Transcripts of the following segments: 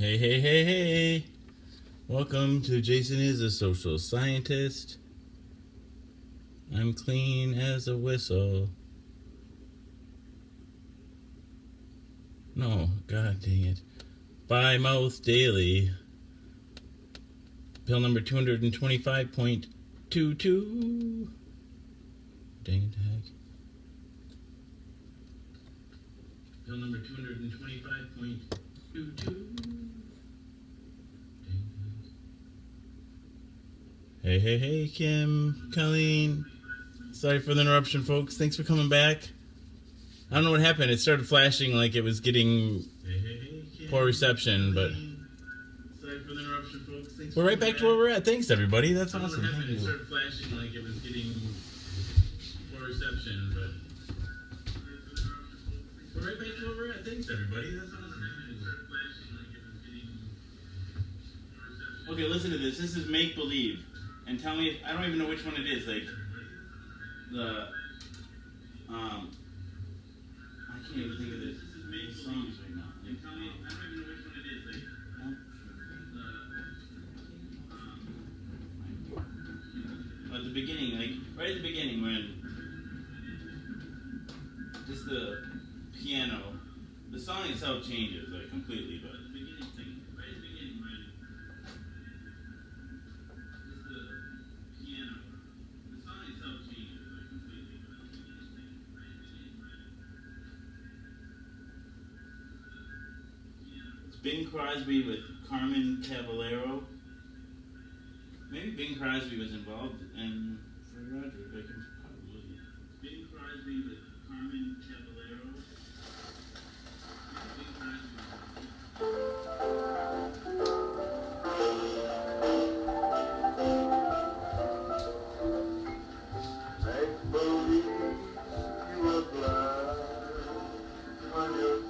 Hey, hey, hey, hey. Welcome to Jason is a Social Scientist. I'm clean as a whistle. No, god dang it. By Mouth Daily. Pill number 225.22. Dang it, heck. Pill number 225.22. Hey, hey, hey, Kim, Colleen. Sorry for the interruption, folks. Thanks for coming back. I don't know what happened. It started flashing like it was getting poor reception, but sorry for the interruption, folks. Thanks. We're right back to where we're at. Thanks, everybody. That's awesome. I don't know what happened. It started flashing like it was getting poor reception, but we're right back to where we're at. Thanks, everybody. That's awesome. Okay, listen to this. This is Make Believe. And tell me if, I don't even know which one it is. Like, I can't even think of the songs right now. Like, tell me, I don't even know which one it is. Like, at the beginning, like, right at the beginning when just the piano, the song itself changes, like, completely, but at the beginning, like, right at the beginning when Bing Crosby with Carmen Caballero. Maybe Bing Crosby was involved in Fred Rogers. I can probably. Bing Crosby with Carmen Caballero. Bing Crosby. Make believe you were glad when you're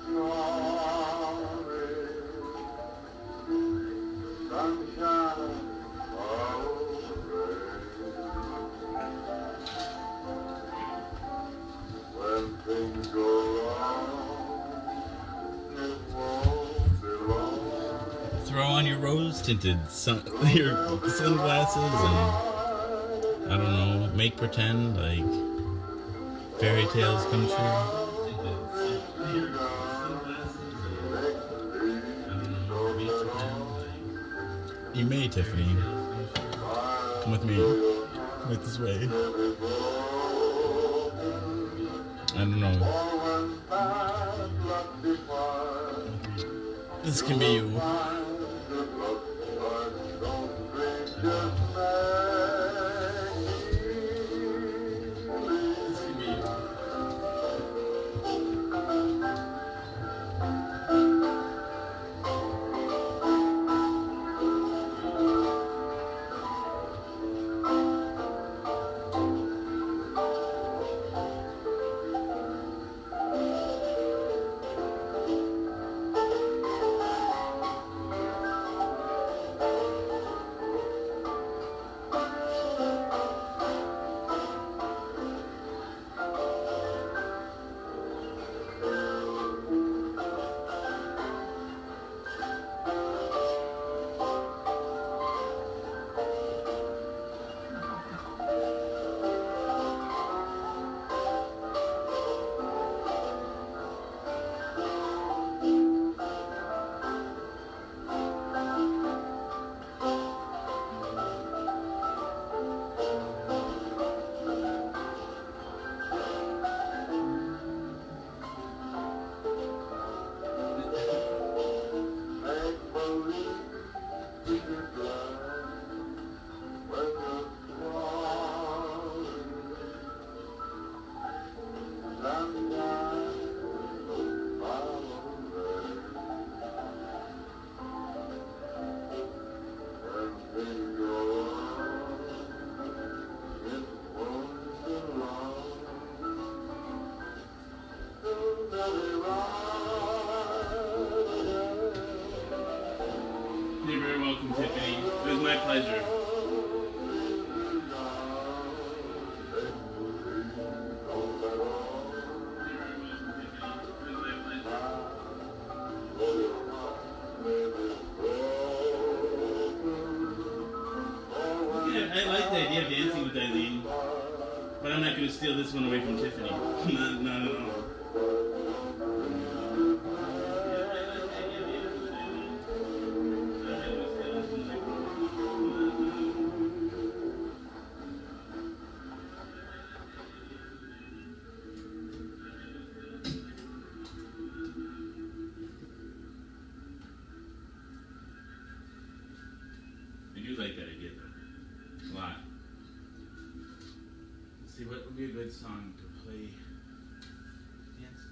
sunshine when things go wrong, it won't be long. Throw on your rose-tinted your sunglasses and I don't know, make pretend like fairy tales come true. You may, Tiffany. Come with me. Right this way. I don't know. This can be you. You're very welcome, Tiffany. It was my pleasure. You're very welcome, Tiffany. It was my pleasure. with Eileen. But I'm not going to steal this one away from Tiffany. Not at all. I do like that idea though. A lot. Let's see, what would be a good song to play? Dance?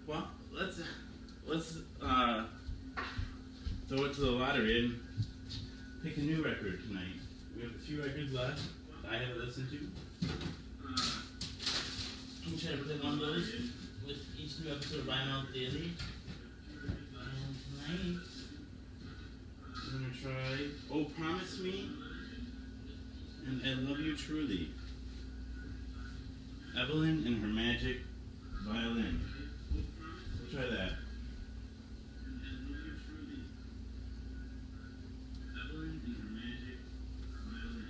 Well, let's throw it to the lottery and pick a new record tonight. We have a few records left that I haven't listened to. I'm trying to play one of those with each new episode of Vinyl Daily. And tonight, I'm going to try Oh Promise Me and I Love You Truly. Evelyn and Her Magic Violin. We'll try that. Evelyn and Her Magic Violin.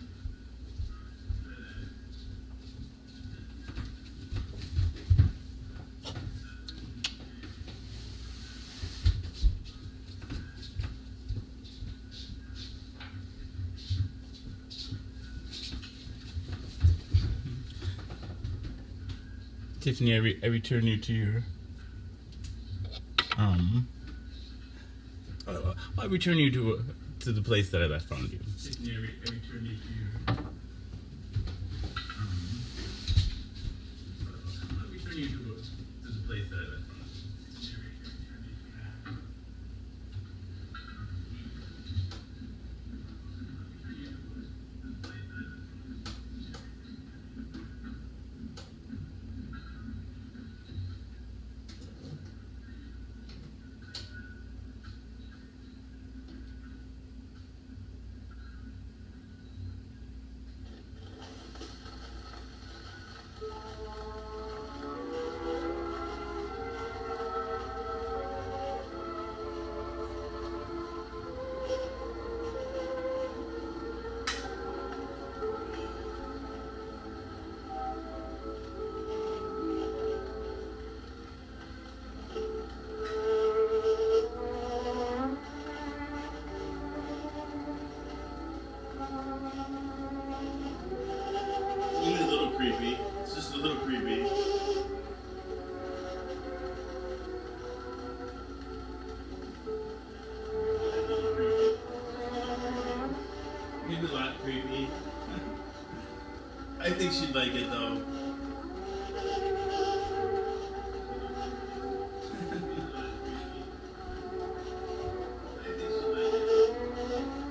Tiffany, I return you to your I return you to the place that I found you. Tiffany, I return you to your I return you to the place that I found you. Creepy. It's just a little creepy. Maybe a lot creepy. I think she'd like it though.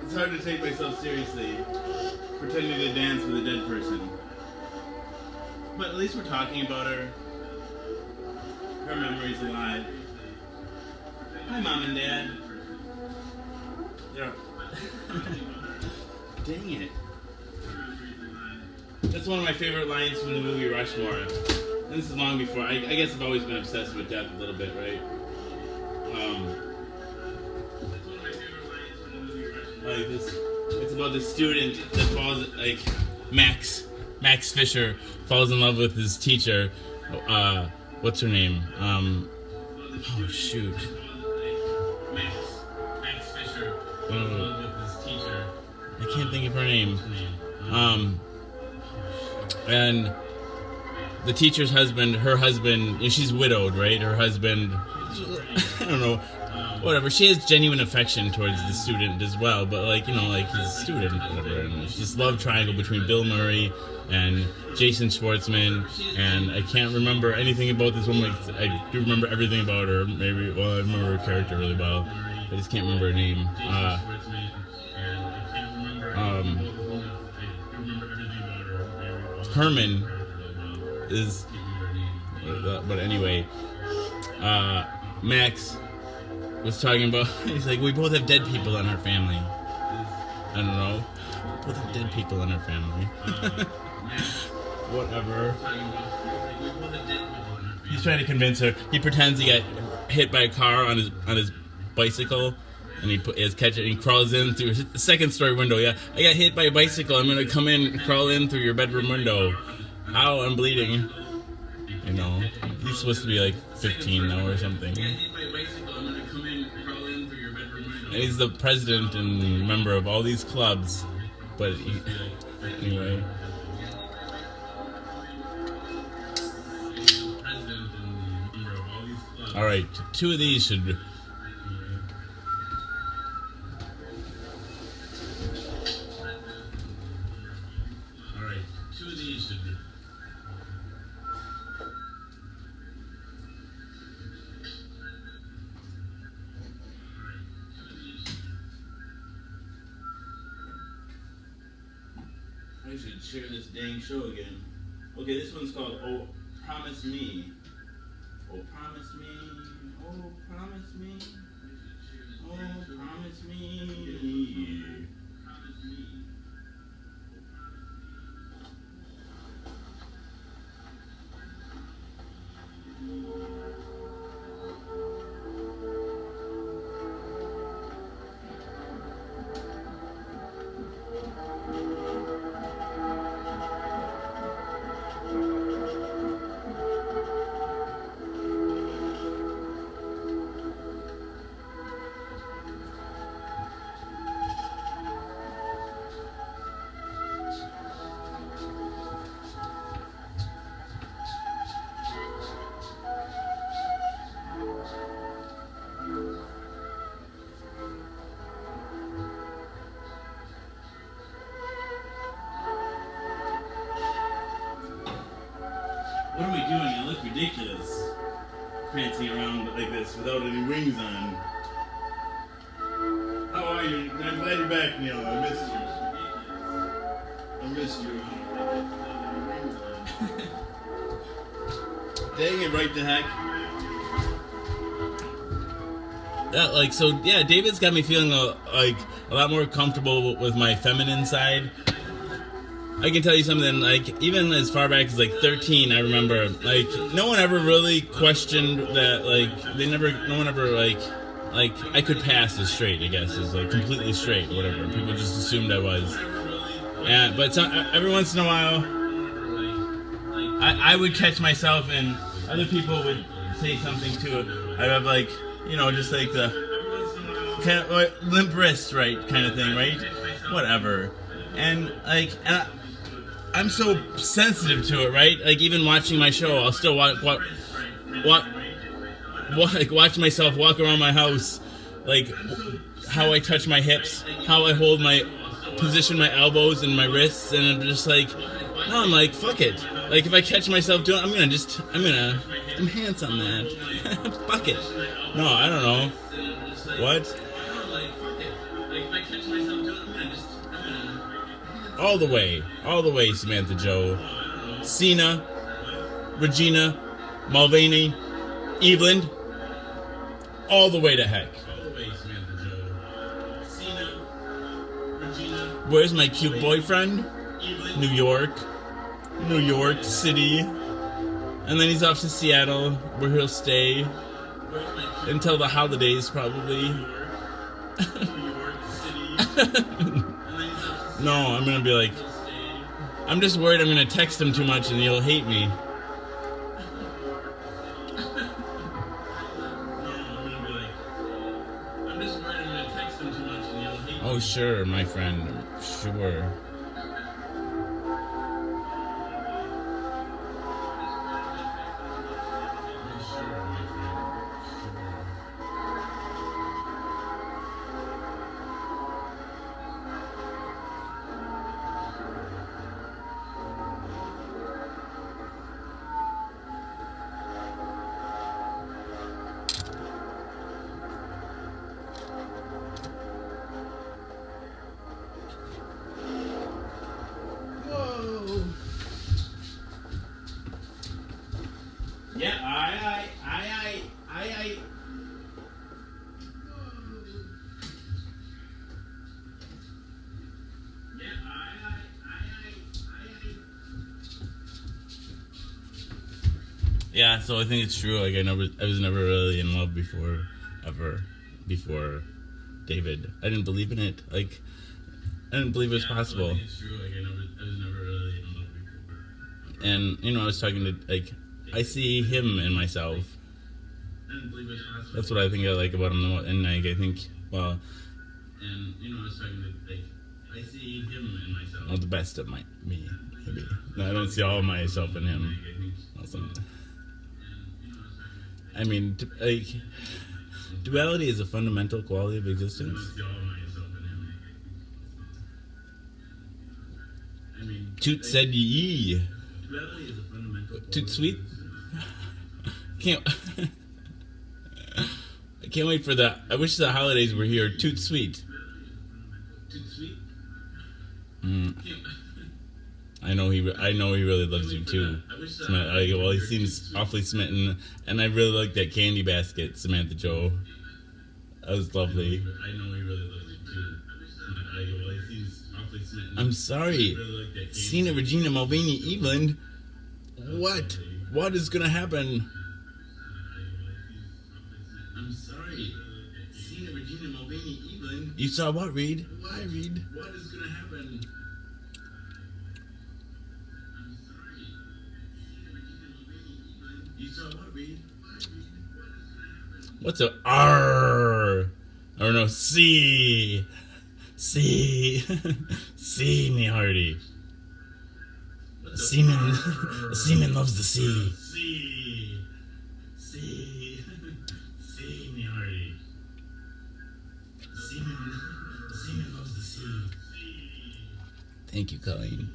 It's hard to take myself seriously, pretending to dance with a dead person. But at least we're talking about her. Her memory's alive. Hi, Mom and Dad. Yeah. Dang it. That's one of my favorite lines from the movie Rushmore. And this is long before. I guess I've always been obsessed with death a little bit, right? Like this. It's about the student that falls, like Max Fisher falls in love with his teacher. What's her name? Oh shoot. Max Fisher falls in love with his teacher. I can't think of her name. And the teacher's husband, her husband, she's widowed, right? Her husband, I don't know, whatever. She has genuine affection towards the student as well, but like, you know, like he's a student, whatever. And it's just love triangle between Bill Murray and Jason Schwartzman, and I can't remember anything about this woman. I do remember everything about her. Maybe, well, I remember her character really well. I just can't remember her name. Herman is, but anyway, Max was talking about, he's like, we both have dead people in our family. I don't know. We both have dead people in our family. Whatever. He's trying to convince her. He pretends he got hit by a car on his bicycle, and he catch it. And he crawls in through the second story window. Yeah, I got hit by a bicycle. I'm gonna come in, and crawl in through your bedroom window. Ow, I'm bleeding. You know, he's supposed to be like 15 now or something. And he's the president and member of all these clubs. But anyway. Alright, 2 of these should... I should share this dang show again. Okay, this one's called Oh Promise Me. Oh promise me. Oh promise me. Oh promise me. What are we doing? You look ridiculous. Prancing around like this without any wings on. How are you? I'm glad you're back, Neil. I missed you. I missed you. Dang it, right the heck. Yeah, David's got me feeling a lot more comfortable with my feminine side. I can tell you something, like, even as far back as, like, 13, I remember, like, no one ever really questioned that, like, no one ever, like, I could pass as straight, I guess, as, like, completely straight, or whatever. People just assumed I was. But every once in a while, I would catch myself, and other people would say something to it. I'd have, like, you know, just, like, the kind of, like, limp wrist, right, kind of thing, right? Whatever. And, like, I'm so sensitive to it, right? Like, even watching my show, I'll still watch myself walk around my house, like, how I touch my hips, how I position my elbows and my wrists, and I'm just like, no, I'm like, fuck it. Like, if I catch myself doing, I'm gonna enhance on that. Fuck it. No, I don't know. What? All the way, Samantha Joe, Cena, Regina, Mulvaney, Evelyn, all the way to heck. Where's my cute boyfriend? New York City, and then he's off to Seattle, where he'll stay until the holidays, probably. No, I'm gonna be like, I'm just worried I'm gonna text him too much and he'll hate me. Oh, sure, my friend, sure. Yeah, so I think it's true. Like I was never really in love before David. I didn't believe in it. Like I didn't believe it was possible. So I think it's true. Like I was never really in love before. And I was talking to I see him in myself. I didn't believe it was possible. That's what I think I like about him. And I think well. And I was talking to I see him in myself. Well, the best of me, maybe. No, I don't see all of myself in him. I mean, duality is a fundamental quality of existence. Toot said yee. Toot sweet. I can't wait for that. I wish the holidays were here. Toot sweet. I know he really loves you too. Well, he seems awfully smitten, and I really like that candy basket, Samantha Joe. That was lovely. I know he really loves you too. Well, he seems awfully smitten. I'm sorry, Cena Regina Mulvaney Eveland. What? What is gonna happen? I'm sorry, Cena Regina Mulvaney Eveland. You saw what, Reed? Why, Reed? What is gonna happen? You saw what, Reed? What's a R? I don't know. C. C, me hearty. Seaman loves the sea. C, me hearty. Seaman loves the sea. Thank you, Colleen.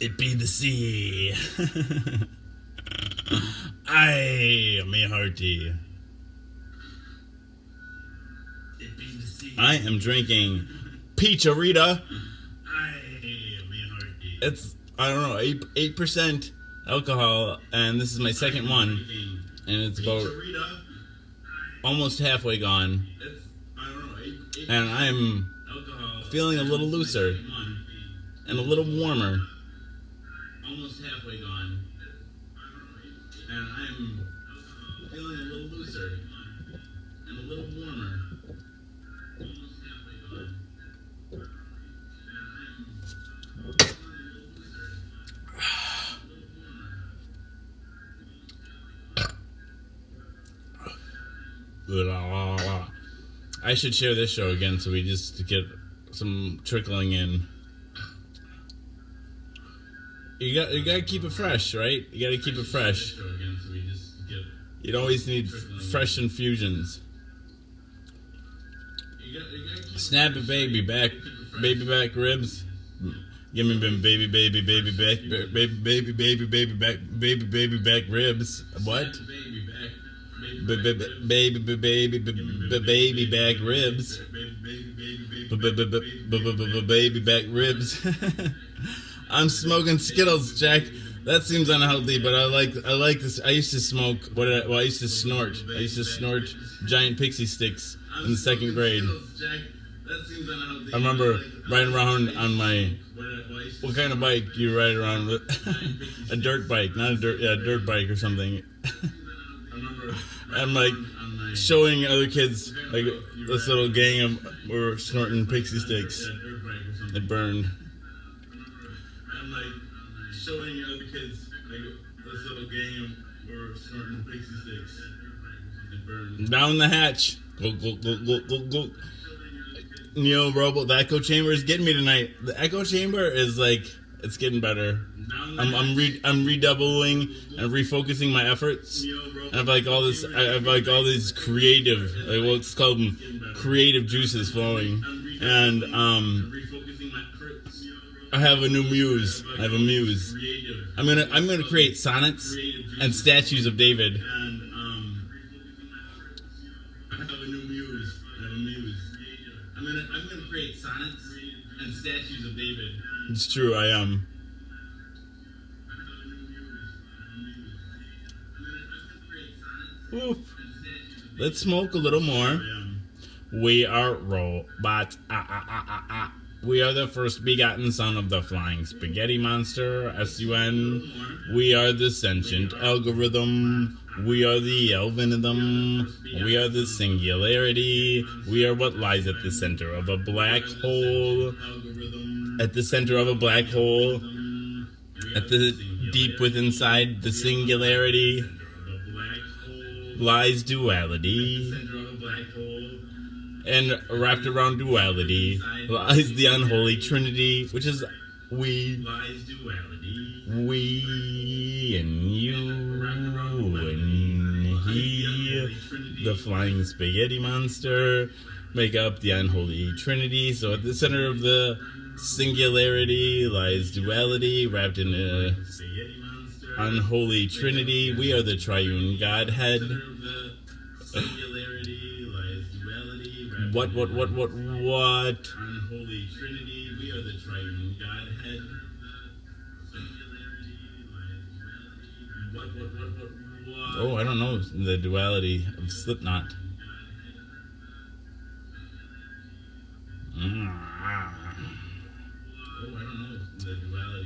It be the sea. I, me hearty. It be the sea. I am drinking Peacharita. It's, I don't know, 8% alcohol, and this is my second one, and it's about almost halfway gone, and I'm feeling a little looser and a little warmer. Almost halfway gone, and I'm feeling a little looser and a little warmer. Almost halfway gone, and I'm I should share this show again so we just get some trickling in. You gotta keep it fresh, right? You gotta keep it fresh. You'd always need fresh infusions. Snap it, baby back ribs. Give me them baby back ribs. What? Baby back ribs. Baby back ribs. I'm smoking Skittles, Jack. That seems unhealthy, but I like this. I used to smoke. I used to snort. I used to snort giant pixie sticks in the second grade. I remember riding around on my. What kind of bike do you ride around with? A dirt bike, not a dirt bike or something. I'm like showing other kids, like this little gang of were snorting pixie sticks. It burned. I'm like showing other kids, like this little gang were snorting pixie sticks. It burned. Down the hatch. Go. Neo Robo, the echo chamber is getting me tonight. The echo chamber is like, it's getting better. I'm redoubling and refocusing my efforts. I have like all this. I have like all these creative, like what's called creative juices flowing, and I have a new muse. I have a muse. I'm gonna create sonnets and statues of David. I have a new muse. I have a muse. I'm gonna create sonnets and statues of David. It's true, I am. Oof. Let's smoke a little more. We are robots. We are the first begotten son of the flying spaghetti monster, S-U-N. We are the sentient algorithm. We are the albinism. We are the singularity. We are what lies at the center of a black hole. At the center of a black hole. At the deep within inside the singularity lies duality. And wrapped around duality lies the unholy trinity, which is we and you and he, the flying spaghetti monster, make up the unholy trinity. So at the center of the singularity lies duality, wrapped in a unholy trinity. We are the triune Godhead. What? Unholy Trinity, we are the triune Godhead. What? Oh, I don't know the duality of Slipknot.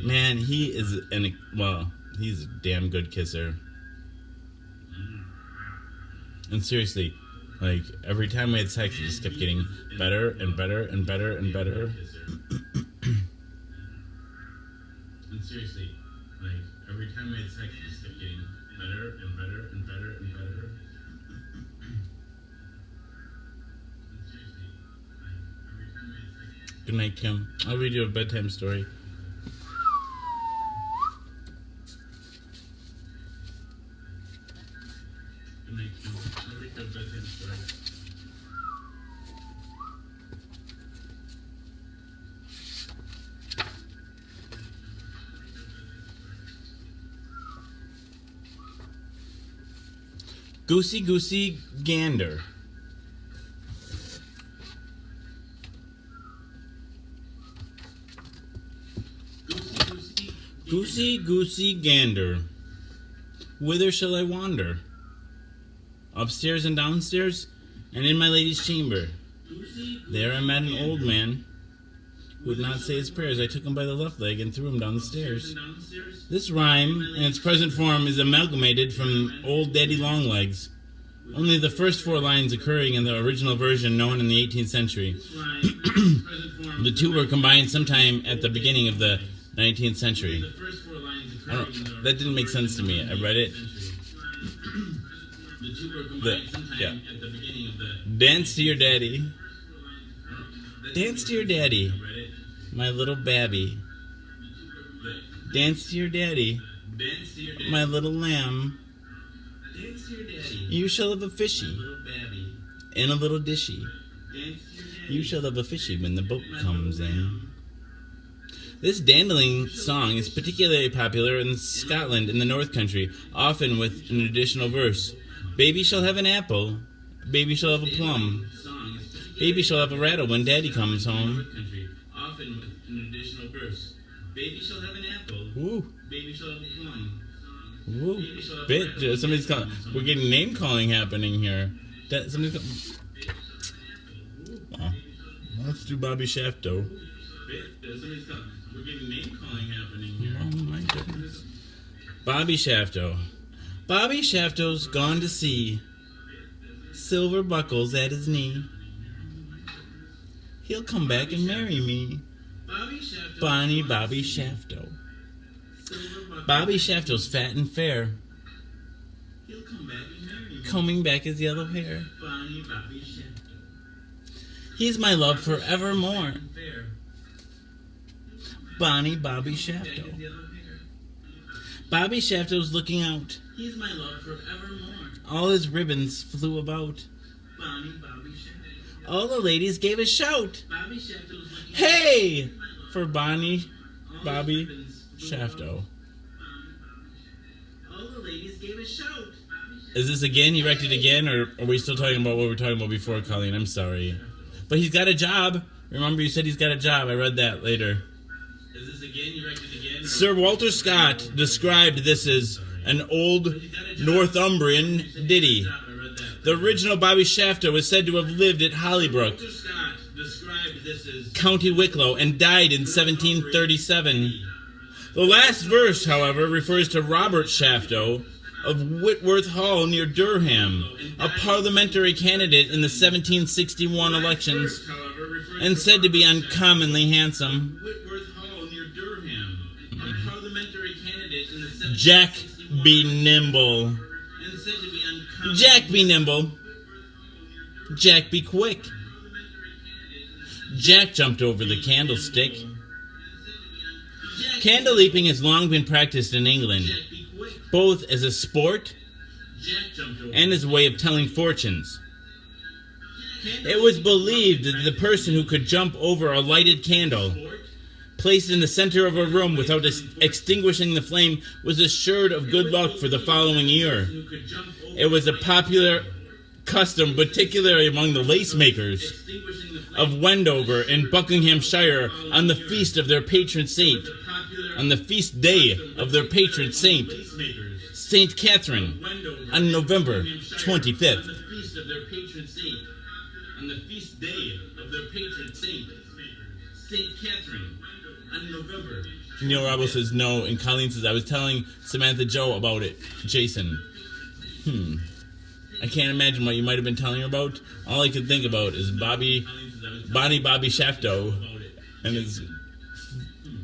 Man, he is he's a damn good kisser. And seriously, like, every time we had sex, it just kept getting better and better and better and better. And seriously, like, every time we had sex, it just kept getting better and better and better and better. Good night, Kim. I'll read you a bedtime story. Good night, Kim. I'll read you a bedtime story. Goosey Goosey Gander. Goosey Goosey Gander, whither shall I wander? Upstairs and downstairs, and in my lady's chamber. There I met an old man who would not say his prayers. I took him by the left leg and threw him down the stairs. This rhyme, in its present form, is amalgamated from Old Daddy Longlegs, only the first 4 lines occurring in the original version known in the 18th century. The two were combined sometime at the beginning of the 19th century. That didn't make sense to me. I read it. Dance to your daddy. Dance to your daddy, my little babby. Dance to your daddy, my little lamb. You shall have a fishy in a little dishy. You shall have a fishy when the boat comes in. This dandling song is particularly popular in Scotland in the North Country, often with an additional verse. Baby shall have an apple, baby shall have a plum, baby shall have a rattle when daddy comes home. Often with an additional verse. Baby shall have an apple, woo. Baby shall have a plum. Woo. Bit. Somebody's calling. We're getting name calling happening here. Somebody's calling. Let's do Bobby Shafto. Somebody's calling. We're getting name calling happening here. Oh my goodness. Bobby Shafto. Bobby Shafto's gone to sea. Silver buckles at his knee. He'll come back and marry me. Bonnie Bobby Shafto. Bobby Shafto's fat and fair. He'll come back and marry me. Combing back his yellow hair. Bonnie Bobby Shafto. He's my love forevermore. Bonnie Bobby Shafto. Bobby Shafto's looking out. He's my love forevermore. All his ribbons flew about. Bonnie Bobby Shafto. All the ladies gave a shout. Bobby Shafto's looking hey! For Bonnie Bobby Shafto. All the ladies gave a shout. Is this again? You wrecked it again? Or are we still talking about what we were talking about before, Colleen? I'm sorry. But he's got a job. Remember you said he's got a job. I read that later. Is this again? You wrecked it again? Sir Walter Scott described this as an old Northumbrian ditty. The original Bobby Shafto is said to have lived at Hollybrook. County Wicklow, and died in 1737. The last verse, however, refers to Robert Shafto of Whitworth Hall near Durham, a parliamentary candidate in the 1761 elections, and said to be uncommonly handsome. Jack be nimble. Jack be nimble. Jack be quick. Jack jumped over the candlestick. Candle leaping has long been practiced in England, both as a sport and as a way of telling fortunes. It was believed that the person who could jump over a lighted candle, placed in the center of a room without extinguishing the flame, was assured of good luck for the following year. It was a popular custom, particularly among the lace makers of Wendover in Buckinghamshire, on the feast of their patron saint, on the feast day of their patron saint, Saint Catherine, on November 25th. On the feast day of their patron saint, Saint Catherine, on November. Neil Robble says no, and Colleen says, I was telling Samantha Joe about it. Jason. I can't imagine what you might have been telling her about. All I could think about is Bonnie Bobby Shafto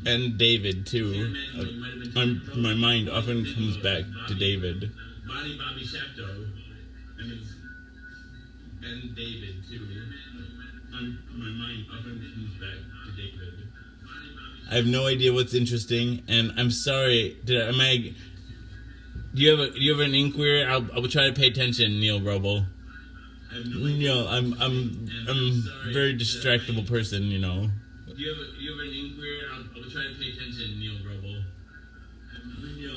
and David too. My mind often comes back to David. Bonnie Bobby Shafto and David too. My mind often comes back to David. I have no idea what's interesting, and I'm sorry. Do you have an inquiry? I will try to pay attention, Neil Robble. Neil, I'm a very distractible person, you know. Do you have an inquiry? I will try to pay attention, Neil Robble.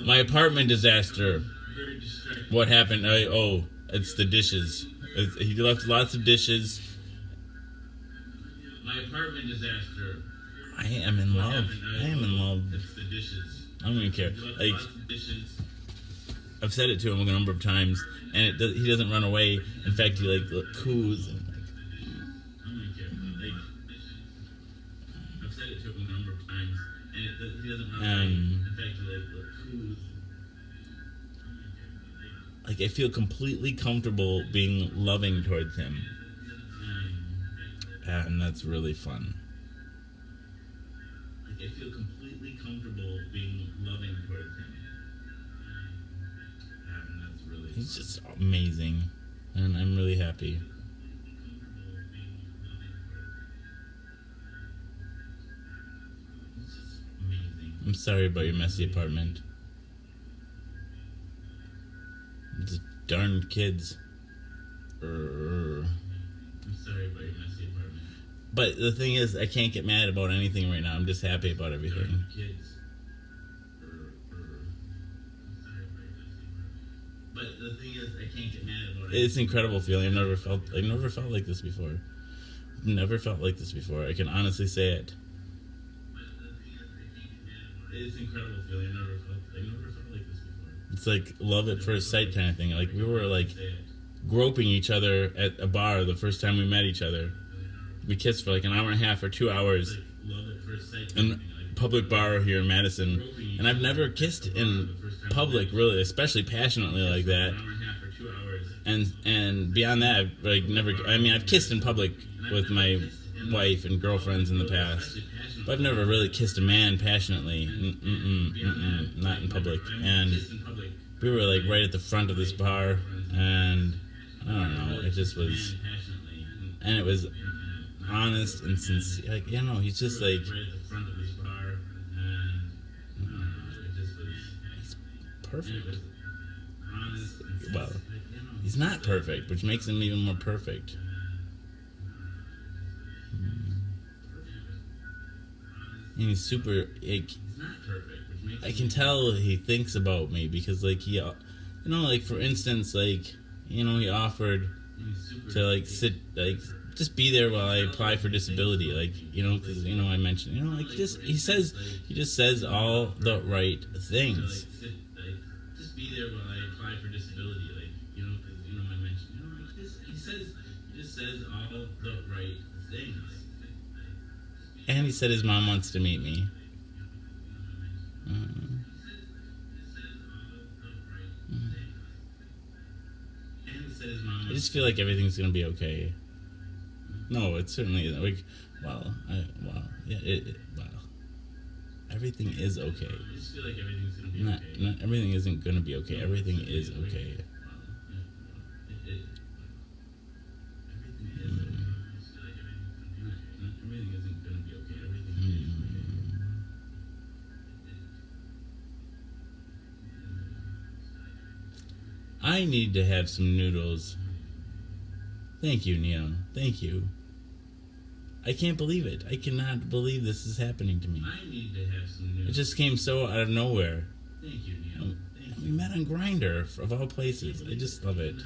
My apartment disaster. What happened? It's the dishes. He left lots of dishes. My apartment disaster. I am in love. It's the dishes. I don't even care. Like, I've said it to him a number of times, and he doesn't run away. In fact, he coos and I don't even care. Like, I've said it to him a number of times, and he doesn't run away. In fact, he coos. Like, I feel completely comfortable being loving towards him. And that's really fun. Like, I feel completely comfortable being loving towards him. And that's really fun. He's just amazing. And I'm really happy. I'm sorry about your messy apartment. Just darn kids. I'm sorry about your messy apartment. But the thing is, I can't get mad about anything right now. I'm just happy about everything. Darn kids. But the thing is, I can't get mad about it. It's an incredible feeling. I've never felt like this before. Never felt like this before. I can honestly say it. It's an incredible feeling. I never felt like this before. It's like love at first sight kind of thing. Like, we were like groping each other at a bar the first time we met each other. We kissed for like an hour and a half or 2 hours in a public bar here in Madison. And I've never kissed in public, really, especially passionately like that. And beyond that, like, never. I mean, I've kissed in public with my wife and girlfriends in the past, but I've never really kissed a man passionately. Not in public. And we were like right at the front of this bar, and I don't know, it just was, and it was honest and sincere. Like, you know, he's just like, he's perfect. Well, he's not perfect, which makes him even more perfect. And he's super, like, I can tell he thinks about me because, like, he, you know, like, for instance, like, you know, he offered to, like, sit, like, just be there while I apply for disability, like, you know, because, you know, I mentioned, you know, like, he just says all the right things. Just be there while I apply for disability, like, you know, because, you know, I mentioned, you know, like, he just says all the right things. And he said his mom wants to meet me. I just feel like everything's gonna be okay. No, it certainly isn't. Like, everything is okay. I just feel like everything's gonna be okay. Not everything isn't gonna be okay. Everything is okay. I need to have some noodles. Thank you, Neo. Thank you. I can't believe it. I cannot believe this is happening to me. I need to have some noodles. It just came so out of nowhere. Thank you, Neo. We met on Grindr, of all places. I just love it.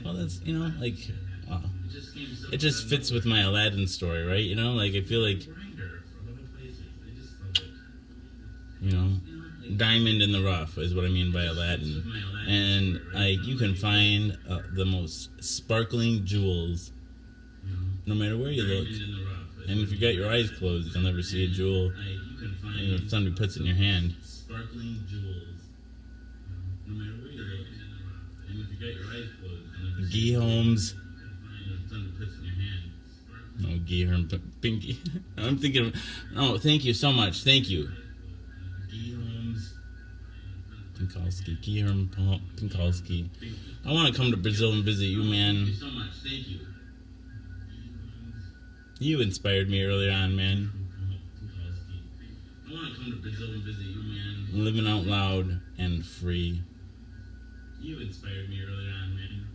Well, that's, like, wow. It just fits with my Aladdin story, right? Like, I feel like, diamond in the rough is what I mean by Aladdin. And you can find the most sparkling jewels no matter where you look. And if you got your eyes closed, you'll never see a jewel. And if somebody puts it in your hand. Sparkling jewels. No matter where you look. And if you got your eyes closed. Guy Holmes. No, Guy Pinky. I'm thinking of. Oh, thank you so much. Thank you. Pinkalski. I want to come to Brazil and visit you, man. Thank you so much. Thank you. You inspired me earlier on, man. I want to come to Brazil and visit you, man. Living out loud and free. You inspired me earlier on, man.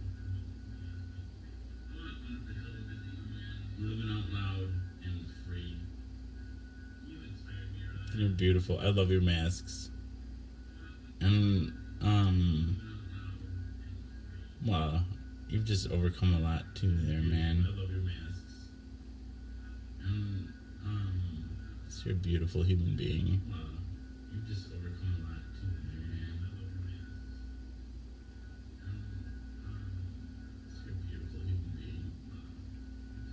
I want to come to Brazil and visit you, man. Living out loud and free. You inspired me earlier on. You're beautiful. I love your masks. And, well, you've just overcome a lot too there, man. I love your masks. And, you're a beautiful human being. Wow, you've just overcome a lot too there, man. I love your masks. And, you're a beautiful human being. Wow, you've just overcome a lot.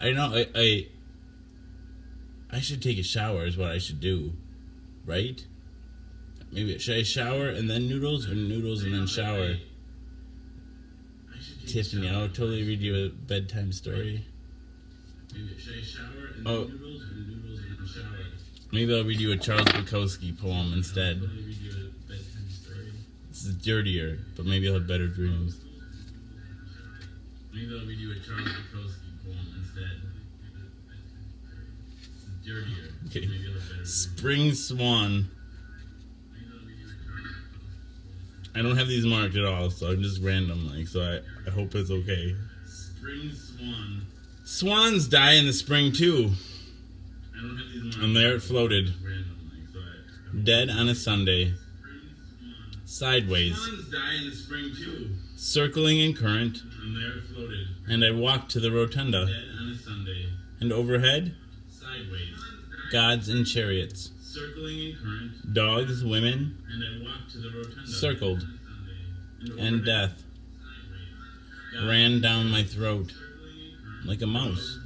I know, I should take a shower is what I should do, right? Maybe, should I shower and then noodles, or noodles and then shower? Tiffany, I'll totally read you a bedtime story. Maybe, should I shower and then noodles, or noodles and then shower? Maybe I'll read you a Charles Bukowski poem instead. This is dirtier, but maybe I'll have better dreams. Maybe I'll read you a Charles Bukowski poem instead. It's dirtier. Okay. Maybe I'll have better dreams. Spring Swan. I don't have these marked at all, so I'm just random, so I hope it's okay. Spring Swan. Swans die in the spring too. I don't have these marked. And there it floated. Dead on a Sunday. Sideways. Swans die in the spring too. Circling in current. And there it floated. And I walked to the rotunda. Dead on a Sunday. And overhead? Sideways. Gods in chariots. Circling in current. Dogs, women. And I walked to the rotunda. Circled. And death ran down my throat like a mouse.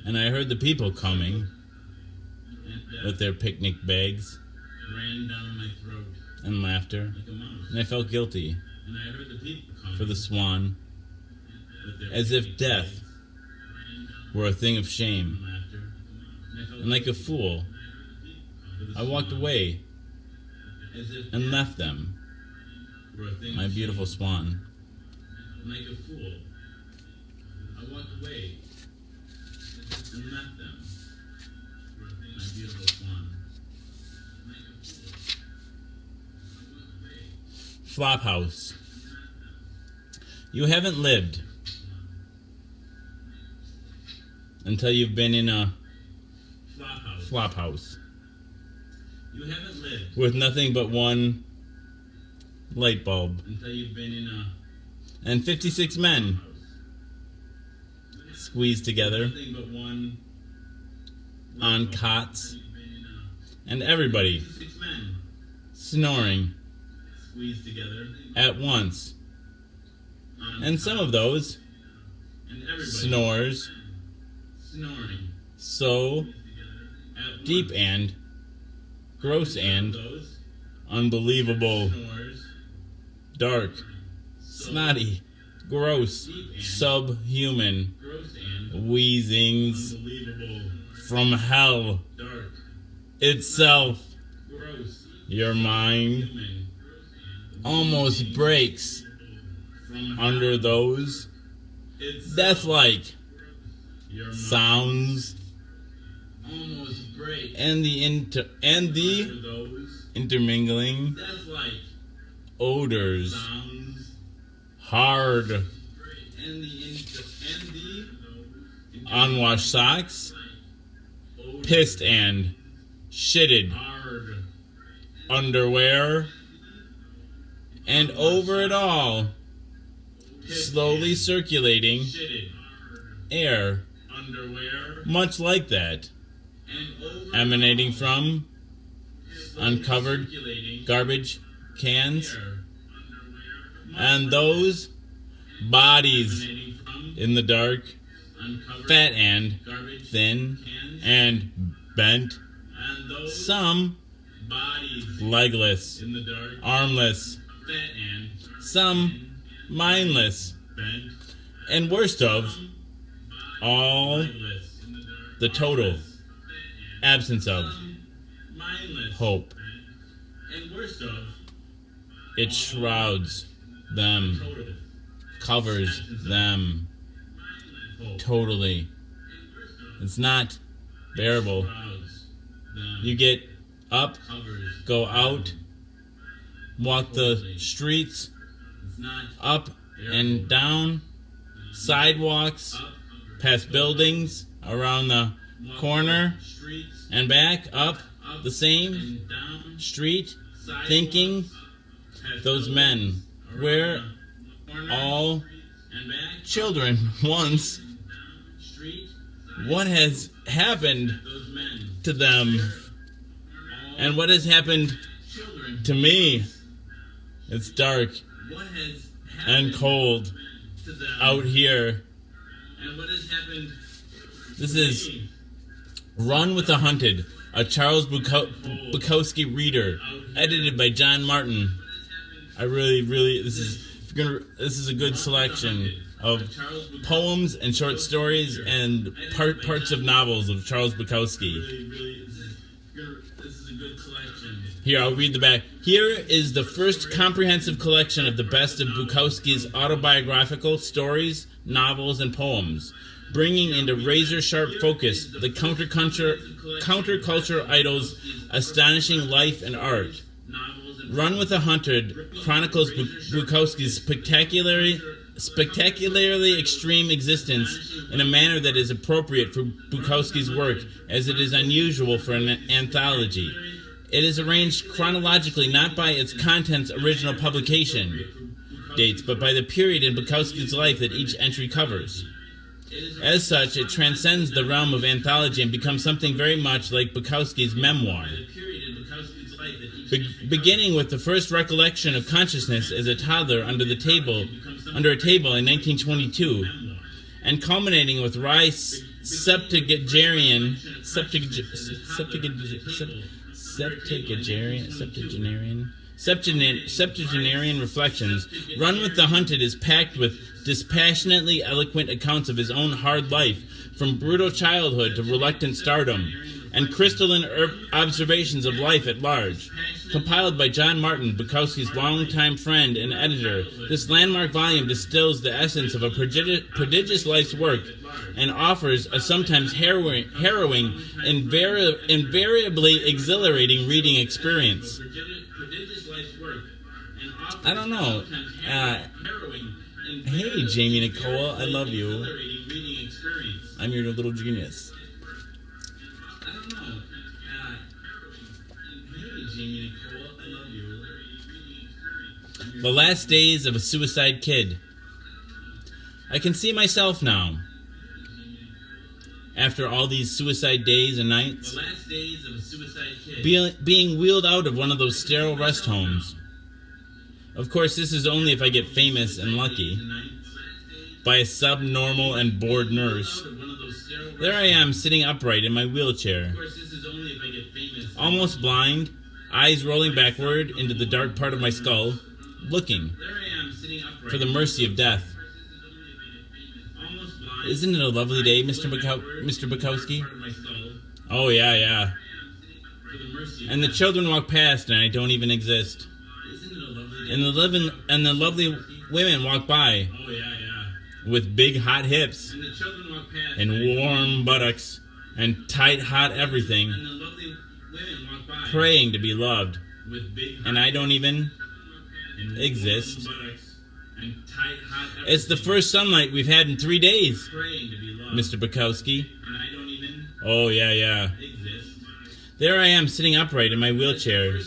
And I heard the people coming with their picnic bags. Ran down my throat. And laughter. And I felt guilty for the swan, as if death were a thing of shame. And like a fool, I walked away and left them, my beautiful swan. Like a fool, I walked away and left them, my beautiful swan. Flophouse. You haven't lived until you've been in a flophouse. You haven't lived with nothing but one light bulb. Until you've been in a... And 56 men squeezed together nothing but one on cots. And everybody snoring at once. And some of those snores so deep and gross and unbelievable, dark, snotty, gross, subhuman wheezings from hell itself. Your mind almost breaks under those death-like sounds and the intermingling odors. Hard unwashed socks, pissed and shitted underwear, and over it all, slowly circulating air, much like that, emanating from uncovered garbage cans, and those bodies in the dark, fat and thin and bent, some legless, armless, some mindless, and worst of all, the total absence of hope. It shrouds them, covers them totally. It's not bearable. You get up, go out, walk the streets, up and down, sidewalks, past buildings, around the corner, and back up the same street, thinking those men were all children once. What has happened to them? And what has happened to me? It's dark and cold out here. This is Run with the Hunted, a Charles Bukowski reader, edited by John Martin. This is a good selection of poems and short stories and parts of novels of Charles Bukowski. Here, I'll read the back. Here is the first comprehensive collection of the best of Bukowski's autobiographical stories, novels, and poems, bringing into razor-sharp focus the counterculture idol's astonishing life and art. Run with the Hunted chronicles Bukowski's spectacularly extreme existence in a manner that is appropriate for Bukowski's work, as it is unusual for an anthology. It is arranged chronologically not by its content's original publication dates, but by the period in Bukowski's life that each entry covers. As such, it transcends the realm of anthology and becomes something very much like Bukowski's memoir. Beginning with the first recollection of consciousness as a toddler under a table in 1922, and culminating with wry septuagenarian reflections, Run with the Hunted is packed with dispassionately eloquent accounts of his own hard life, from brutal childhood to reluctant stardom, and crystalline observations of life at large. Compiled by John Martin, Bukowski's longtime friend and editor, this landmark volume distills the essence of a prodigious life's work and offers a sometimes harrowing, invariably exhilarating reading experience. I don't know. Hey, Jamie Nicole, I love you. I'm your little genius. The last days of a suicide kid. I can see myself now. after all these suicide days and nights. The last days of a suicide kid. Being wheeled out of one of those sterile rest homes. Of course, this is only if I get famous and lucky. By a subnormal and bored nurse. There I am, sitting upright in my wheelchair. Almost blind, eyes rolling backward into the dark part of my skull, looking for the mercy of death. Isn't it a lovely day, Mr. Bukowski? Oh, yeah. And the children walk past and I don't even exist. And the lovely women walk by with big hot hips and warm buttocks and tight hot everything, praying to be loved. And I don't even exist. It's the first sunlight we've had in 3 days, Mr. Bukowski. Oh, yeah. There I am, sitting upright in my wheelchair.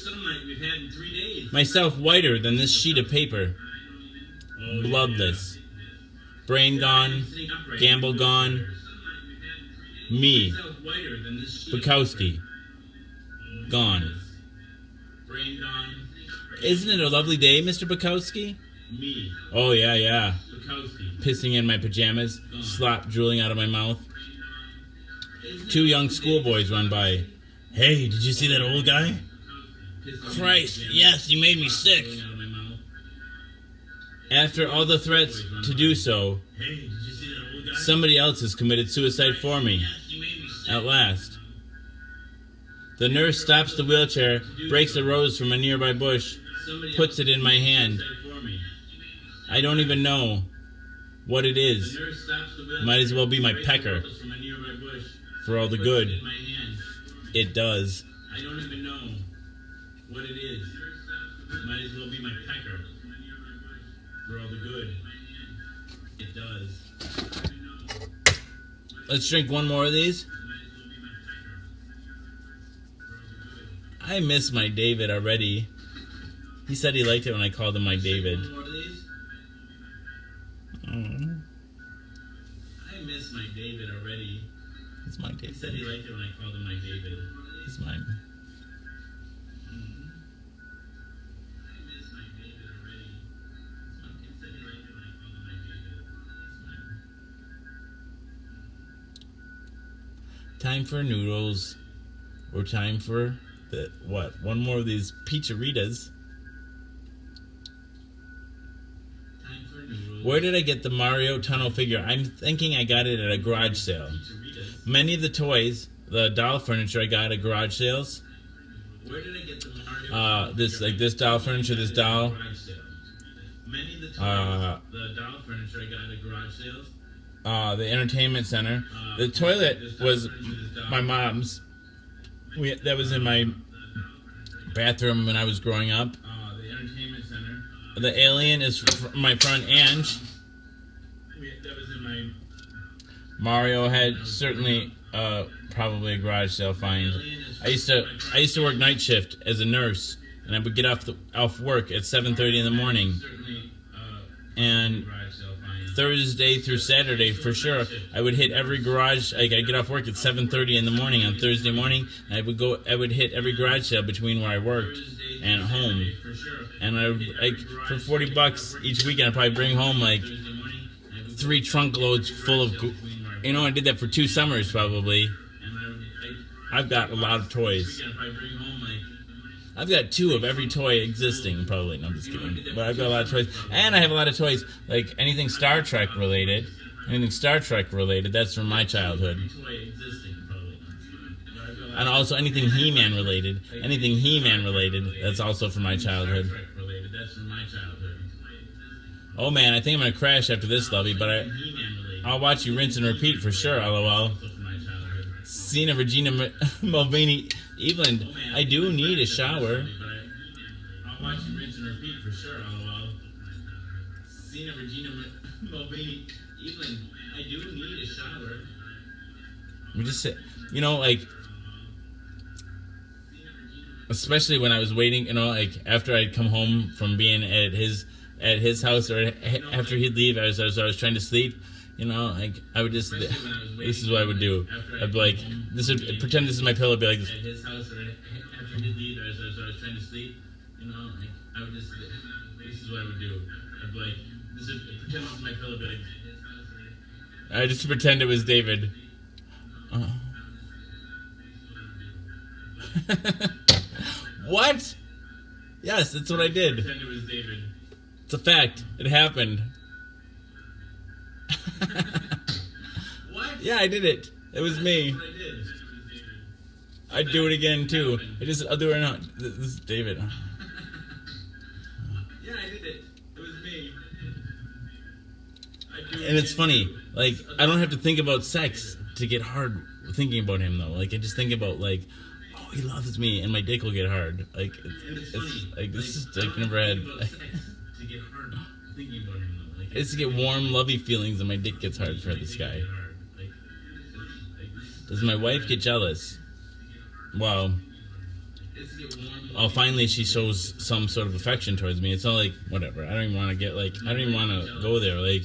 Myself whiter than this sheet of paper. Bloodless. Brain gone. Gamble gone. Me. Bukowski. Gone. Isn't it a lovely day, Mr. Bukowski? Oh, yeah. Pissing in my pajamas, slop drooling out of my mouth. 2 young schoolboys run by. Hey, did you see that old guy? Christ, yes, he made me sick. After all the threats to do so, somebody else has committed suicide for me. At last. The nurse stops the wheelchair, breaks a rose from a nearby bush, puts it in my hand. I don't even know what it is. Might as well be my pecker. For all the good it does. I don't even know what it is. Might as well be my pecker. For all the good it does. Let's drink one more of these. I miss my David already. He said he liked it when I called him my David. I miss my David already. It's my David. He said he liked it when I called him my David. He's mine. I miss my David already. He said he liked it when I called him my David. He's mine. Time for noodles. Or time for one more of these pizzeritas. Where did I get the Mario Tunnel figure? I'm thinking I got it at a garage sale. Many of the toys, the doll furniture I got at garage sales. Where did I get the Mario this doll furniture, this doll. Many of the toys, the doll furniture I got at garage sales. The entertainment center. The toilet was my mom's. That was in my bathroom when I was growing up. The entertainment center. The alien is my friend Ange. That was in my... Mario had certainly probably a garage sale find. I used to work night shift as a nurse, and I would get off work at 7:30 in the morning. And Thursday through Saturday, for sure, I would hit every garage. I'd get off work at 7:30 in the morning on Thursday morning, and I would hit every garage sale between where I worked and home. And for $40 each weekend, I'd probably bring home 3 trunk loads full of. I did that for 2 summers probably. I've got a lot of toys. I've got 2 of every toy existing, probably. No, I'm just kidding. But I've got a lot of toys. And I have a lot of toys, like anything Star Trek related. That's from my childhood. And also anything He-Man related. That's also from my childhood. Oh man, I think I'm going to crash after this, Lovey, but I'll watch you rinse and repeat for sure, LOL. Cena Regina Mulvaney Evelyn, I do need a shower. I'll watch you rinse and repeat for sure, LOL. Cena Regina Mulvaney Evelyn, I do need a shower. We just say, especially when I was waiting, after I'd come home from being at his house, or after he'd leave, as I was trying to sleep, You know, like I would just. Especially when I was waiting This is what I would do. after I'd be like, this would pretend this is my pillow. Be like, at his house or after he'd leave or as I was trying to sleep, you know, like I would just. This is what I would do. I'd be like, pretend this is my pillow. Be like, I just pretend it was David. What? Yes, that's what I did. pretend it was David. It's a fact. It happened. What? Yeah, I did it. It was me. That's what I did. I'd do it again too. I'll do it now. This is David. Yeah, I did it. It was me. I'd do it And it's again, funny. too. Like I don't have to think about sex to get hard thinking about him though. Like I just think about like, oh, he loves me, and my dick will get hard. Like And it's it's funny. like this is I like don't never had. think about sex to get hard thinking about him though. Like, It's to get warm, lovey feelings, and my dick gets hard for this guy. Does my wife get jealous? Well, oh, finally she shows some sort of affection towards me. It's not like whatever. I don't even want to get like. I don't even want to go there. Like,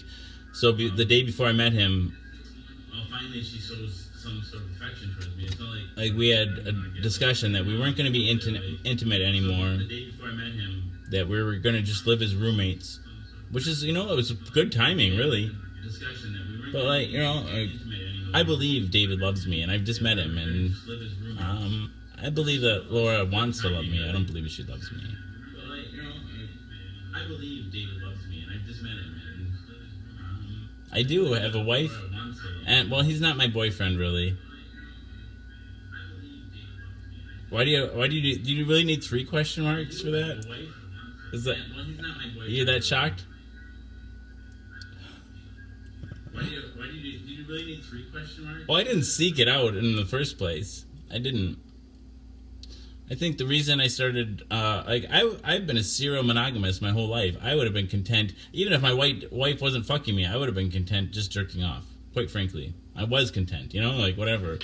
so the day before I met him, Finally, she shows some sort of affection towards me. It's not like we had a discussion that we weren't going to be intimate anymore. the day before I met him. That we were going to just live as roommates, which is it was good timing, really. Discussion that we weren't But like like, I believe David loves me, and I've just met him, and live as roommates. I believe that Laura wants to love me. I don't believe she loves me. But like, I believe David loves me, and I've just met him, and I do have a wife, Laura wants to love me. and well, he's not my boyfriend really. Why do you really need 3 question marks for that? The wife? Is that Well, he's not my boyfriend. are you that shocked? Why do you really need 3 question marks? Well, I didn't seek it out in the first place. I didn't. I think the reason I started, I've been a serial monogamist my whole life. I would have been content, even if my wife wasn't fucking me, I would have been content just jerking off. Quite frankly, I was content, like whatever.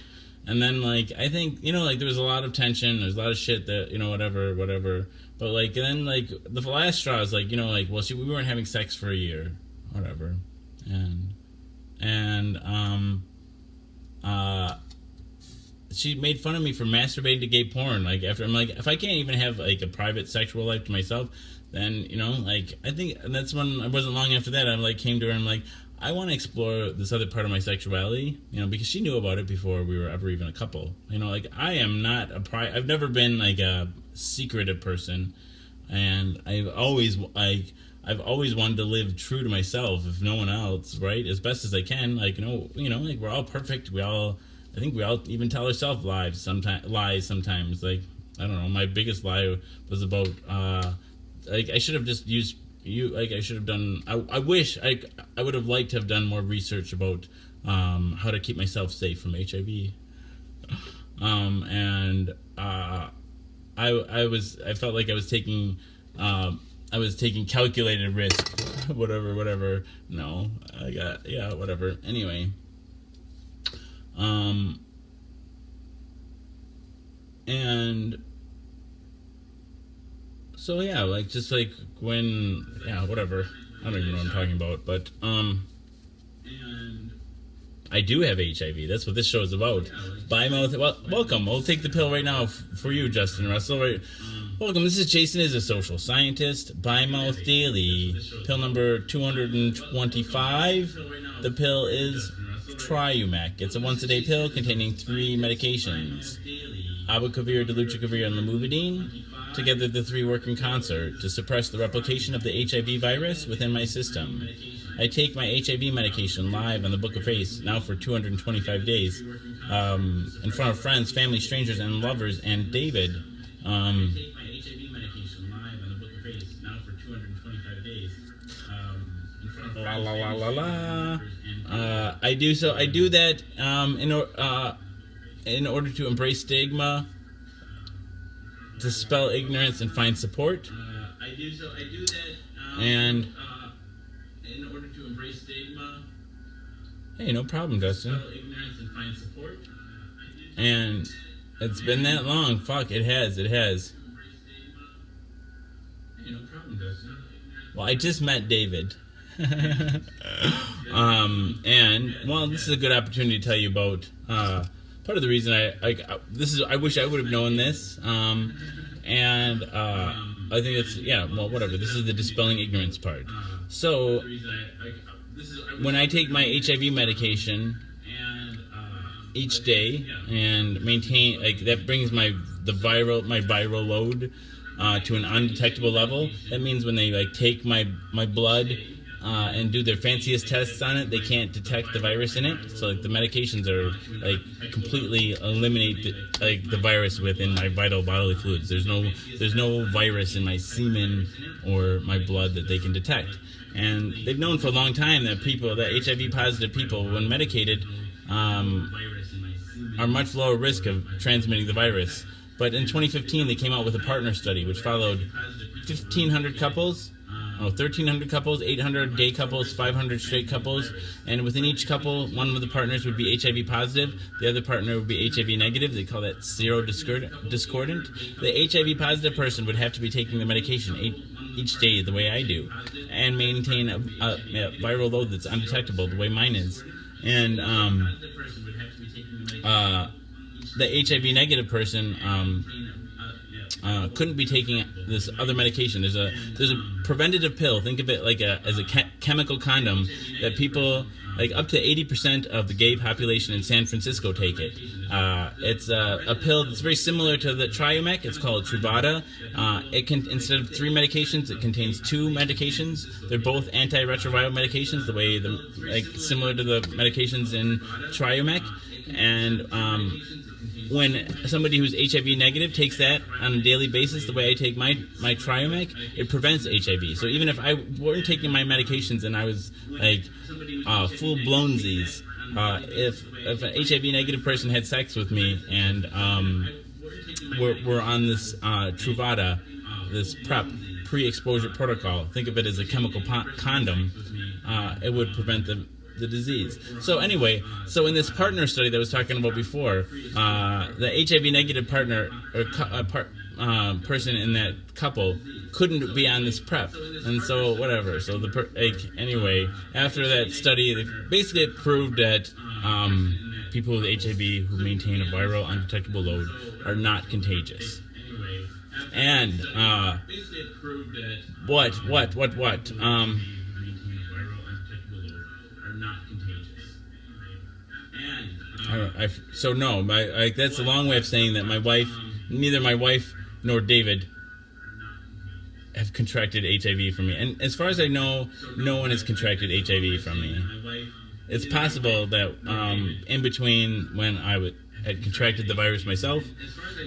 And then like I think like there was a lot of tension. There's a lot of shit that whatever. But like then like the last straw is like like well we weren't having sex for a year, whatever, and she made fun of me for masturbating to gay porn. Like after I'm like, if I can't even have like a private sexual life to myself, then like I think that's when I wasn't long after that. I like came to her and I'm like, I want to explore this other part of my sexuality, because she knew about it before we were ever even a couple. Like I am not I've never been like a secretive person, and I've always wanted to live true to myself, if no one else, right? As best as I can. Like like we're all perfect. I think we all even tell ourselves lies sometimes. Like I don't know. My biggest lie was about like I should have just used you. Like I should have done. I wish I would have liked to have done more research about how to keep myself safe from HIV. And I felt like I was taking calculated risk. whatever. No, whatever. Anyway. And so yeah, like just like when whatever. I don't even know what I'm talking about, but And I do have HIV. That's what this show is about. Bimouth. Well, welcome. We'll take the pill right now for you, Justin Russell. Right. Welcome. This is Jason, is a social scientist. Bimouth Daily. Pill number 225. The pill is Triumac. It's a once-a-day pill containing 3 medications: abacavir, dolutegravir, and lamivudine. Together, the 3 work in concert to suppress the replication of the HIV virus within my system. I take my HIV medication live on the Book of Face now for 225 days, in front of friends, family, strangers, and lovers. And David, la la la la la. I do that in order to embrace stigma, dispel ignorance, and find support. I do that. And in order to embrace stigma, hey, no problem, Dustin. dispel ignorance, and find support. And it's been that long. Fuck, it has. Hey, no problem, Dustin. Well, I just met David. And well, this is a good opportunity to tell you about part of the reason I wish I would have known this. And I think it's well, whatever. This is the dispelling ignorance part. So when I take my HIV medication each day and maintain that brings my viral load to an undetectable level. That means when they take my blood and do their fanciest tests on it, they can't detect the virus in it. So the medications are completely eliminate the virus within my vital bodily fluids. There's no virus in my semen or my blood that they can detect. And they've known for a long time that HIV positive people, when medicated, are much lower risk of transmitting the virus. But in 2015, they came out with a partner study which followed 1,300 couples, 1,300 couples, 800 gay couples, 500 straight couples, and within each couple, one of the partners would be HIV positive, the other partner would be HIV negative. They call that serodiscordant. The HIV positive person would have to be taking the medication each day the way I do, and maintain a viral load that's undetectable the way mine is. And the HIV negative person couldn't be taking this other medication. There's a preventative pill. Think of it as a chemical condom that people up to 80% of the gay population in San Francisco take it. It's a pill that's very similar to the Triumec. It's called Truvada. It can, instead of 3 medications, it contains 2 medications. They're both antiretroviral medications, the way similar to the medications in Triumec. And when somebody who's HIV negative takes that on a daily basis, the way I take my Triumec, it prevents HIV. So even if I weren't taking my medications and I was full-blown Z's, if an HIV negative person had sex with me and we're on this Truvada, this pre-exposure protocol, think of it as a chemical condom, it would prevent the disease. So anyway, in this partner study that I was talking about before, the HIV negative partner or person in that couple couldn't be on this PrEP, and so whatever. So anyway, after that study, they basically proved that people with HIV who maintain a viral undetectable load are not contagious. And what? That's a long way of saying that neither my wife nor David have contracted HIV from me. And as far as I know, no one has contracted HIV from me. It's possible that in between when I had contracted the virus myself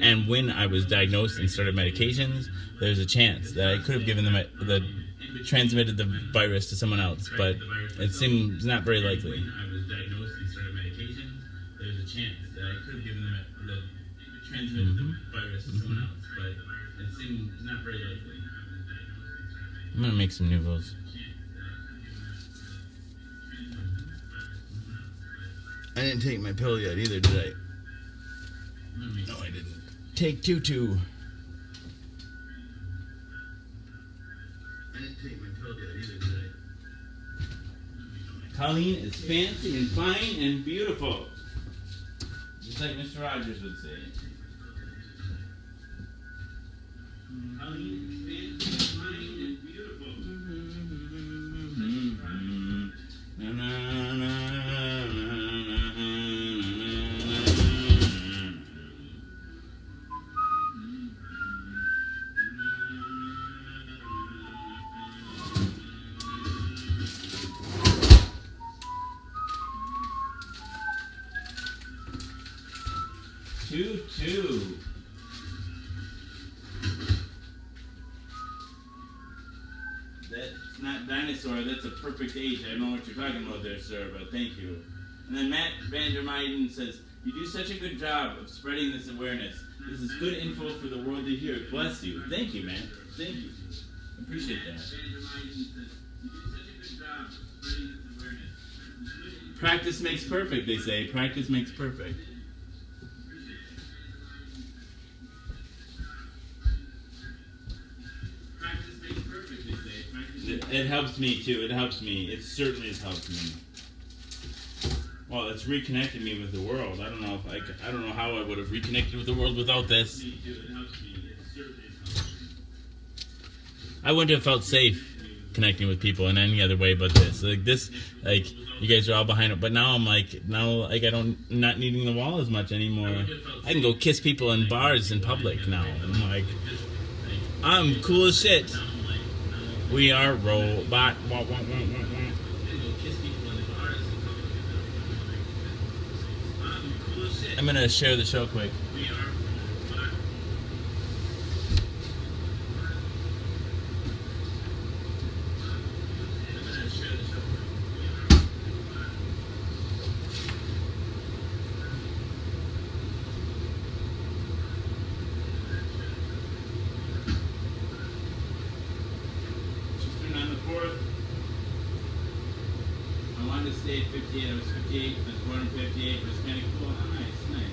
and when I was diagnosed and started medications, there's a chance that I could have given them transmitted the virus to someone else, but it seems not very likely. I'm gonna make some noodles. I didn't take my pill yet either, did I? No, I didn't. Take 2. I didn't take my pill yet either, did I? Colleen is fancy and fine and beautiful. Just like Mr. Rogers would say. Colleen is fancy and fine and beautiful. Na, na, na, na. Two. That's not dinosaur, that's a perfect age. I don't know what you're talking about there, sir, but thank you. And then Matt Vandermeiden says, you do such a good job of spreading this awareness. This is good info for the world to hear. Bless you. Thank you, man. Thank you. I appreciate that. Practice makes perfect, they say. Practice makes perfect. It helps me too. It helps me. It certainly has helped me. Well, it's reconnected me with the world. I don't know if I don't know how I would have reconnected with the world without this. Me too. It helps me. It certainly has helped me. I wouldn't have felt safe connecting with people in any other way but this. Like this, like you guys are all behind it, but now I'm like I don't not needing the wall as much anymore. I can go kiss people in bars in public now. I'm like, I'm cool as shit. We are robot. I'm gonna share the show quick. I wanted to stay at 58. I was 58. I was born in 58. It was kind of cool. Oh, nice.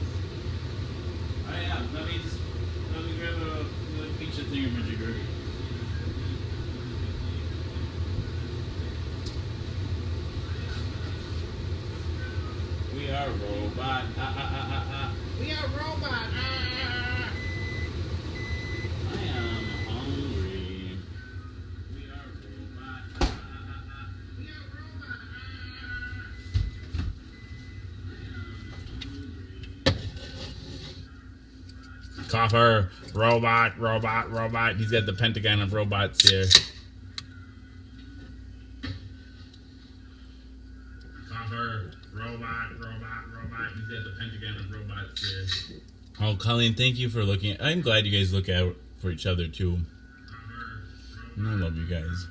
Oh yeah. Let me grab a picture thingamajigger. We are robot. We are robot. I am hungry. We are robot. We are robot. Coffer, robot. He's got the pentagon of robots here. Coffer, robot. He's got the pentagon of robots here. Oh, Colleen, thank you for looking. I'm glad you guys look out for each other too. And I love you guys.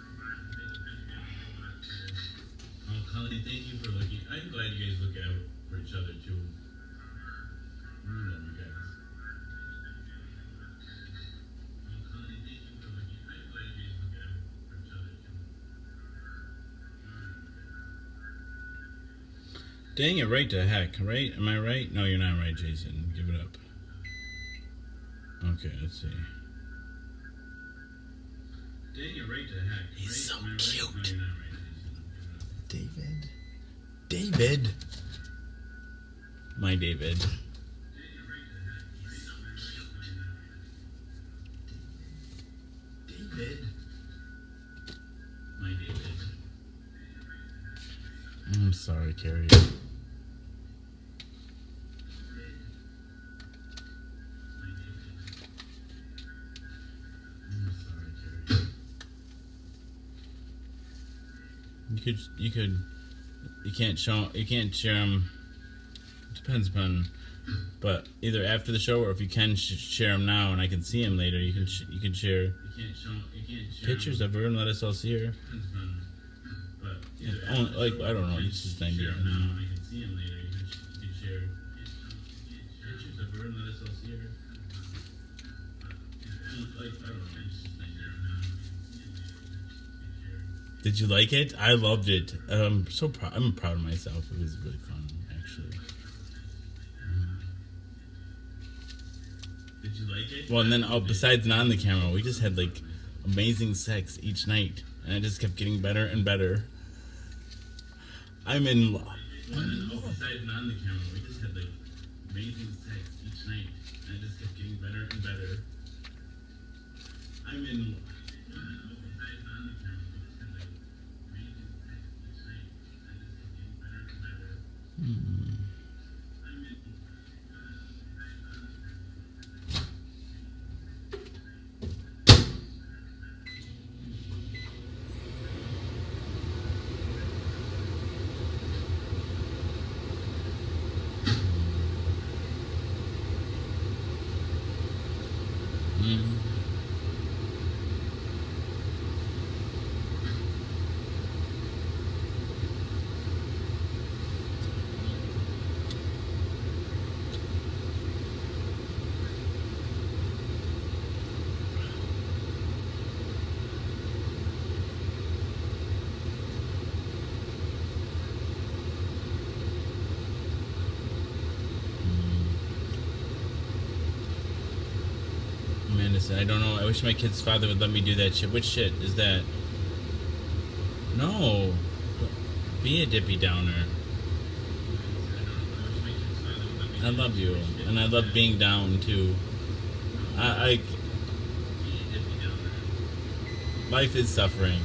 Oh, Colleen, thank you for looking. I'm glad you guys look out for each other too. I love you guys. Dang it, right to heck, right? Am I right? No, you're not right, Jason. Give it up. Okay, let's see. Dang it, right to heck. He's so cute. David. David. My David. David. My David. I'm sorry, Carrie. You can't share them. Depends upon, but either after the show or if you can share them now and I can see them later, you can share. You can't share pictures of her and let us all see her. Like I don't know, it's just an idea. Now I can see him later. You can share pictures of her and let us all see her. Like I don't know, it's just an idea. Did you like it? I loved it. I'm so proud. I'm proud of myself. It was really fun, actually. Did you like it? Well, and then besides not on the camera, we just had like amazing sex each night, and it just kept getting better and better. I'm in love. Well, and then besides not on the camera, we just had like amazing sex each night, and it just kept getting better and better. I'm in love. I don't know. I wish my kid's father would let me do that shit. Which shit is that? No. Be a Dippy Downer. I love you. And I love being down, too. I life is suffering.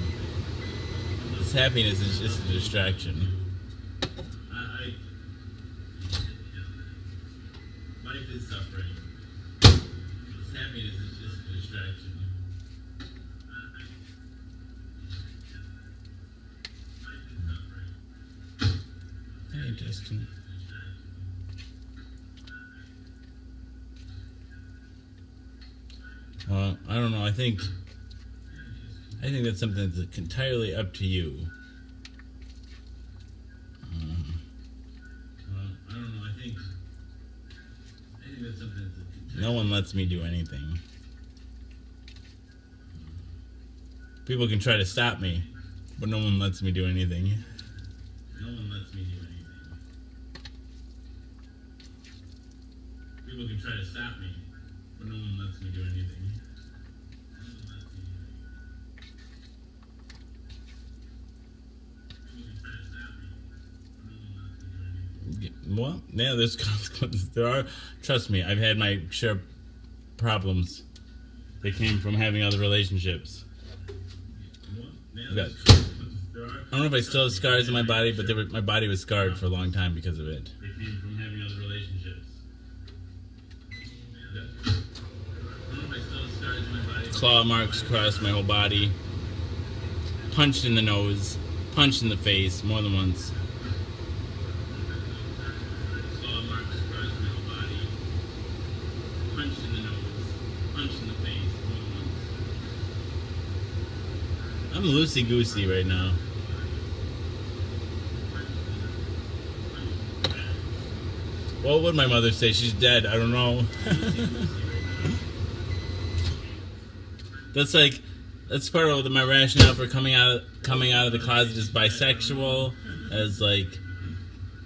This happiness is just a distraction. Life is suffering. This happiness is just a distraction. Hey, Justin. I don't know. I think that's something that's entirely up to you. I don't know. I think that's something that's no one lets me do anything. People can try to stop me, but no one lets me do anything. No one lets me do anything. People can try to stop me, but no one lets me do anything. Well, yeah, there's consequences. There are. Trust me, I've had my share of problems that came from having other relationships. I don't know if I still have scars in my body, but my body was scarred for a long time because of it. They came from having other relationships. Claw marks across my whole body. Punched in the nose. Punched in the face more than once. Claw marks across my whole body. Punched in the nose. Punched in the face more than once. I'm loosey-goosey right now. What would my mother say? She's dead. I don't know. That's part of my rationale for coming out of the closet as bisexual, as like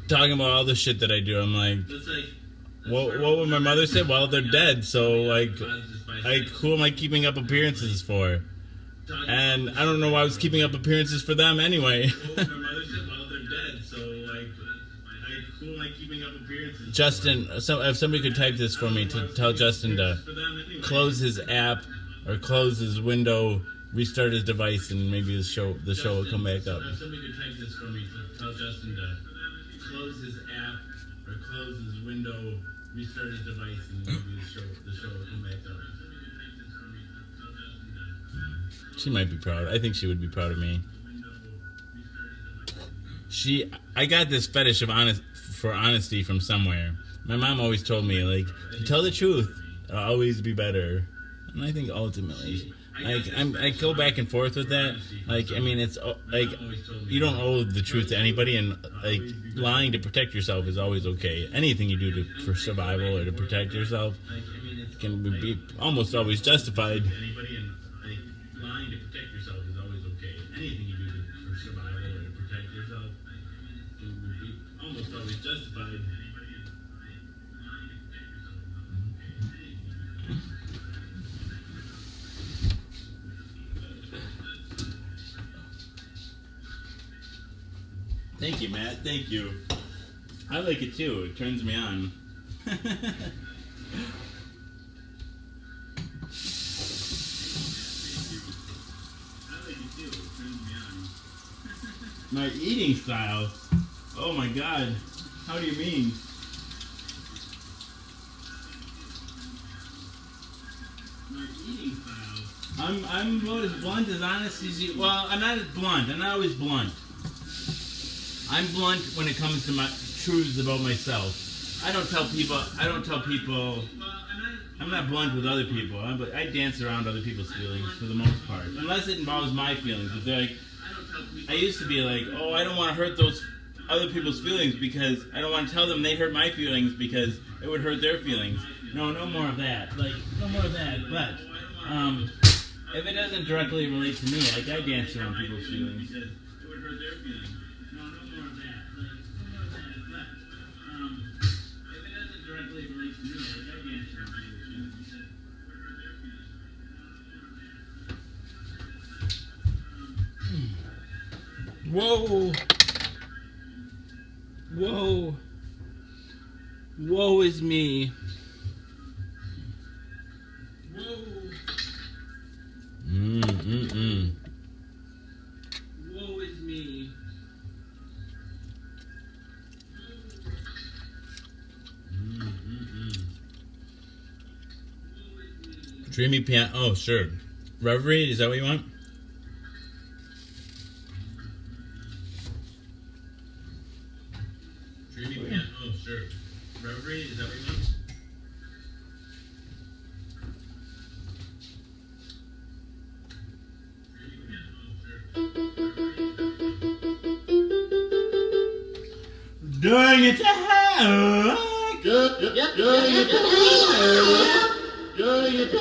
talking about all the shit that I do. I'm like, what would my mother say? Well, they're dead, so like who am I keeping up appearances for? And I don't know why I was keeping up appearances for them anyway. Justin, if somebody could type this for me to tell Justin to close his app or close his window, restart his device, and maybe the show will come back up. If somebody could type this for me to tell Justin to close his app or close his window, restart his device, and maybe the show will come back up. She might be proud. I think she would be proud of me. I got this fetish for honesty from somewhere. My mom always told me, like, to tell the truth, it'll always be better. And I think ultimately, like, I go back and forth with that. Like, I mean, it's like you don't owe the truth to anybody, and like lying to protect yourself is always okay. Anything you do for survival or to protect yourself can be almost always justified. Lying to protect yourself is always okay. Anything you do for survival or to protect yourself can be almost always justified. Thank you, Matt. Thank you. I like it too. It turns me on. My eating style? Oh my god. How do you mean? My eating style? I'm about as blunt, as honest as you. Well, I'm not as blunt. I'm not always blunt. I'm blunt when it comes to my truths about myself. I don't tell people. I'm not blunt with other people. I dance around other people's feelings for the most part, unless it involves my feelings. If they're like, I used to be like, oh, I don't want to hurt those other people's feelings because I don't want to tell them they hurt my feelings because it would hurt their feelings. No more of that. Like, no more of that. But if it doesn't directly relate to me, like I dance around people's feelings. It would hurt their feelings. No more of that. Like, no more of that. But if it doesn't directly relate to me, like I dance around people's feelings. Whoa. Whoa. Woe is me. Whoa. Woe is me. Dreamy piano. Oh, sure. Reverie, is that what you want? Dreamy piano. Oh, sure. Reverie, is that what you want? Doing it to hell. Doing it to hell. Doing it to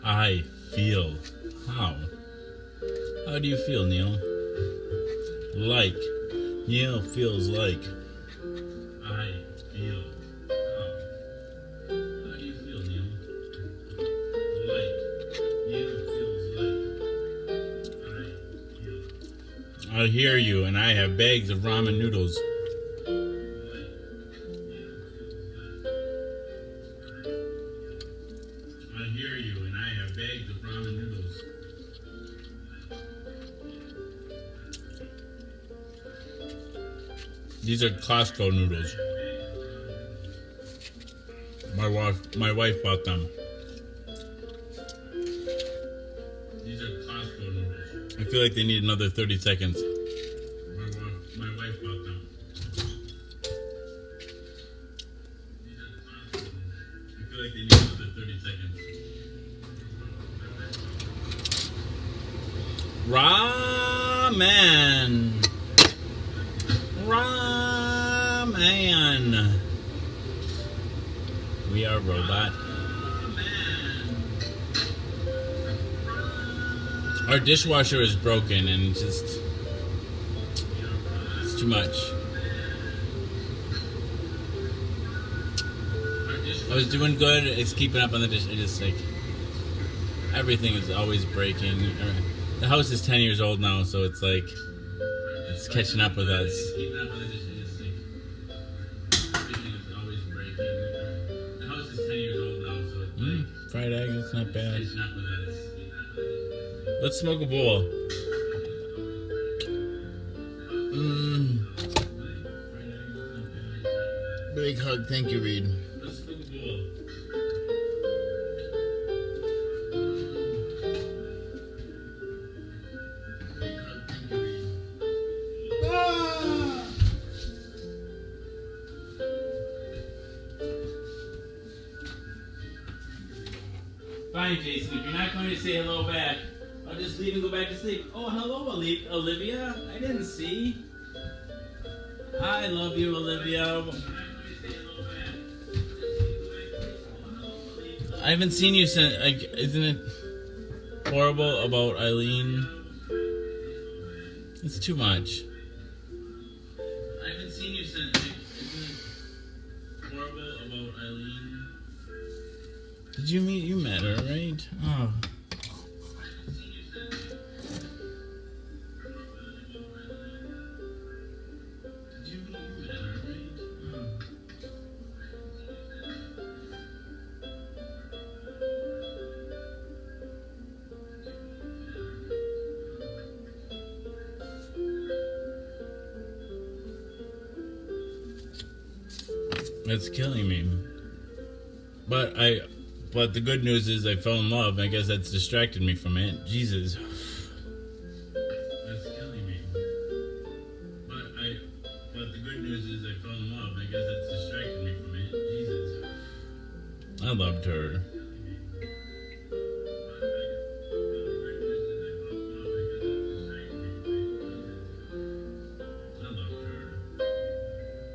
I feel. How? How do you feel, Neil? Like. Neil feels like. I feel. How? How do you feel, Neil? Like. Neil feels like. I feel. I hear you, and I have bags of ramen noodles. I hear you, and I have bags of ramen noodles. These are Costco noodles. My wife bought them. These are Costco noodles. I feel like they need another 30 seconds. My wife bought them. These are Costco noodles. I feel like they need another 30 seconds. Ramen. Ramen. We are robot. Our dishwasher is broken and it's too much. I was doing good. It's keeping up on the dish. It just like everything is always breaking. The house is 10 years old now, so it's like it's catching up with us. Fried egg, it's not bad. Let's smoke a bowl. Big hug, thank you, Reed. Let's smoke a bowl. Big hug, thank you, Reed. Fine, Jason. If you're not going to say hello back, I'll just leave and go back to sleep. Oh, hello, Olivia. I didn't see. I love you, Olivia. I haven't seen you since. Like, isn't it horrible about Eileen? It's too much. I haven't seen you since. Like, isn't it horrible about Eileen? Did you meet? You met her, right? Oh. That's killing me. But the good news is I fell in love. I guess that's distracted me from it. Jesus. That's killing me. But the good news is I fell in love. I guess that's distracted me from it. Jesus. I loved her.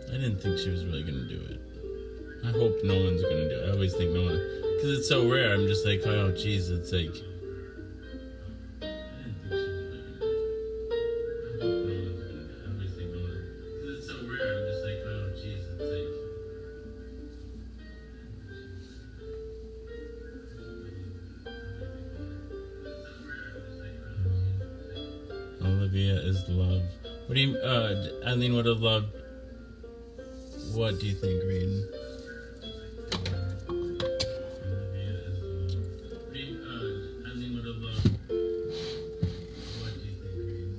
I didn't think she was really gonna do it. I hope no one's gonna do it. I always think no one, because it's so rare. I'm just like, oh, jeez, it's like. I didn't think she was really gonna do it. I hope no one's gonna do it. I always think no one, because it's so rare. I'm just like, oh, jeez, it's like. Olivia is love. What do you, Eileen would have loved. What do you think, Reed? Eileen would have loved. What do you think, Reed?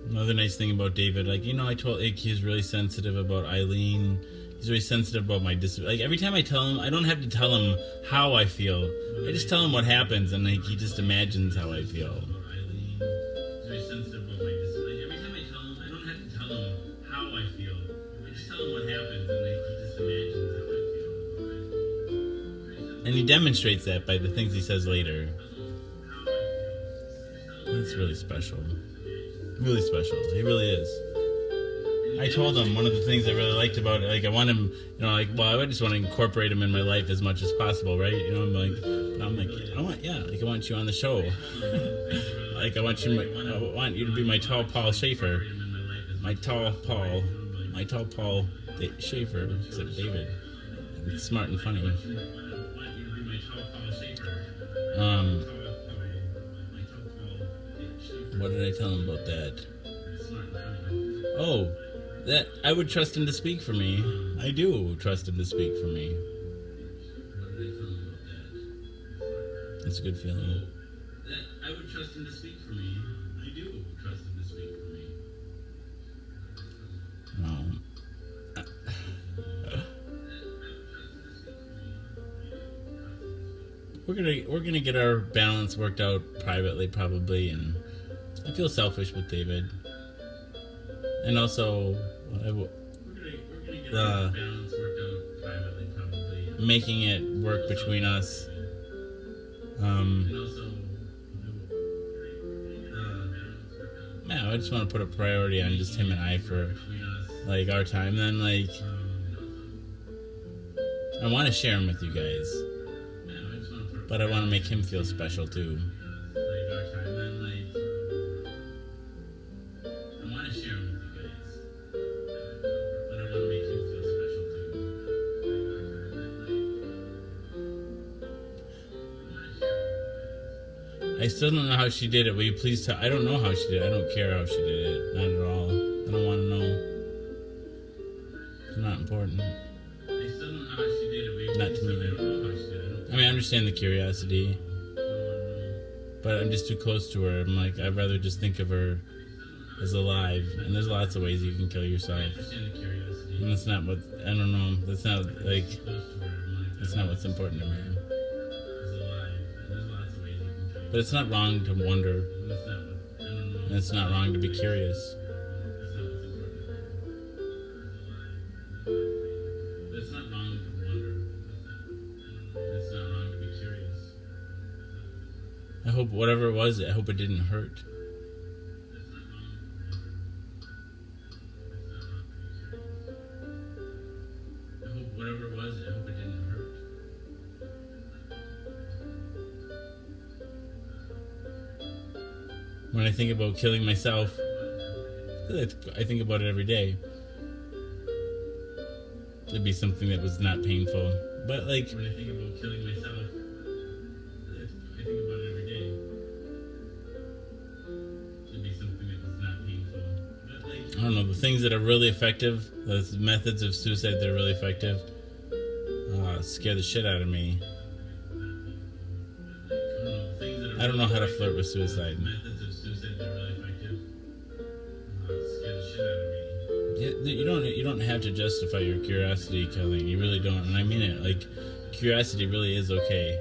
Another nice thing about David, like, I told Ike he's really sensitive about Eileen. He's really sensitive about my disability. Like, every time I tell him, I don't have to tell him how I feel. I just tell him what happens, and like he just imagines how I feel. He's very sensitive about my disability. Like, every time I tell him, I don't have to tell him how I feel. I just tell him what happens, and like he just imagines how I feel. And he demonstrates that by the things he says later. It's really special. Really special. He really is. I told him one of the things I really liked about it, like I want him, I just want to incorporate him in my life as much as possible, right? I want you on the show. Like I want you to be my tall Paul Schaefer. My tall Paul Schaefer, except David. And smart and funny. What did I tell him about that? Oh, that I would trust him to speak for me. I do trust him to speak for me. What did I tell him about that? It's a good feeling. That I would trust him to speak for me. I do trust him to speak for me. We're gonna get our balance worked out privately, probably, and I feel selfish with David, and also making it work between us. I just want to put a priority on just him and I for like our time. Then like I want to share him with you guys, but I want to make him feel special too. I still don't know how she did it. Will you please tell? I don't know how she did it. I don't care how she did it. Not at all. I don't want to know. It's not important. I still don't know how she did it. Will you not to me. I don't know how she did it. I mean, I understand the curiosity, but I'm just too close to her. I'm like, I'd rather just think of her as alive. And there's lots of ways you can kill yourself. I understand the curiosity. And that's not what, I don't know. That's not like, that's not what's important to me. But it's not wrong to wonder. And it's not wrong to be curious. It's not wrong to wonder. It's not wrong to be curious. I hope whatever it was, I hope it didn't hurt. I hope whatever it was, I hope it didn't hurt. When I think about killing myself, I think about it every day. It'd be something that was not painful. But like, when I think about killing myself, I think about it every day. It'd be something that was not painful. But like, I don't know, the things that are really effective, the methods of suicide that are really effective, scare the shit out of me. I don't know how to flirt with suicide. Methods of suicide that are really effective scare the shit out of me. Yeah, you don't have to justify your curiosity, Colleen. You really don't, and I mean it. Like, curiosity really is okay.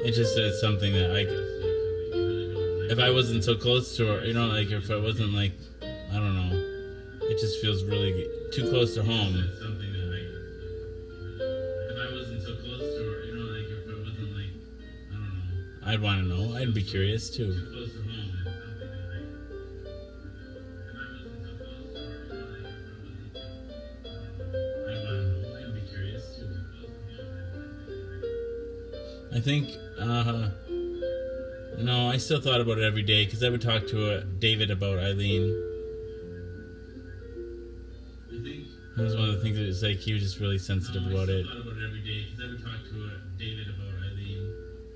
It's just that it's something that, like, if I wasn't so close to her, you know, like if I wasn't like, I don't know, it just feels really too close to home. It's something that, like, if I wasn't so close to her, you know, like if I wasn't like, I don't know. I'd want to know. I'd be curious too. Too close to home. I think, no, I still thought about it every day because I would talk to David about Eileen. I think That was one of the things that was like, he was just really sensitive about it. I thought about it every day because I would talk to David about Eileen. That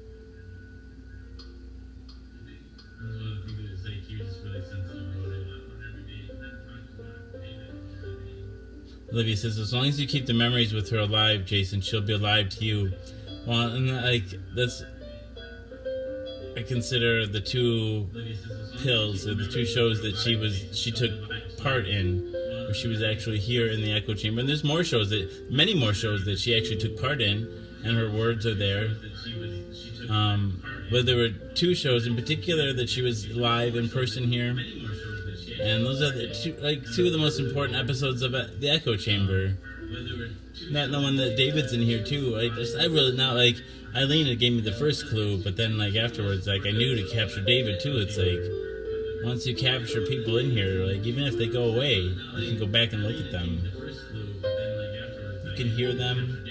was one of the things that was like, he was just really sensitive about it. Olivia says, as long as you keep the memories with her alive, Jason, she'll be alive to you. Well, and like, that's, I consider the two pills, or the two shows that she took part in, where she was actually here in the echo chamber. And there's many more shows that she actually took part in, and her words are there. But there were two shows in particular that she was live in person here. And those are the two of the most important episodes of the echo chamber. Not the one that David's in here too. I really not like Eileen had gave me the first clue, but then like afterwards, like I knew to capture David too. It's like once you capture people in here, like even if they go away, you can go back and look at them. You can hear them.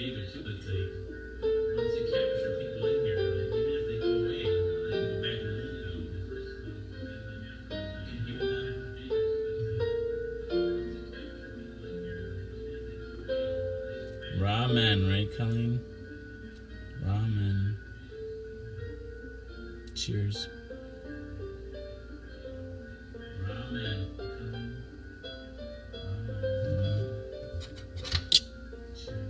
Ramen, right, Colleen? Ramen. Cheers. Ramen. Cheers.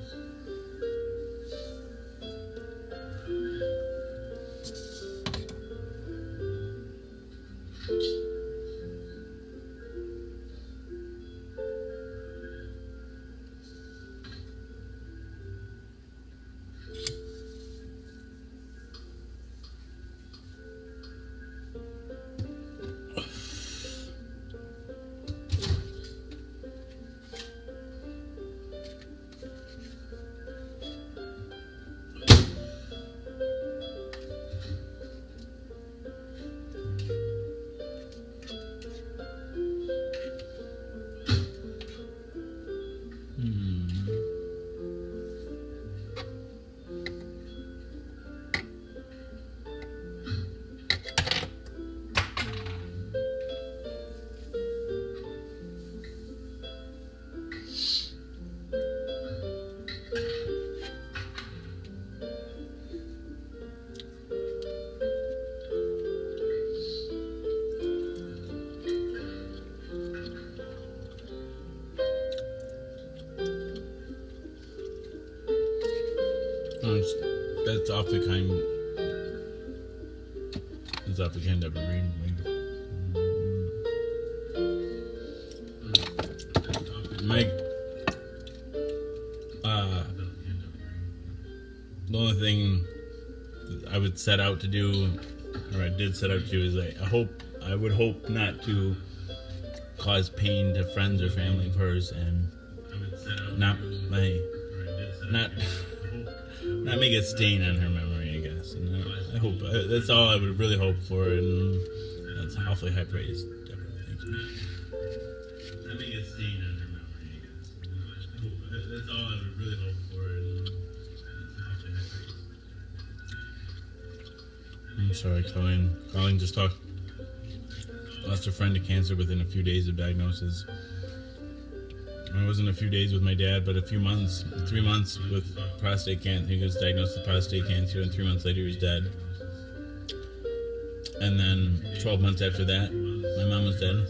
That's awfully kind. It's awfully kind of a reading. Mike, the only thing I would set out to do, or I did set out to do, is I would hope not to cause pain to friends or family of hers, and not make a stain on her memory, I guess. And I hope that's all I would really hope for, and that's awfully high praise. Definitely, thank you. Not make a stain on her memory, I guess. I hope that's all I would really hope for, and that's awfully high praise. I'm sorry, Colleen. Colleen just talked. Lost a friend to cancer within a few days of diagnosis. It wasn't a few days with my dad, but a few months, 3 months with prostate cancer. He was diagnosed with prostate cancer, and 3 months later he was dead. And then 12 months after that, my mom was dead.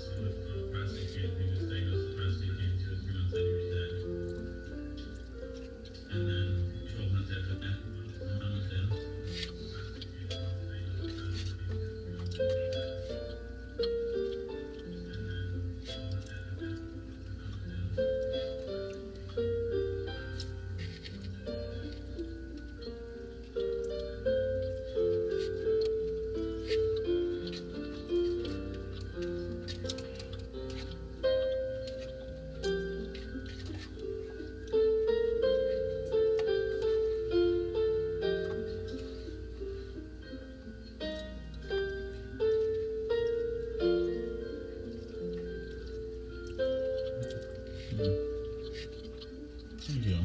Thank you.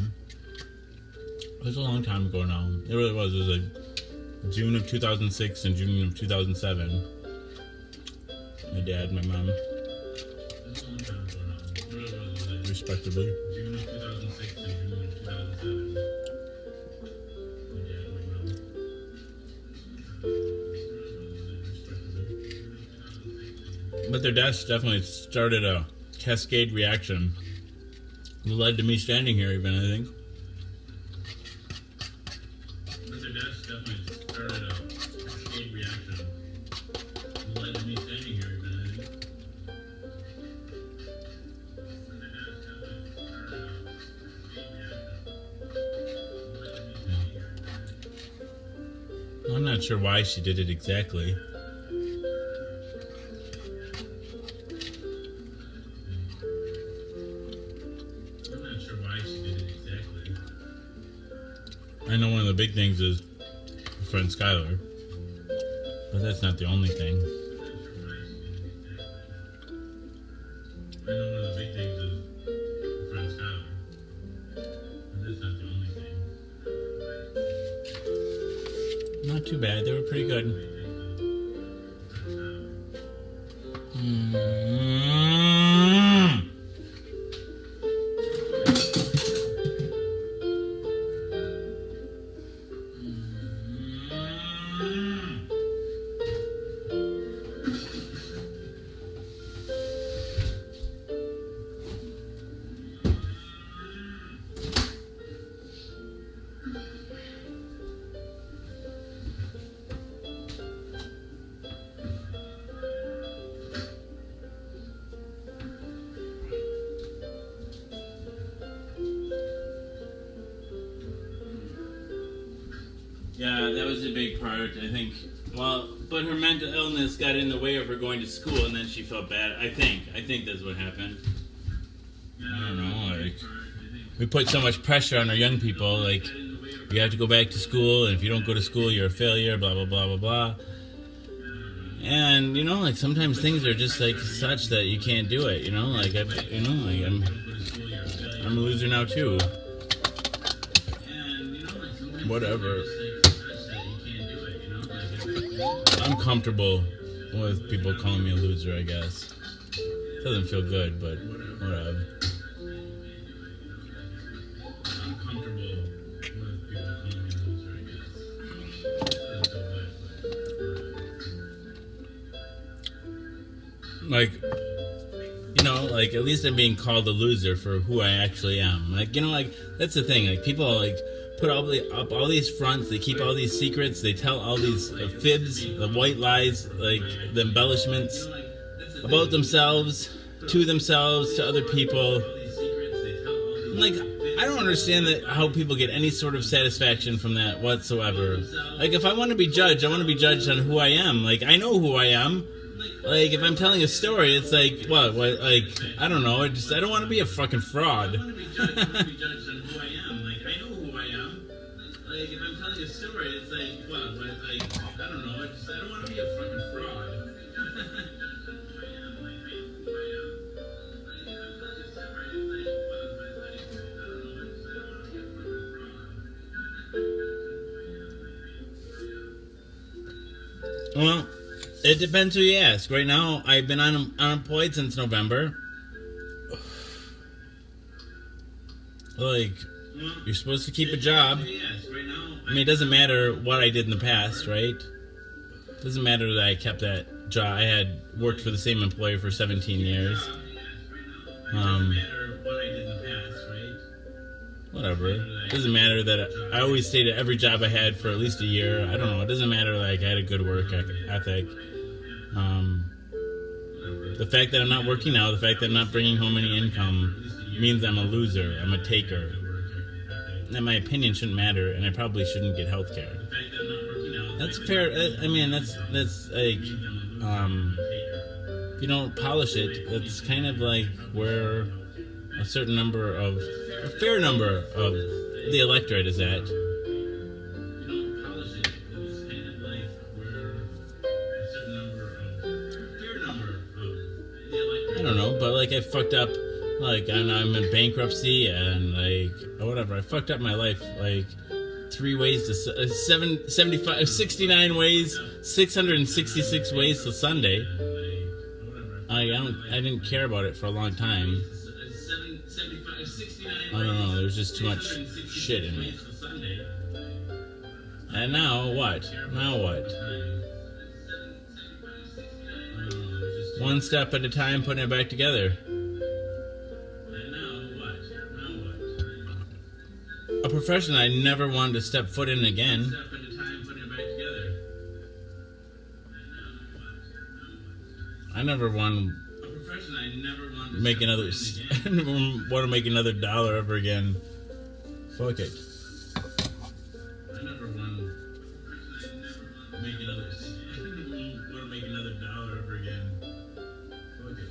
It was a long time ago now. It really was. It was like June of 2006 and June of 2007. My dad, my mom. Respectively. June of 2006 and June of 2007. My dad, my mom. But their deaths definitely started a cascade reaction. It led to me standing here, even, I think. But their deaths definitely started a cascade reaction. It led to me standing here, even, I think. I'm not sure why she did it exactly. I know one of the big things is her friend Skylar, but that's not the only thing. I know one of the big things is her friend Skylar, but that's not the only thing. Not too bad. They were pretty good. Yeah, that was a big part, I think. Well, but her mental illness got in the way of her going to school, and then she felt bad. I think that's what happened. I don't know, like, we put so much pressure on our young people, like, you have to go back to school, and if you don't go to school, you're a failure, blah, blah, blah, blah, blah. And, you know, like, sometimes things are just, like, such that you can't do it, you know? Like, I'm a loser now, too. Whatever. I'm comfortable with people calling me a loser, I guess. Doesn't feel good, but whatever. I'm comfortable with people calling me a loser, I guess. Doesn't feel good, but like, you know, like, at least I'm being called a loser for who I actually am. Like, you know, like, that's the thing. Like, people, like, put up all these fronts, they keep all these secrets, they tell all these fibs, the white lies, like the embellishments about themselves, to other people. And, like, I don't understand how people get any sort of satisfaction from that whatsoever. Like, if I want to be judged, I want to be judged on who I am. Like, I know who I am. Like, if I'm telling a story, it's like, what, like, I don't know, I don't want to be a fucking fraud. Like, if I'm telling a story, it's like, what, like, I don't know, I don't want to be a fucking fraud. Well, It depends who you ask. Right now, I've been unemployed since November. Like, you're supposed to keep a job. I mean, it doesn't matter what I did in the past, right? It doesn't matter that I kept that job. I had worked for the same employer for 17 years. Whatever. It doesn't matter that I always stayed at every job I had for at least a year. I don't know. It doesn't matter like I had a good work ethic. The fact that I'm not working now, the fact that I'm not bringing home any income means I'm a loser. I'm a taker. And my opinion shouldn't matter, and I probably shouldn't get health care. That's fair. I mean, that's like, if you don't polish it, that's kind of like where a fair number of the electorate is at. I don't know, but like I fucked up, like I'm in bankruptcy and like whatever. I fucked up my life like 3 ways to 69 ways, 666 ways to Sunday. I didn't care about it for a long time. I don't know. There's just too much shit in me. And now what? One step at a time, putting it back together. A profession I never wanted to step foot in again. I never want to make another. I never want to make another dollar ever again. Fuck it. I never want to make another. I never want to make another dollar ever again. Fuck it.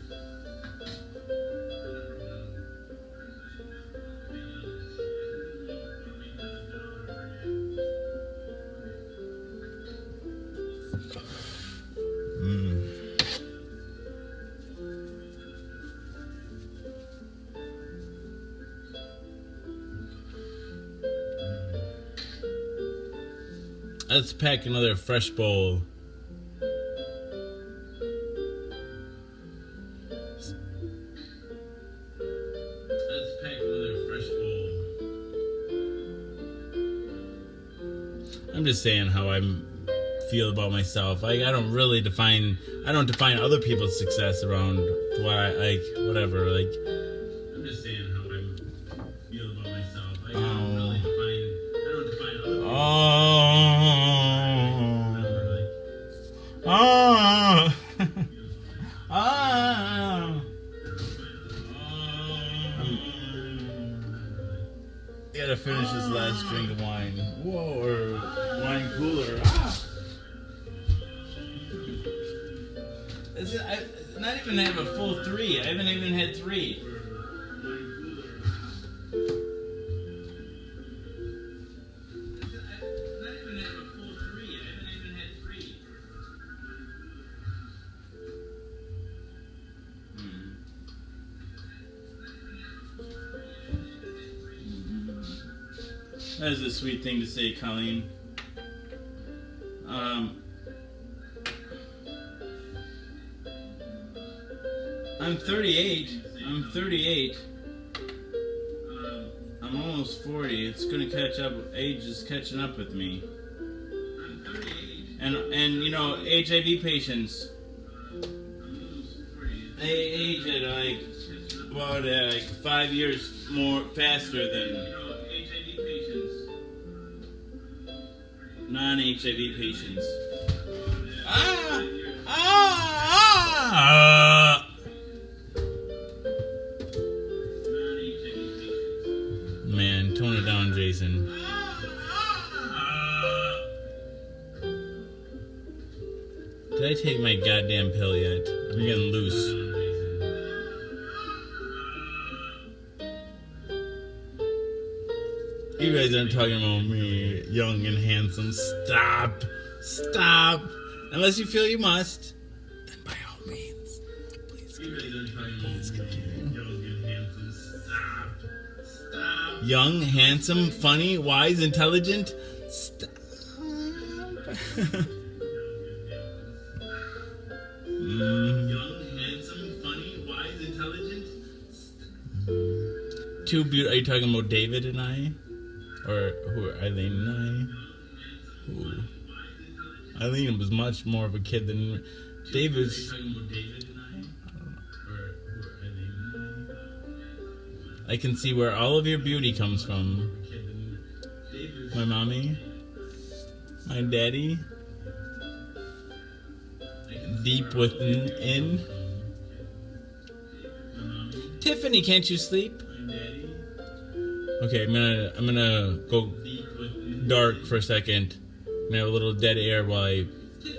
Let's pack another fresh bowl. I'm just saying how I feel about myself. I don't really define other people's success around what I like, whatever. Like, I'm just saying how I feel about myself. I don't really define other people's Gotta finish this last drink of wine. Whoa, or wine cooler. I not even have a full 3. I haven't even had 3. That is a sweet thing to say, Colleen. I'm 38. I'm almost 40. It's gonna catch up. Age is catching up with me. I'm 38. And you know, HIV patients, they age at like about 5 years more faster than non-HIV patients. Man, tone it down, Jason. Did I take my goddamn pill yet? I'm getting loose. You guys aren't talking about me, young and handsome. Stop. Unless you feel you must, then by all means, please continue. Young and handsome. Stop. Young, handsome, funny, wise, intelligent. Stop. two beautiful. Are you talking about David and I, or who are Eileen and I? Who? Eileen was much more of a kid than David's. Are you talking about David and I? Or who are Eileen and I? I can see where all of your beauty comes from. My mommy, my daddy, deep within. Tiffany, can't you sleep? Okay, I'm gonna go dark for a second. I'm gonna have a little dead air while I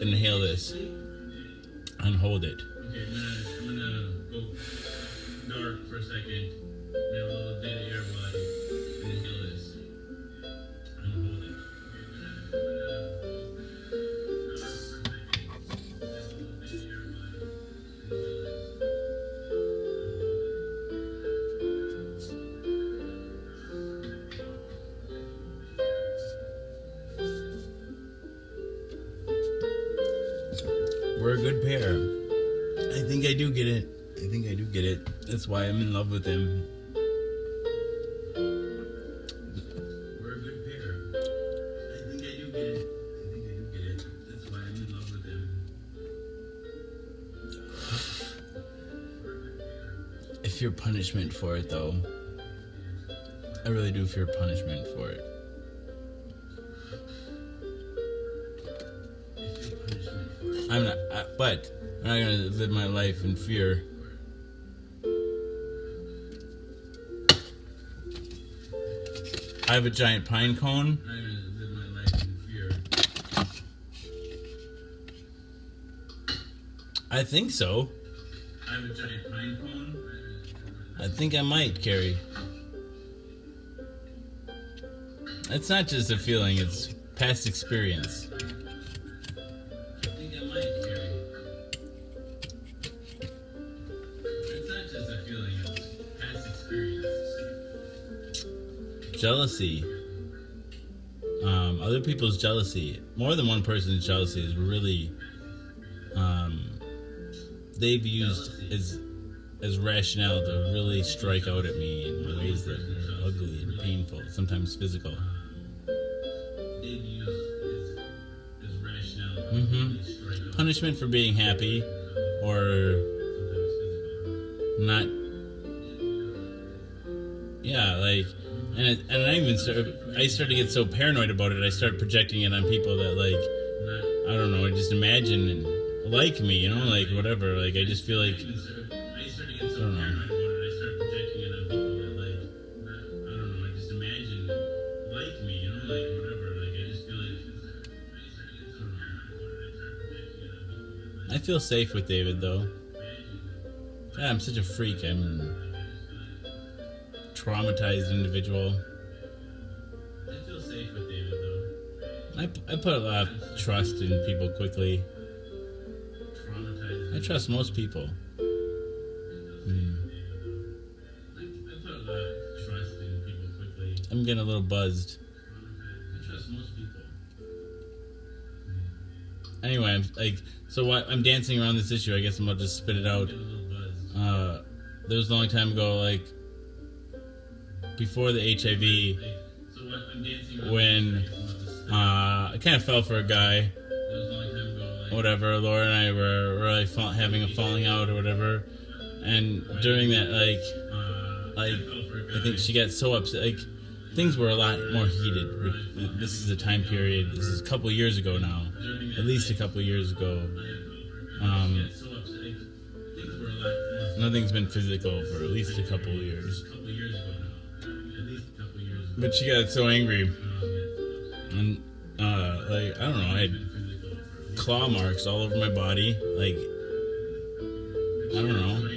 inhale this and hold it. Okay, I'm gonna go dark for a second. And have a little dead air while I inhale this and hold it. We're a good pair. I think I do get it. That's why I'm in love with him. We're a good pair. I think I do get it. That's why I'm in love with him. I fear punishment for it, though. I really do fear punishment for it. But I'm not gonna live my life in fear. I have a giant pine cone. I'm gonna live my life in fear. I think so. I have a giant pine cone. I think I might, Carrie. It's not just a feeling, it's past experience. Jealousy. Other people's jealousy. More than one person's jealousy is really they've used as rationale to really strike out at me in ways that are ugly and painful, sometimes physical. Punishment for being happy or not. Yeah, like, and I started to get so paranoid about it. I started projecting it on people that, like, I don't know, just imagine and like me, you know, like whatever. Like I just feel like I don't know. I feel safe with David, though. God, I'm such a freak. I'm a traumatized individual. I feel safe with David, though. I put a lot of trust in people quickly. I trust most people. I put a lot of trust in people quickly. I'm getting a little buzzed. I trust most people. Anyway, I'm dancing around this issue. I guess I'm about to spit it out. There was a long time ago, like before the HIV, when I kind of fell for a guy. Whatever, Laura and I were really having a falling out or whatever, and during that, I think she got so upset. Like, things were a lot more heated. This is a time period. This is a couple of years ago now, at least a couple of years ago. Nothing's been physical for at least a couple of years. But she got so angry, and I don't know. I had claw marks all over my body, like I don't know.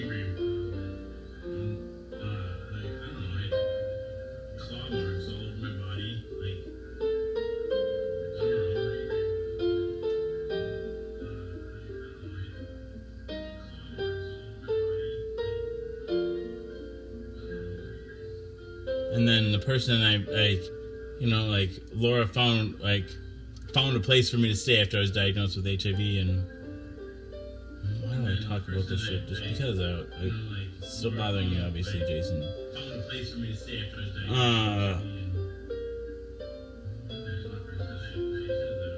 And then the person Laura found a place for me to stay after I was diagnosed with HIV. And why do I talk about this shit? Just because it's still bothering you, obviously, Jason. place for me to stay after I was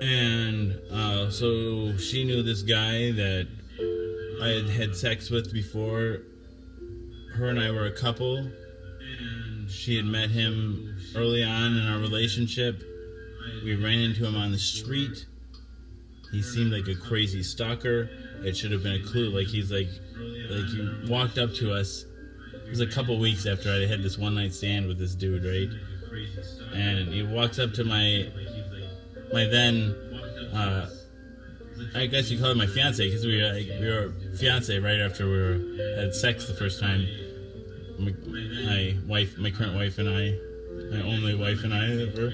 and so she knew this guy that I had had sex with before. Her and I were a couple. And she had met him early on in our relationship. We ran into him on the street. He seemed like a crazy stalker. It should have been a clue. Like he walked up to us. It was a couple weeks after I had this one night stand with this dude, right? And he walks up to my then, I guess you call it my fiance, because we were fiance right after we had sex the first time. My current wife and I, my only wife and I ever.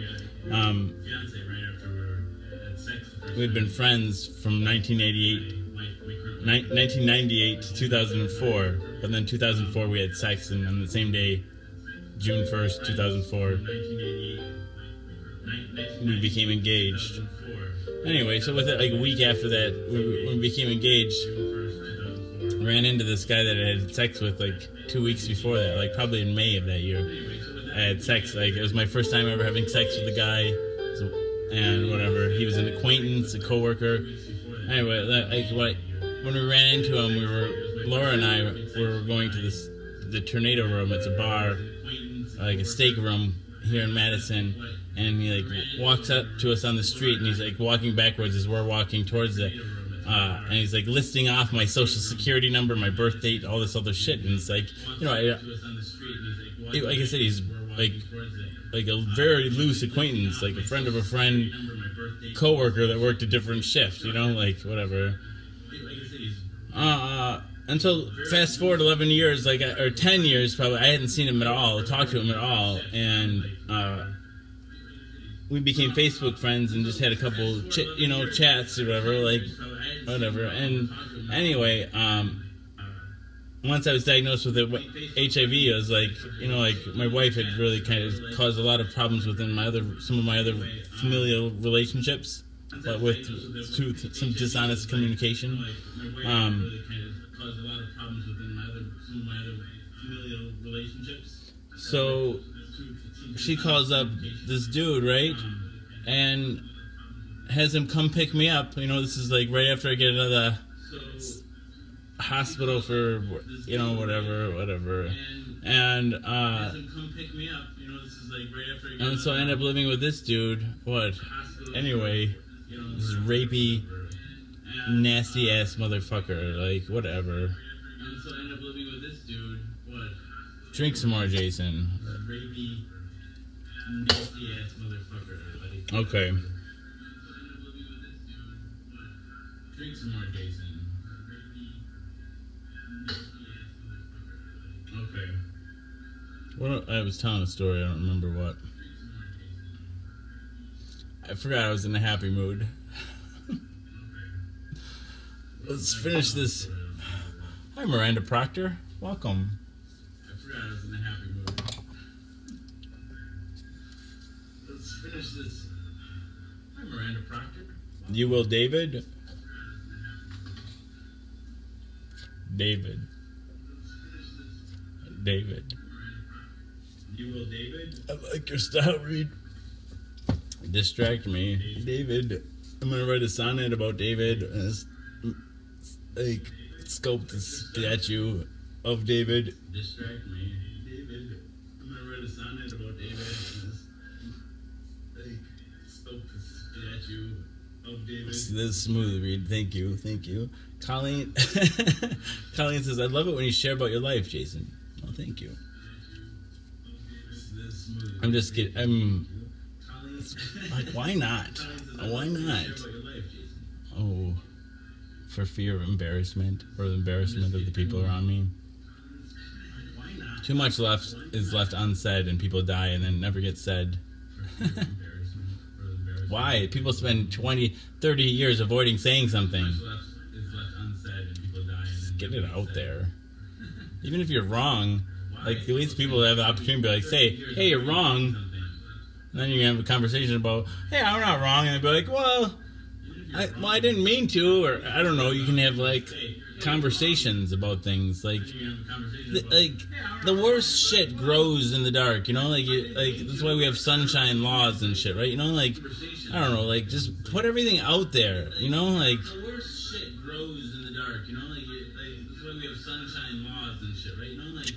We'd been friends from 1998 to 2004, but then 2004 we had sex, and on the same day, June 1st, 2004, we became engaged. Anyway, so with it, like a week after that, when we became engaged, ran into this guy that I had sex with like 2 weeks before that, like probably in May of that year. I had sex, like it was my first time ever having sex with a guy, and whatever. He was an acquaintance, a coworker. Anyway, when we ran into him, Laura and I were going to the Tornado Room. It's a bar, like a steak room here in Madison. And he like walks up to us on the street, and he's like walking backwards as we're walking towards it. And he's like listing off my social security number, my birth date, all this other shit. And it's like, you know, like I said, he's like a very loose acquaintance, like a friend of a friend, coworker that worked a different shift, you know, like whatever. Until fast forward 11 years, like, or 10 years probably, I hadn't seen him at all, talked to him at all, and we became Facebook friends and just had a couple chats or whatever, like whatever. And anyway, once I was diagnosed with HIV, I was like, you know, like my wife had really kind of caused a lot of problems within some of my other familial relationships, but with some dishonest communication. So she calls up this dude, right, and has him come pick me up. You know, this is like right after I get out of the hospital for, you know, whatever. And and so I end up living with this dude. What? Anyway, this rapey, nasty ass motherfucker. Like, whatever. Drink some more, Jason. Okay. Drink some more, Jason. Okay. Well, I was telling a story. I don't remember what. I forgot I was in a happy mood. Let's finish this. Hi, Miranda Proctor. Welcome. I forgot I was in a happy mood. Let's finish this. Hi, Miranda Proctor. You will, David? David. You will, David? I like your style, Reed. Distract me. David. I'm going to write a sonnet about David. Like, sculpt the statue of David. Distract me. David. I'm going to write a sonnet about David. Like, sculpt the statue of David. This is smooth, Reed. Thank you. Colleen says, I love it when you share about your life, Jason. Oh, thank you. I'm just kidding. I'm like, why not? Oh, for fear of embarrassment, or the embarrassment of the people around me. Too much is left unsaid, and people die and then never get said. Why? People spend 20, 30 years avoiding saying something. Just get it out there. Even if you're wrong, like, at least people have the opportunity to be like, say, hey, you're wrong. And then you can have a conversation about, hey, I'm not wrong. And they'd be like, well, I didn't mean to, or I don't know. You can have, like, conversations about things. Like the worst shit grows in the dark. You know, like that's why we have sunshine laws and shit, right? You know, like I don't know, like just put everything out there. You know, like the worst shit grows in the dark. You know, like that's why we have sunshine laws and shit, right? You know, like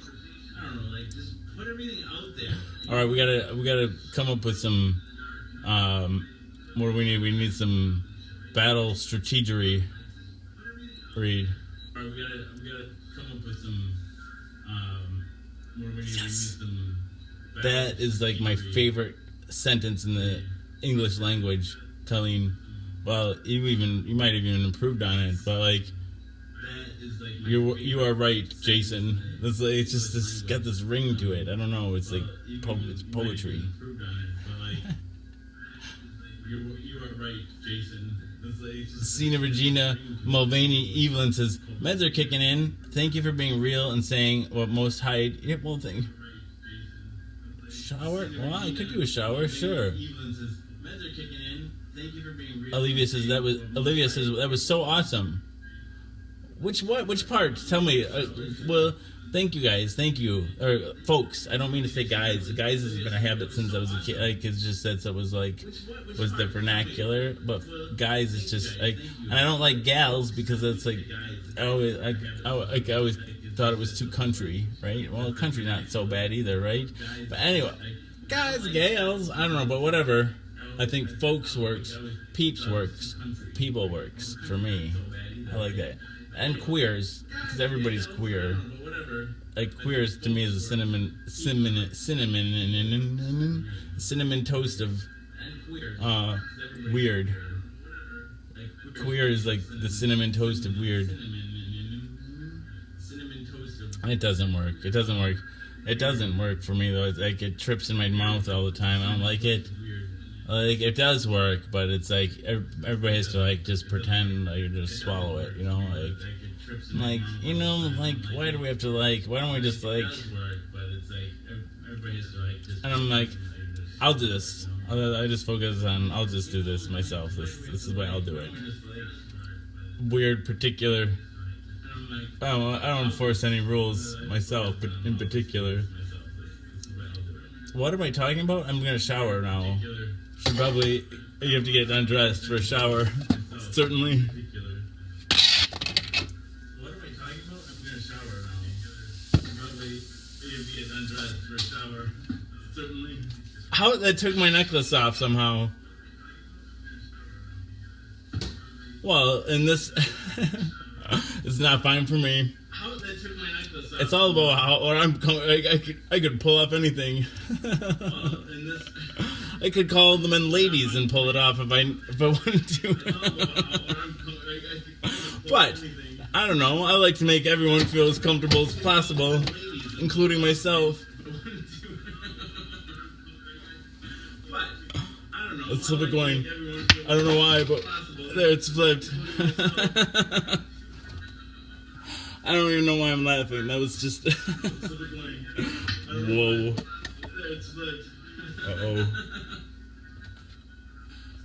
I don't know, like just put everything out there. All right, we gotta come up with some. What do we need? We need some battle strategery. Read. All right, we gotta come up with some. What do we need? Yes. We need some. That is like my favorite sentence in the English language. Telling, well, you might have even improved on it, but like. You are right, Jason. It's like, it's got this ring to it. I don't know. It's like it's poetry. You are right, Jason. Cena Regina Mulvaney Evelyn says, "Meds are kicking in. Thank you for being real and saying what most hide." Yeah, well, thing. Shower? Well, I could do a shower, sure. Olivia says that was so awesome. Which part? Tell me. Well, thank you guys. Thank you, or folks. I don't mean to say guys. Guys has been a habit since I was a kid. Like it's just that was the vernacular. But guys is just like, and I don't like gals because it's like I always thought it was too country, right? Well, country not so bad either, right? But anyway, guys, gals. I don't know, but whatever. I think folks works, peeps works, people works for me. I like that. And queers, because everybody's queer. Like queers to me is a cinnamon toast of weird. Queer is like the cinnamon toast of weird. It doesn't work. It doesn't work for me though. It's like it trips in my mouth all the time. I don't like it. Like it does work, but it's like everybody has to like just pretend like you just swallow it, you know, like you know, like why do we have to like? Why don't we just like? And I'm like, I'll do this. I just focus on. I'll just do this myself. This is why I'll do it. Weird particular. I don't enforce any rules myself, but in particular. What am I talking about? I'm gonna shower now. You have to get undressed for a shower. Certainly. What am I talking about? I'm gonna shower now. You have to get undressed for a shower. Certainly. How that took my necklace off somehow. Well, and this it's not fine for me. How that took my necklace off. It's all about how I could pull off anything. Well, and this I could call the men ladies and pull it off if I wanted to. But I don't know. I like to make everyone feel as comfortable as possible, including myself. Let's flip a coin. I don't know why, but there it's flipped. I don't even know why I'm laughing. That was just. Whoa. Uh-oh.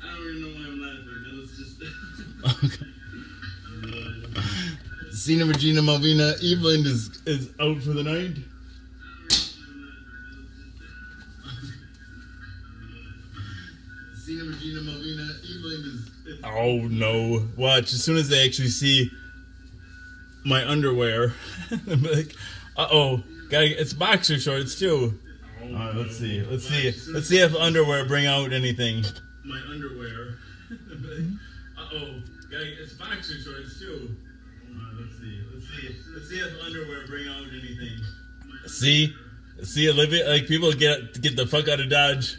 I don't even know why I'm laughing. That was just. Cena Regina Malvina Evelyn is out for the night. Cena Regina Malvina Evelyn is. Oh no! Watch as soon as they actually see my underwear, they'll be like, "Uh-oh, it's boxer shorts too." Let's see if underwear bring out anything. My underwear. Uh-oh, it's boxer shorts too. Let's see if underwear bring out anything. See, Olivia. Like people get the fuck out of Dodge.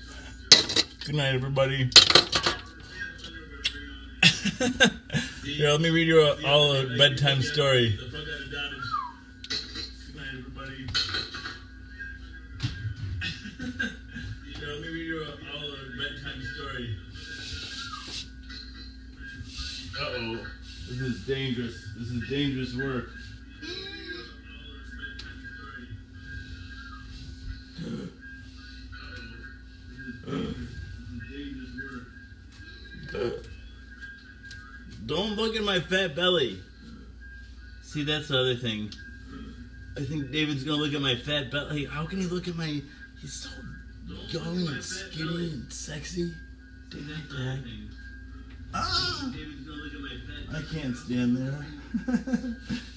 Good night, everybody. Here, let me read you all a bedtime story. Good night, everybody. Here, let me read you all a bedtime story. Uh-oh. This is dangerous. This is dangerous work. Don't look at my fat belly. See, that's the other thing. I think David's gonna look at my fat belly. How can he look at my... He's so young and skinny and sexy. Ah! I can't stand there.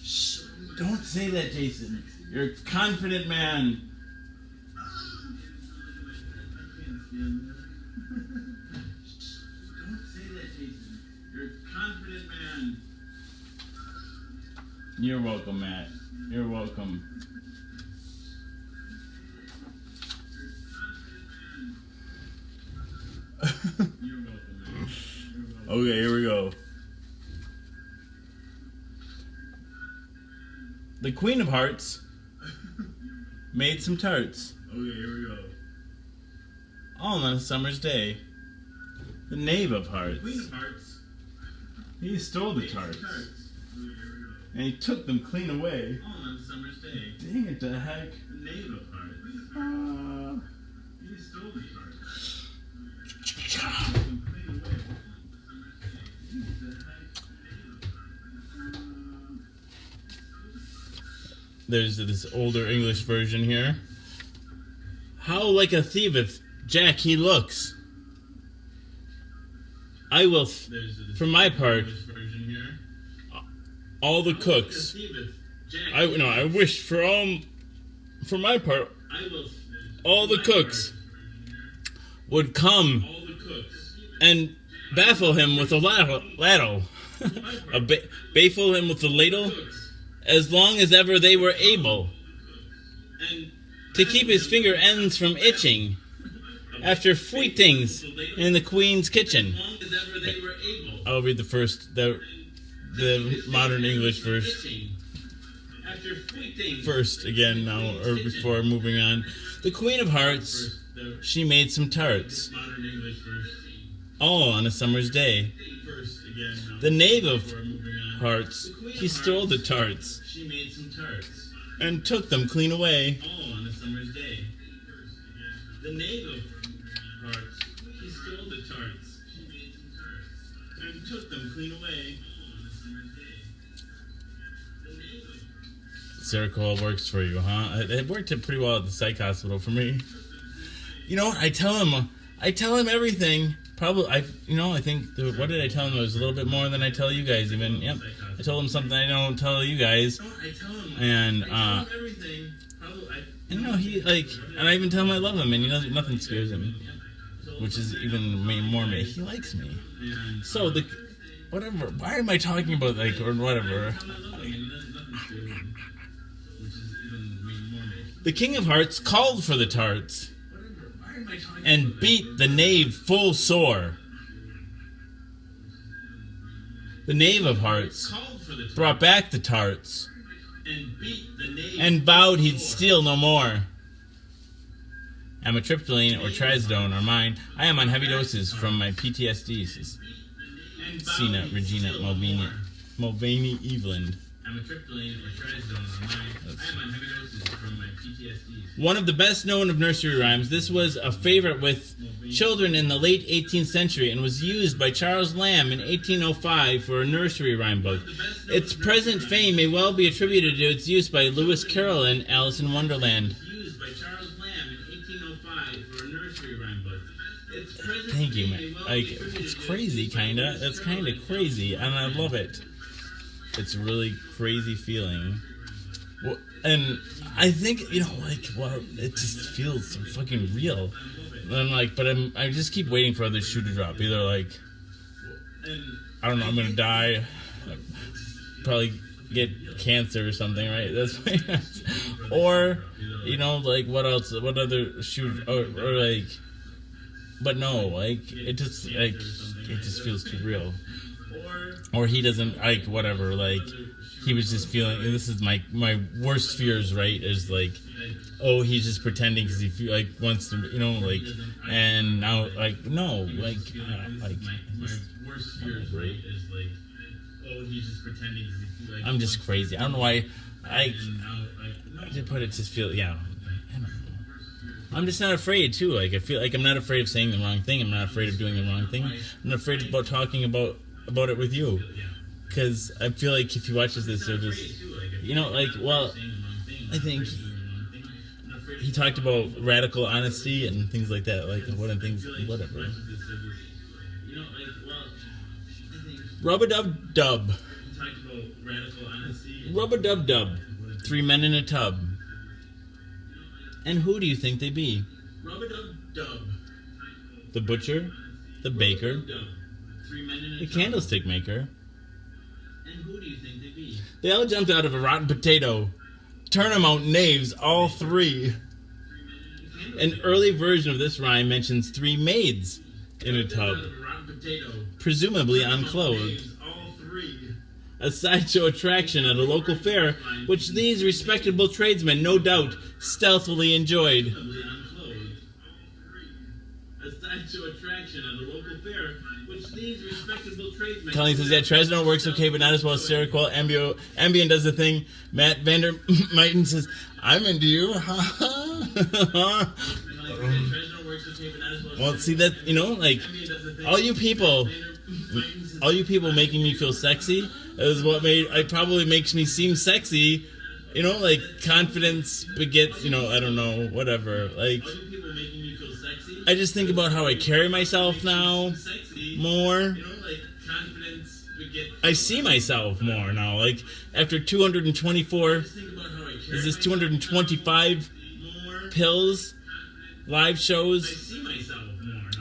Shh, don't say that, Jason. You're a confident man. Don't say that, Jason. You're a confident man. You're welcome, Matt. You're welcome. You're welcome, man. Okay, here we go. The Queen of Hearts made some tarts. Okay, here we go. All on a summer's day. The Knave of Hearts. Queen of Hearts. He stole the tarts. And he took them clean away. All on a summer's day. Dang it, the heck. The Knave of Hearts. He stole the tarts. Took them clean away. There's this older English version here. How like a thieveth Jack he looks. I will, for my part, all the cooks. I wish for my part, all the cooks would come and baffle him with a ladle, baffle him with a ladle, as long as ever they were able, to keep his finger ends from itching after fweetings in the Queen's kitchen. I'll read the modern English first again now, or before moving on. The Queen of Hearts, she made some tarts, all on a summer's day. The Knave of Hearts, he stole the tarts, and took them clean away. All on a summer's day. The Knave of Hearts, he stole the tarts, and took them clean away. Seroquel works for you, huh? It worked pretty well at the psych hospital for me. You know what? I tell him everything. Probably, I think, what did I tell him? It was a little bit more than I tell you guys even. Yep. I told him something I don't tell you guys. And, he, and I even tell him I love him, and nothing scares him. Which is even more me. He likes me. So, whatever, why am I talking about, or whatever? The King of Hearts called for the tarts and beat the knave full sore. The Knave of Hearts brought back the tarts and vowed he'd steal no more. Amitriptyline or trazodone are mine. I am on heavy doses from my PTSD, says Sina Regina Mulvaney Eveland. Amitriptyline or trazodone are mine. I am on heavy doses from my PTSD. One of the best known of nursery rhymes, this was a favorite with children in the late 18th century and was used by Charles Lamb in 1805 for a nursery rhyme book. Its present fame may well be attributed to its use by Lewis Carroll in Alice in Wonderland. Thank you, man. It's crazy, kinda. It's kinda crazy, and I love it. It's a really crazy feeling. Well, and I think, it just feels so fucking real. And I'm I just keep waiting for other shoe to drop. Either I don't know, I'm gonna die, probably get cancer or something, right? That's or, what else? What other shoe? Or but no, it just feels too real. Or he doesn't, whatever, he was just feeling, this is my worst fears, right, is he's just pretending because he wants to, and now, no, my worst fears, right, is he's just pretending because he I'm just crazy. I don't know why, but it just feels, yeah. I'm just not afraid, too. I feel like I'm not afraid of saying the wrong thing. I'm not afraid of doing the wrong thing. I'm not afraid about talking about it with you. because I feel like if he watches this, he'll just, I think he talked about radical honesty and things like that, like whatever. Rub-a-dub-dub. Rub-a-dub-dub. 3 men in a tub. And who do you think they be? Rub-a-dub-dub. The butcher, the baker, the candlestick maker. And who do you think they be? They all jumped out of a rotten potato. Turn 'em out knaves, all three. An early version of this rhyme mentions 3 maids in a tub, presumably unclothed. A sideshow attraction at a local fair, which these respectable tradesmen, no doubt, stealthily enjoyed. Colleen says, yeah, Tresno works okay, but not as well as Seroquel. Ambien does the thing. Matt Vander Myten says, I'm into you. Well, see that, like, all you people making me feel sexy is what probably makes me seem sexy. Like confidence begets, I don't know, whatever. Like, I just think about how I carry myself now more. I see myself more now. Like, after 224, is this 225 pills, live shows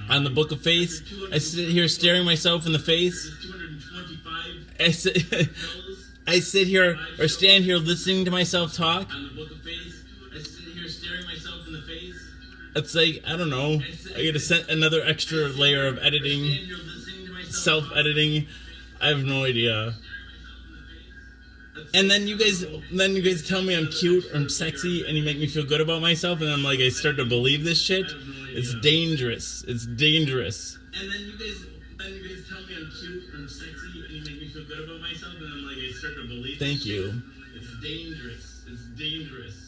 on the Book of Face? I sit here staring myself in the face. I sit here or stand here listening to myself talk. It's like, I don't know, I gotta set another extra layer of editing, self-editing. I have no idea. And then you guys tell me I'm cute or I'm sexy and you make me feel good about myself, and I'm like, I start to believe this shit. It's dangerous. It's dangerous. And then you guys tell me I'm cute or I'm sexy and you make me feel good about myself, and I'm like, I start to believe. Thank you. It's dangerous. It's dangerous.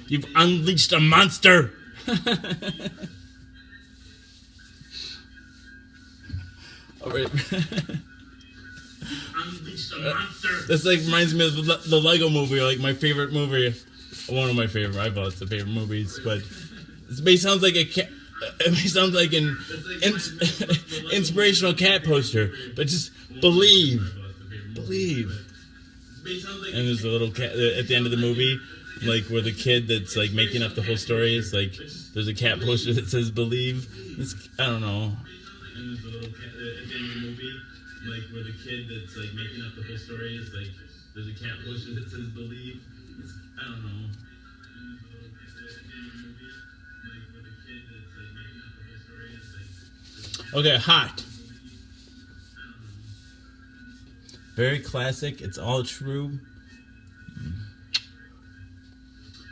You've unleashed a monster. All right. This like reminds me of the Lego movie, like my favorite movie, one of my favorite. I have lots of favorite movies, but it sounds like it sounds like an inspirational cat poster. But just believe. And there's a little cat at the end of the movie, like where the kid that's like making up the whole story is like, there's a cat poster that says believe. I don't know. And there's a little cat at the end of the movie, like where the kid that's like making up the whole story is like, there's a cat poster that says believe. I don't know. Okay, hot. Very classic. It's all true.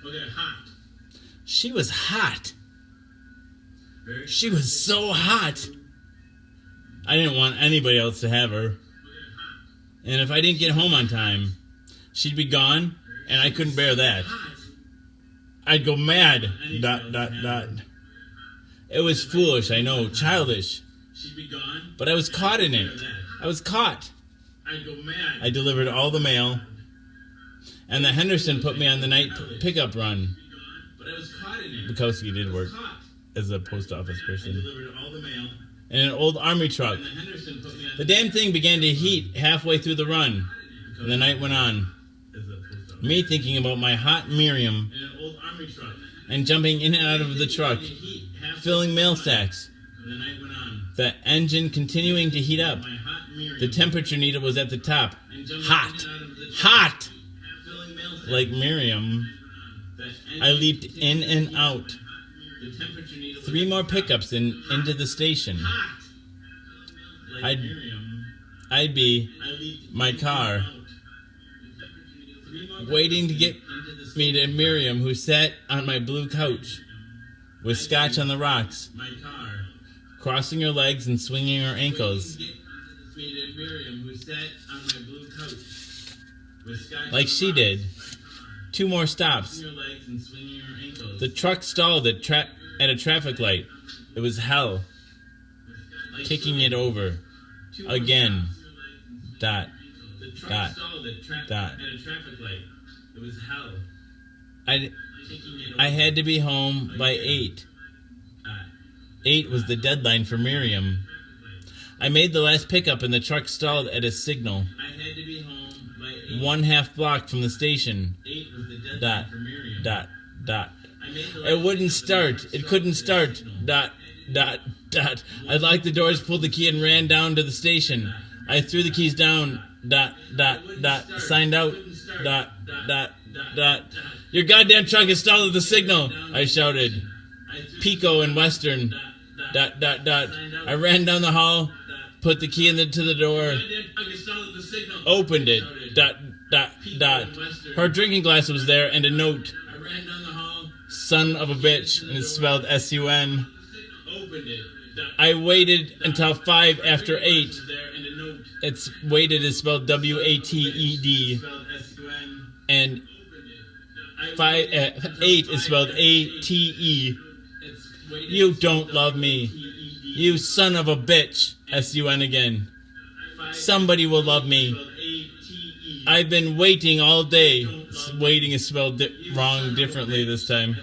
Okay, hot. She was hot. She was so hot. I didn't want anybody else to have her. And if I didn't get home on time, she'd be gone, and I couldn't bear that. I'd go mad. ... It was foolish, I know, childish. But I was caught in it. I was caught. I delivered all the mail, and the Henderson put me on the night pickup run. Bukowski did work as a post office person. In an old army truck. The damn thing began to heat halfway through the run, and the night went on. Me thinking about my hot Miriam, and jumping in and out of the truck, filling mail sacks. The engine continuing to heat up. The temperature needle was at the top. Hot! Like Miriam. I leaped in and out. 3 more pickups into the station. I'd be my car, waiting to get me to Miriam, who sat on my blue couch with scotch on the rocks, crossing her legs and swinging her ankles. Like she did. 2 more stops. The truck stalled at a traffic light. It was hell. kicking it over. Again. Dot. The truck Dot. stalled at Dot. at a traffic light. It was hell. I had to be home by 8. 8 was the deadline for Miriam. I made the last pickup and the truck stalled at a signal. I had to be home by 8. 1/2 block from the station. 8 was the deadline Dot. for Miriam. Dot. Dot. I made the It last wouldn't pickup start. and the truck It couldn't stalled at a start. signal. Dot. Dot. Dot. I locked the doors, pulled the key, and ran down to the station. I threw the keys down. Dot. Dot. Dot. Signed out. Dot. Dot. Dot. Your goddamn truck is stalled at the signal, I shouted. Pico and Western. Dot. Dot. Dot. I ran down the hall, put the key into the door, opened it. Dot. Dot. Dot. Her drinking glass was there and a note. I ran down the hall. Son of a bitch, and it's spelled S-U-N. Opened it. I waited until 5 after 8. There and a note. It's waited is spelled W-A-T-E-D, Spelled S-U-N. and 8 is spelled A-T-E. You don't love me. You son of a bitch. S-U-N again. Somebody will love me. I've been waiting all day. Waiting is spelled wrong differently this time.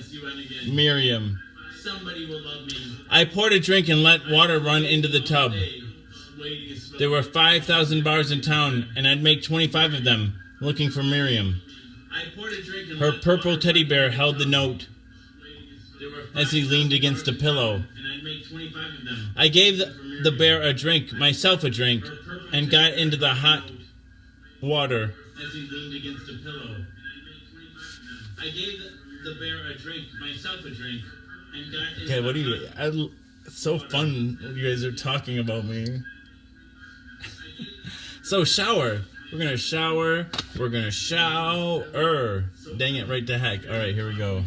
Miriam. Somebody will love me. I poured a drink and let water run into the tub. There were 5,000 bars in town, and I'd make 25 of them, looking for Miriam. Her purple teddy bear held the note as he leaned against a pillow. I gave the bear a drink, myself a drink, and got into the hot water. As he leaned against a pillow. I gave the bear a drink, myself a drink, and got into Okay, what do you... It's so fun when you guys are talking about me. So, shower. We're gonna shower. We're gonna shower. Dang it, right to heck. Alright, here we go.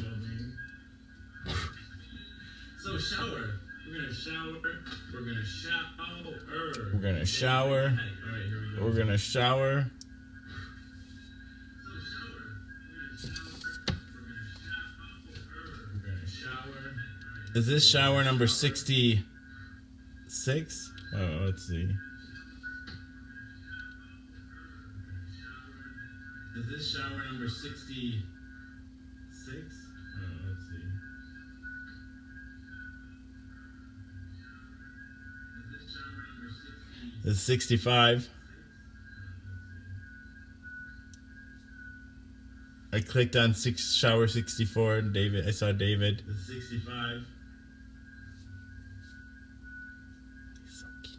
So shower. We're gonna shower. We're gonna shower. We're gonna shower. Alright, here we go. We're gonna shower. We're gonna shower. Is this shower number 66? Oh, let's see. Is this shower number 66? Oh, let's see. Is this shower number 60? It's 65. I clicked on shower 64 and David. I saw David. Is 65?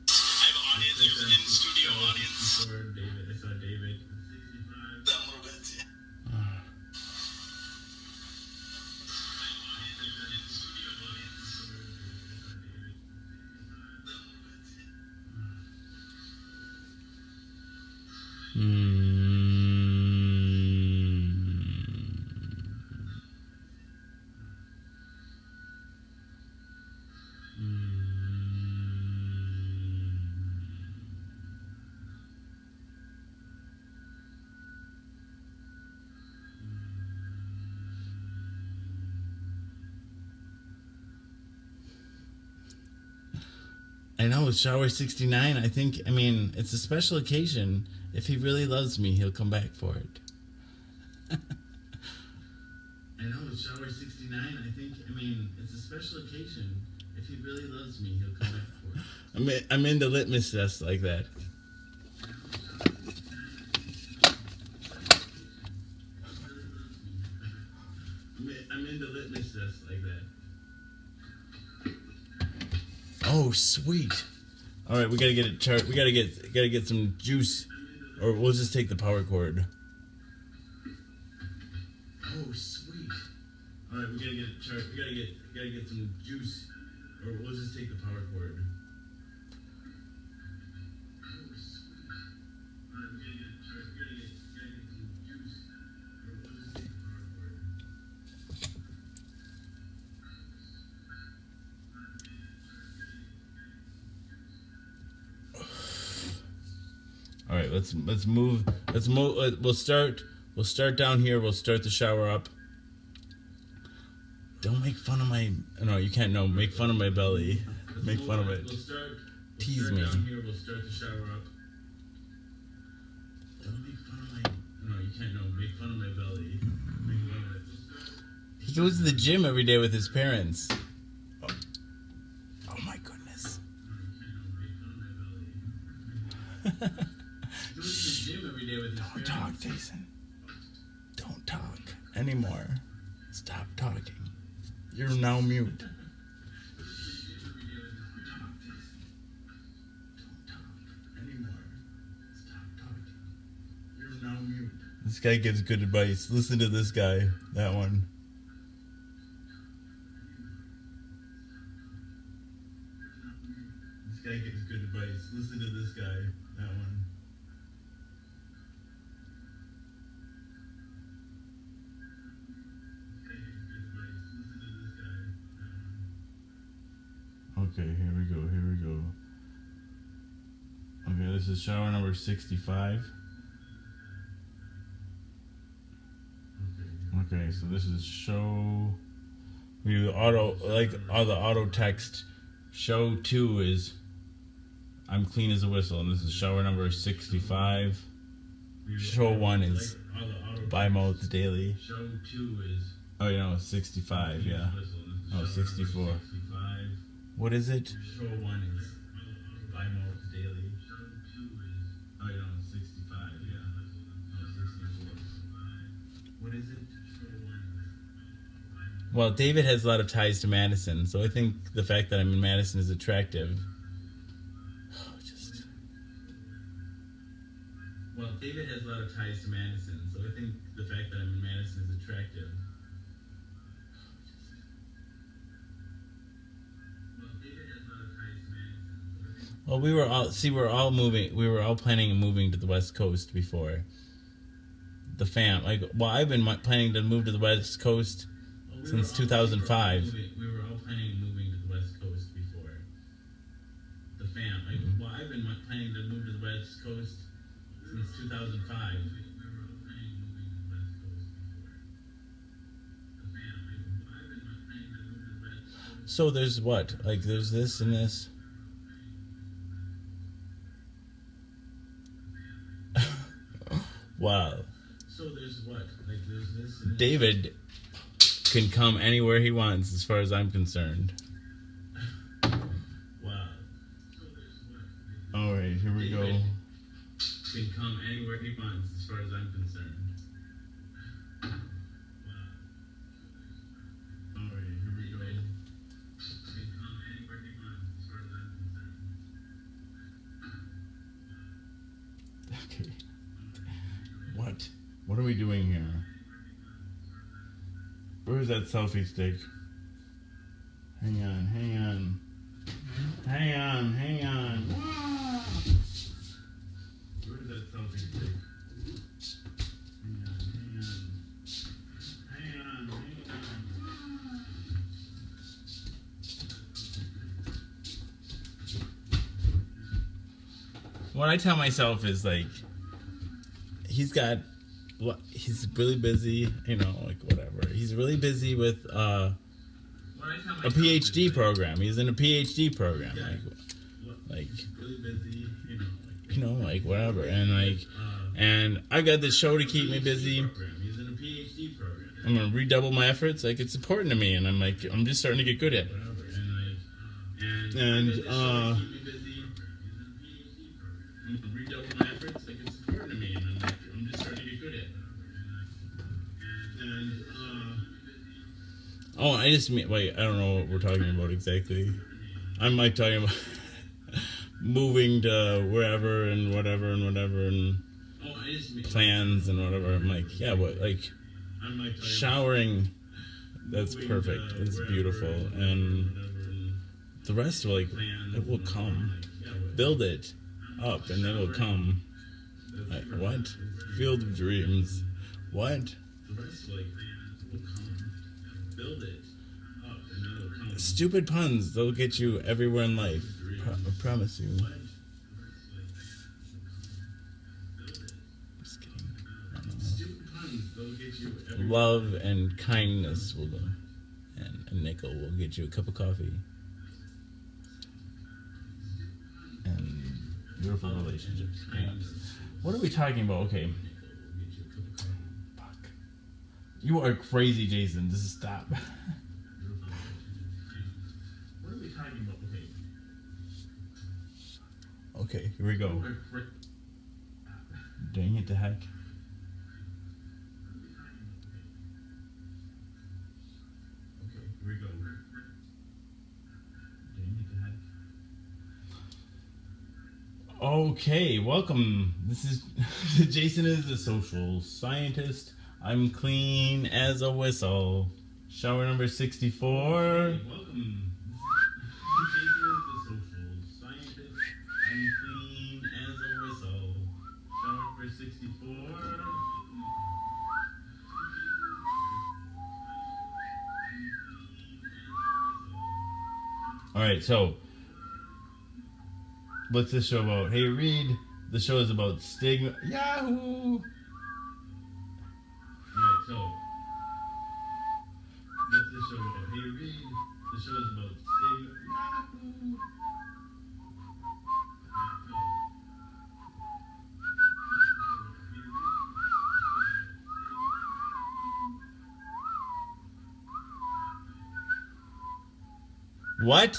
I have an audience. There's an in-studio audience. David. I saw David. 65. A little bit, yeah. I know, it's shower 69. I mean, it's a special occasion. If he really loves me, he'll come back for it. I know, it's shower 69. I mean, it's a special occasion. If he really loves me, he'll come back for it. I'm into litmus tests like that. I'm into litmus tests like that. Oh, sweet. All right, we gotta get it. We gotta get some juice, or we'll just take the power cord. Oh, sweet. All right, we gotta get it charged. We gotta get some juice, or we'll just take the power cord. Oh, sweet. All right, we gotta get it charged. We gotta get some juice, or we'll just take the power cord. All right, let's move. We'll start down here. We'll start the shower up. Don't make fun of my. No, you can't. No, make fun of my belly. Make fun of it. We'll start tease me. Down here, we'll start the shower up. Don't make fun of my... No, you can't. No, make fun of my belly. Make fun of it. He goes to the gym every day with his parents. Oh, my goodness. He goes to the gym every day with his Don't parents. talk, Jason. Don't talk anymore. Stop talking. You're now mute. This guy gives good advice. Listen to this guy. That one. This guy gives good advice. Listen to this guy. That one. Okay, here we go. Okay, this is shower number 65. Okay, so this is show. We do auto, like all the auto text. Show 2 is I'm clean as a whistle, and this is shower number 65. Show 1 is by mouth daily. Show 2 is... Oh, you know, 65, yeah. Oh, 64. What is it? Show 1 is by mouth daily. Show 2 is... Oh, you know, 65, yeah. Oh, 64. What is it? Well, David has a lot of ties to Madison, so I think the fact that I'm in Madison is attractive. Well, David has a lot of ties to Madison, so I think the fact that I'm in Madison is attractive. Well, we were all moving. We were all planning on moving to the West Coast before. The fam, I've been planning to move to the West Coast since 2005. We were all planning on moving to the West Coast before. The fam, I've been planning to move to the West Coast since 2005. So there's what? There's this and this. Wow. So there's what? There's this and this. David can come anywhere he wants, as far as I'm concerned. Wow. All right, here we go. Can come anywhere he wants, as far as I'm concerned. All right, here we go. Can come anywhere he wants, as far as I'm concerned. Okay. What? What are we doing here? Where's that selfie stick? Hang on. Where's that selfie stick? Hang on. What I tell myself is he's really busy, whatever. He's really busy with a PhD program. He's in a PhD program. Really busy, whatever. And I've got this show to keep me busy. He's in a PhD program. I'm gonna redouble my efforts. It's important to me, and I'm just starting to get good at it. And redouble my efforts. It's important to me, and I'm just starting to get good at it. I don't know what we're talking about exactly. I'm talking about moving to wherever and whatever and plans and whatever. I'm yeah, but showering, that's perfect. It's beautiful, and the rest it will come. Build it up, and it will come. What? Field of Dreams. What? Build it up, and it'll come. Stupid puns, they'll get you everywhere in life. I promise you. Just kidding. Stupid puns, they'll get you everywhere. Love and kindness will go. And a nickel will get you a cup of coffee. Beautiful relationships. Yeah. What are we talking about? Okay. Fuck. You are crazy, Jason. Just stop. What are we talking about? Okay, here we go. Dang it, the heck. Okay, here we go. Okay, welcome. This is Jason is a social scientist. I'm clean as a whistle. Shower number 64. Welcome. Jason is the social scientist. I'm clean as a whistle. Shower number 64. All right, so what's this show about? Hey, Reed. The show is about stigma. Yahoo! Alright, so what's this show about? Hey, Reed. The show is about stigma. Yahoo! What?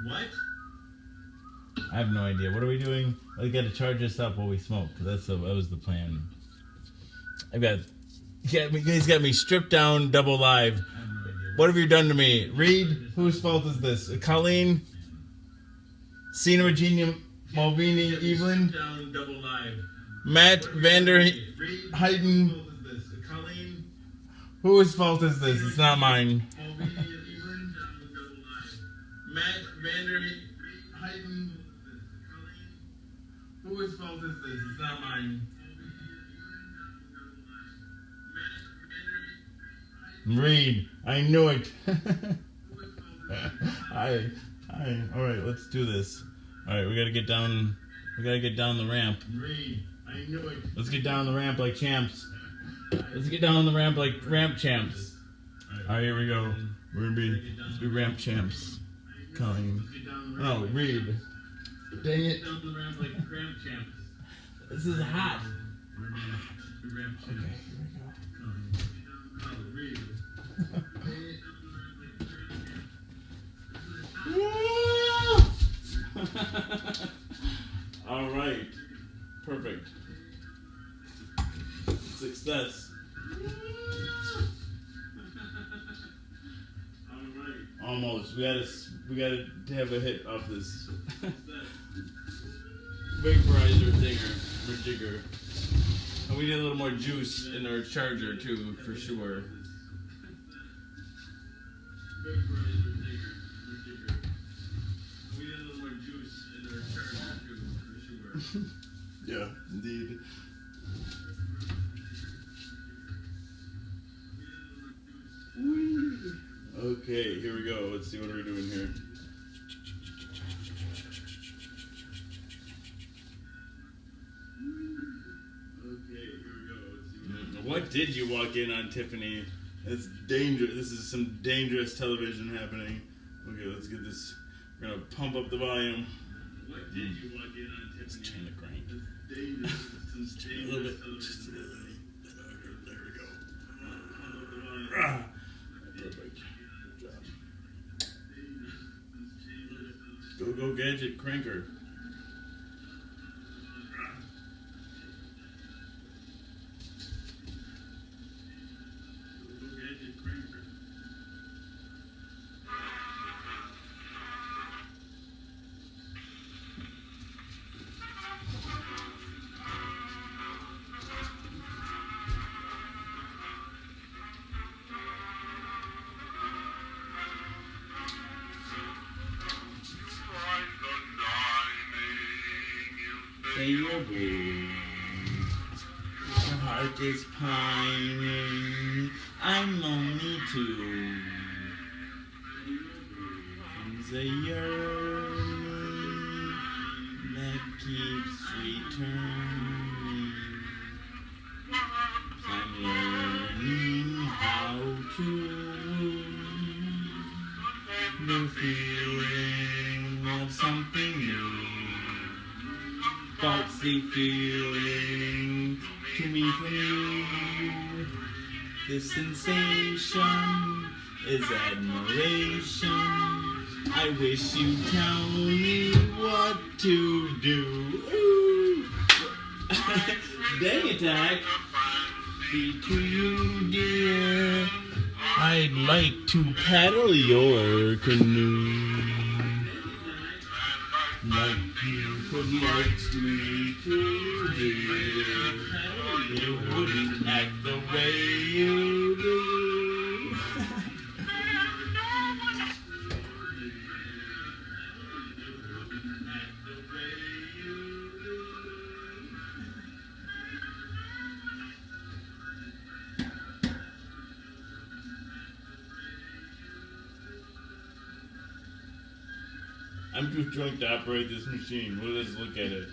What? I have no idea. What are we doing? We got to charge us up while we smoke. That was the plan. You guys got me stripped down, double live. I have no idea. What have you done to me? Reed, whose fault is this? Colleen? Sina Regina Malvini Evelyn? Down, double live. Matt Vander Reed, Heiden? whose fault is this? Colleen? Whose fault is this? It's not mine. Mulvaney and Evelyn? Down, double live. Matt Vander Heiden? Whose fault is this? It's not mine. Reed, I knew it. All right, let's do this. All right, we gotta get down. We gotta get down the ramp. Reed, I knew it. Let's get down the ramp like champs. Let's get down the ramp like ramp champs. All right, here we go. Let's be ramp champs. Colleen. Oh, Reed. Dang it. Down the ramp like ramp champs. This is hot. Ramp champs. Okay, here we go. Reed. All right. Perfect. Success. All right. Almost. We gotta have a hit off this vaporizer jigger. And we need a little more juice in our charger too, for sure. We need a little more juice in our charger too, for sure. Yeah, indeed. Okay, here we go. Let's see what we're doing here. What did you walk in on, Tiffany? It's dangerous. This is some dangerous television happening. Okay, let's get this. We're gonna pump up the volume. What did you walk in on, Tiffany? Let's turn the crank. It's dangerous. It's some A little bit. dangerous Just a television. little bit. There we go. Pump up the volume. Ah, perfect. Good job. Go gadget cranker. Go gadget cranker. Say your boo. Your heart is pining. I'm lonely too. Comes a yearning that keeps returning. I'm learning how something new. Falsely feeling to me from you. This sensation is admiration. I wish you'd tell me what to do. Ooh. Day attack. Be to you, dear. I'd like to paddle your canoe. Like you could like me to do. You wouldn't act the way you do. I'm too drunk to operate this machine. Let's look at it.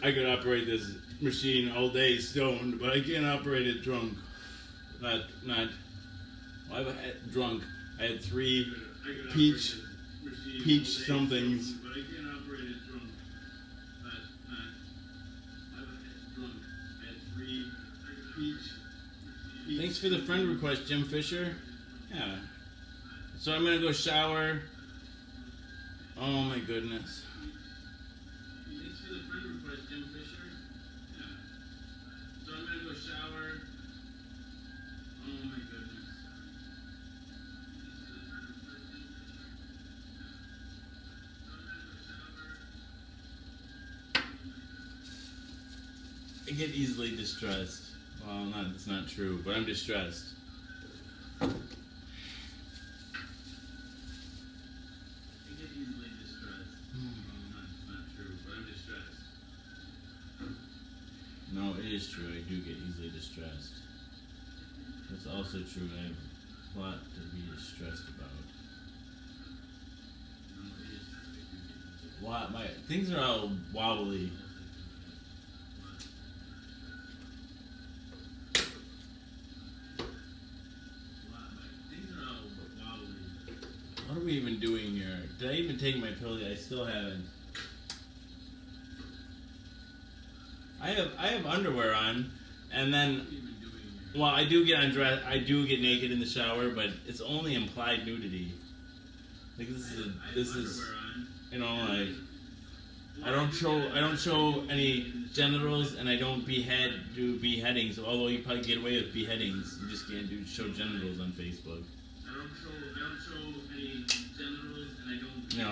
I could operate this machine all day stoned, but I can't operate it drunk. Not. Well, I've had drunk. I had 3 peach somethings. But I can't operate it drunk. Drunk. I had 3 peach. Thanks for the friend request, Jim Fisher. Yeah. So I'm gonna go shower. Oh my goodness. Thanks for the friend request, Jim Fisher. Yeah. So I'm gonna go shower. Oh my goodness. I get easily distressed. Well, it's not true, but I'm distressed. I get easily distressed. It's not true, but I'm distressed. No, it is true. I do get easily distressed. It's also true. I have a lot to be distressed about. No, it is true. What? My things are all wobbly. What are we even doing here? Did I even take my pill yet? I still haven't. I have underwear on, and then, well, I do get undressed. I do get naked in the shower, but it's only implied nudity. Like this is, you know, like I don't show any genitals, and I don't do beheadings. Although you probably get away with beheadings, you just can't show genitals on Facebook. I don't show any genitals, and I don't. No,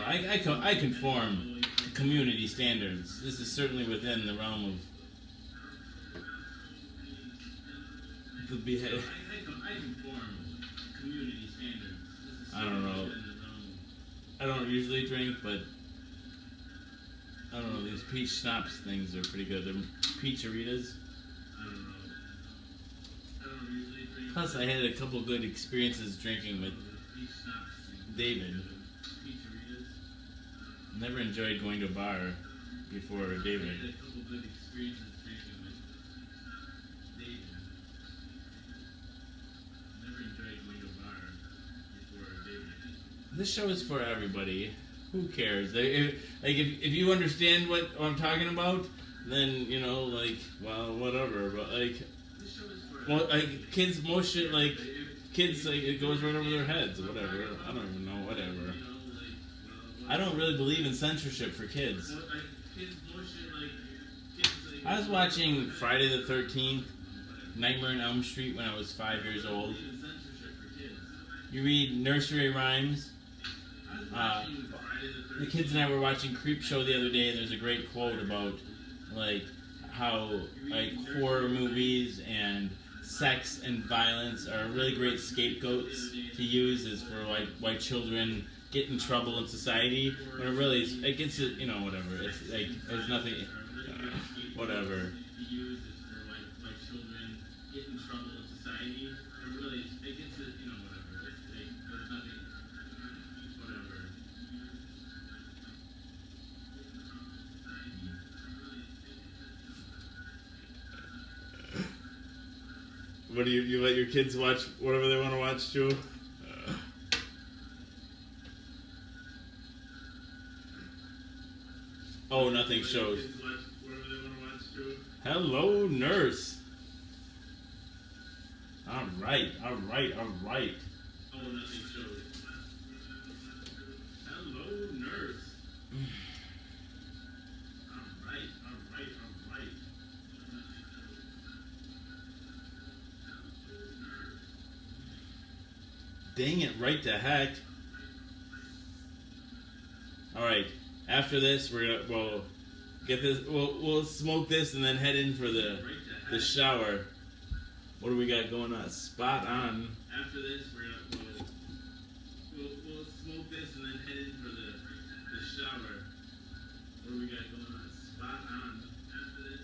I conform to community standards. This is certainly within the realm of the behead. I conform to community standards. I don't know. I don't usually drink, but I don't know. These peach schnapps things are pretty good. They're peacheritas. I don't know. I don't usually drink. Plus, I had a couple good experiences drinking with David. Never enjoyed going to a bar before David. I had a couple good experiences drinking with David. Never enjoyed going to a bar before David. This show is for everybody. Who cares? If you understand what I'm talking about, then you know, like, well, whatever. But like, This show is for well, like kids, most shit, like kids, like it goes right over their heads. Whatever. I don't even know. Whatever. I don't really believe in censorship for kids. I was watching Friday the 13th, Nightmare on Elm Street when I was 5 years old. You read nursery rhymes. The kids and I were watching Creepshow the other day, and there's a great quote about like how like horror movies and sex and violence are really great scapegoats to use as for why children get in trouble in society. When it really is, it gets it, you know, whatever. It's like there's nothing, whatever. What do you let your kids watch whatever they want to watch, Joe? Oh, nothing shows. Hello, nurse. All right. Oh, nothing shows. Hello, nurse. All right. Dang it, right the heck. All right. After this, we'll get this. We'll smoke this and then head in for the shower. What do we got going on? Spot on. After this, we'll smoke this and then head in for the shower. What do we got going on? Spot on. After this,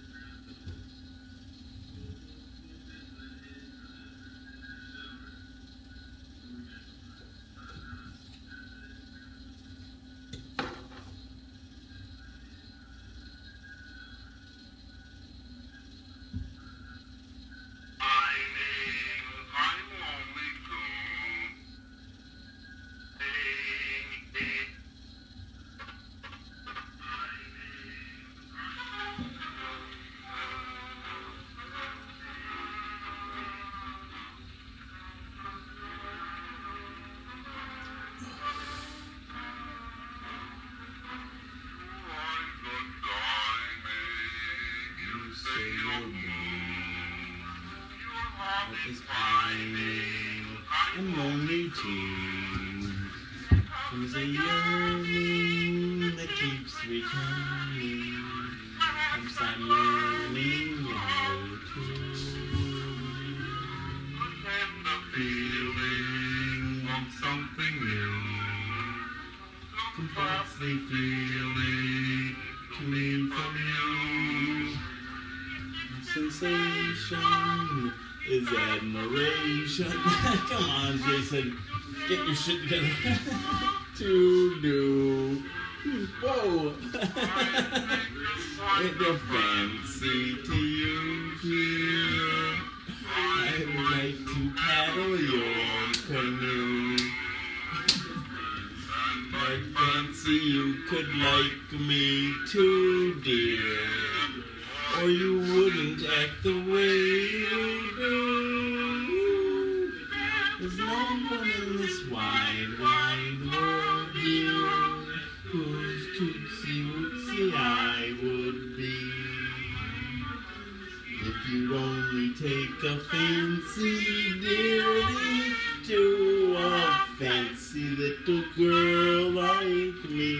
Is pining, I'm lonely too. Comes a yearning that keeps returning. I'm learning how to feeling of something new. Completely feeling to me from you. Sensation is admiration. Come on, Jason. Get your shit together. To do. Whoa. It's a fancy to you here. I'd like to paddle your canoe. I fancy you could like me too, dear. Or you wouldn't act the way you do. There's no one in this wide world here whose tootsie wootsy I would be. If you'd only take a fancy, dearie, to a fancy little girl like me.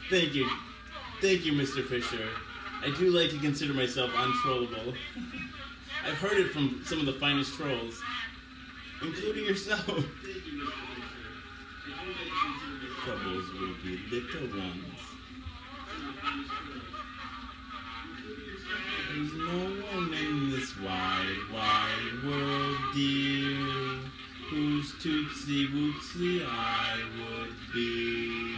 Thank you. Thank you, Mr. Fisher. I do like to consider myself untrollable. I've heard it from some of the finest trolls, including yourself. Troubles will be little ones. There's no one in this wide world, dear, whose tootsie wootsy I would be.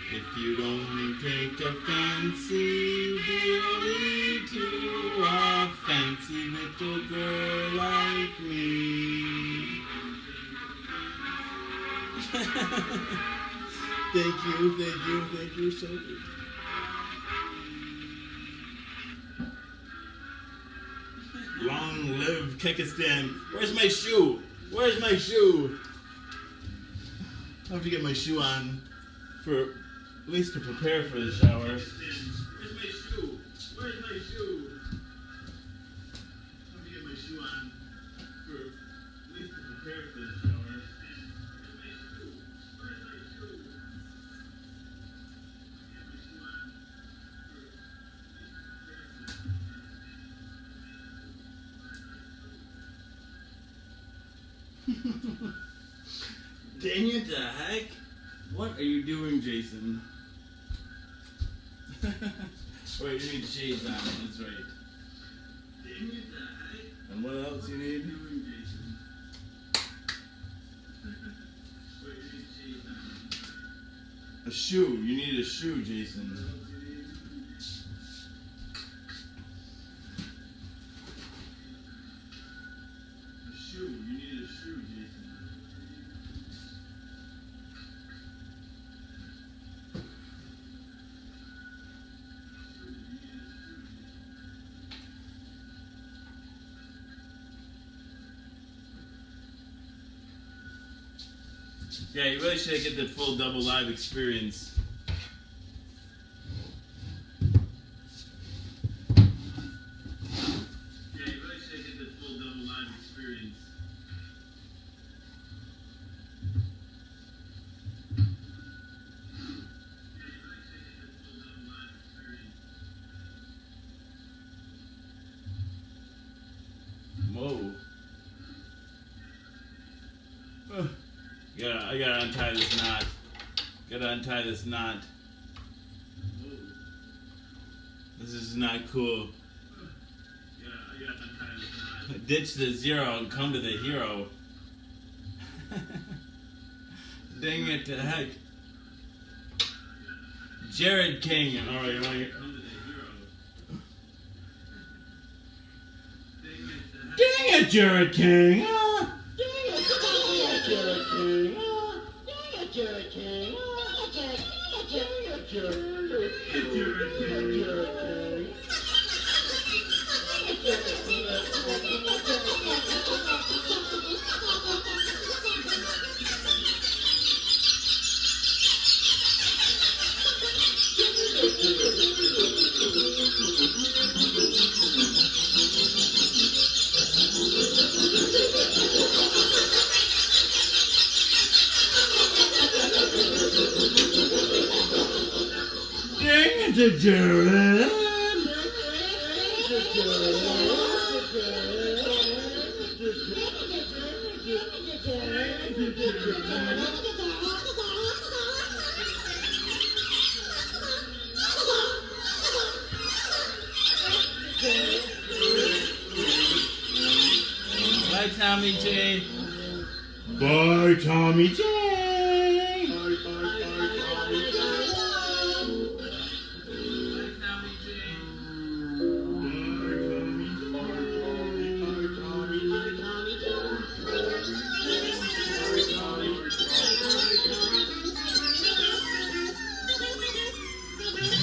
If you'd only take a fancy, dearie, to a Thank you so much. Long live Kekistan. Where's my shoe? Where's my shoe? I have to get my shoe on for at least to prepare for the shower. Where's my shoe? Where's my shoe? I have to get my shoe on for at least to prepare for the shower. Dang it, the heck? What are you doing, Jason? Wait, you need shades on, that's right. Dang it, the heck? And what else you need? A shoe. You need a shoe, Jason. A shoe. You need a shoe, Jason. Yeah, you really should get the full double live experience. Whoa. I gotta untie this knot. Gotta untie this knot. This is not cool. I gotta untie this knot. Ditch the zero and come to the hero. Dang it to heck. Jared King. Alright, you wanna come to the hero. Dang it, Jared King! Ah. Dang it, Jared King! Ah. Dang it, Jared King! Ah. Dang it, Jared King! Dang it, Jared! Bye, Tommy J. Bye, Tommy J.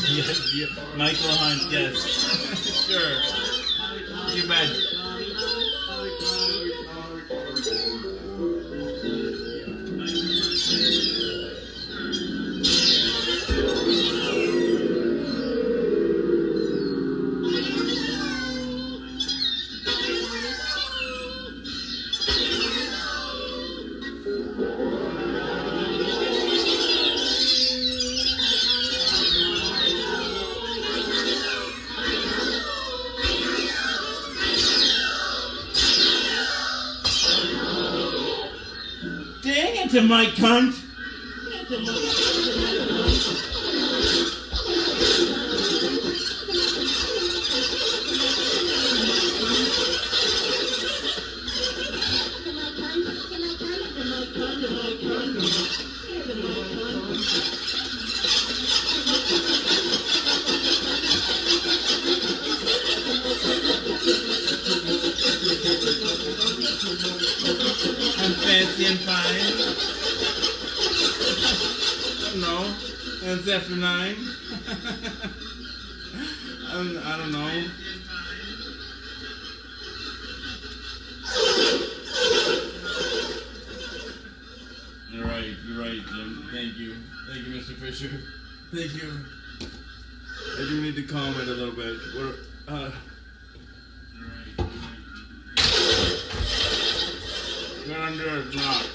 Yes, Michael Hunt, yes. Sure. Too bad. Dang it to Mike Cunt! I'm fancy and fine. don't know. It's after 9. I don't know. You're right, Jim. Thank you, Mr. Fisher. Thank you. I do need to calm it a little bit. We're under a block.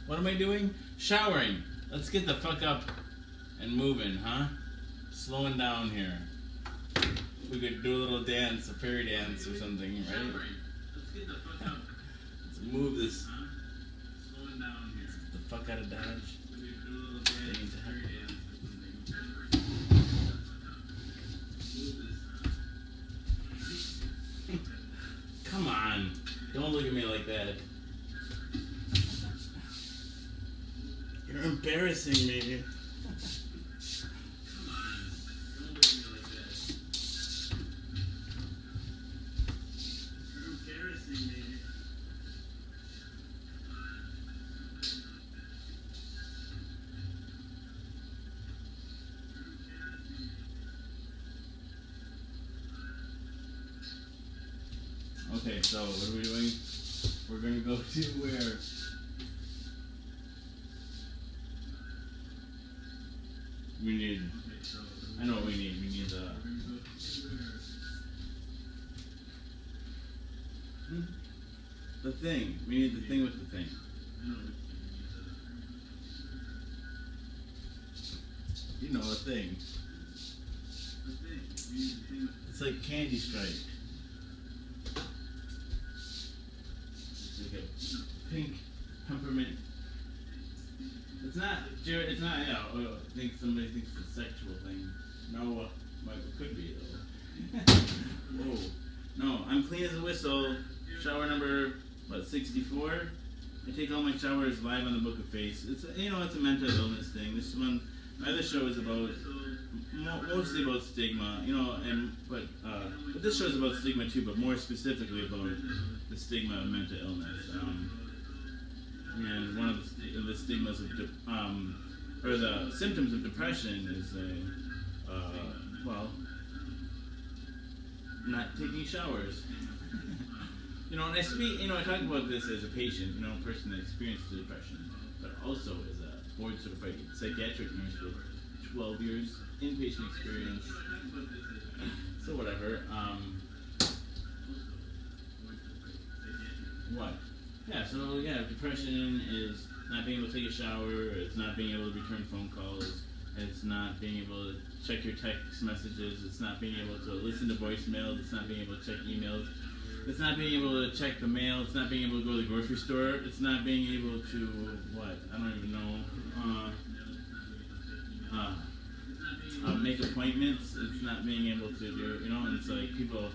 What am I doing? Showering. Let's get the fuck up and moving, huh? Slowing down here. We could do a little dance, a fairy dance or something, right? Let's get the fuck up. Let's move this. Slowing down here. Let's get the fuck out of Dodge. We could do a little dance, fairy dance or something. Come on. Don't look at me like that. You're embarrassing me. Okay, so what are we doing? We're gonna go to where? We need. I know what we need. We need the thing. We need the thing with the thing. You know, a thing. It's like Candy Strike. It's like a pink peppermint. It's not, Jared, it's not, yeah, I think somebody thinks it's a sexual thing. No, it could be, though. Whoa. No, I'm clean as a whistle. Shower number, 64? I take all my showers live on the Book of Face. It's a mental illness thing. This one, my other show is about, mostly about stigma, but this show is about stigma too, but more specifically about the stigma of mental illness. And one of the stigmas of, or the symptoms of depression is not taking showers. And I speak, I talk about this as a patient, a person that experienced depression, but also as a board-certified psychiatric nurse with 12 years inpatient experience. So whatever. What? Yeah, depression is not being able to take a shower, it's not being able to return phone calls, it's not being able to check your text messages, it's not being able to listen to voicemails, it's not being able to check emails, it's not being able to check the mail, it's not being able to go to the grocery store, it's not being able to, what? I don't even know. Make appointments, it's not being able to do, and it's like people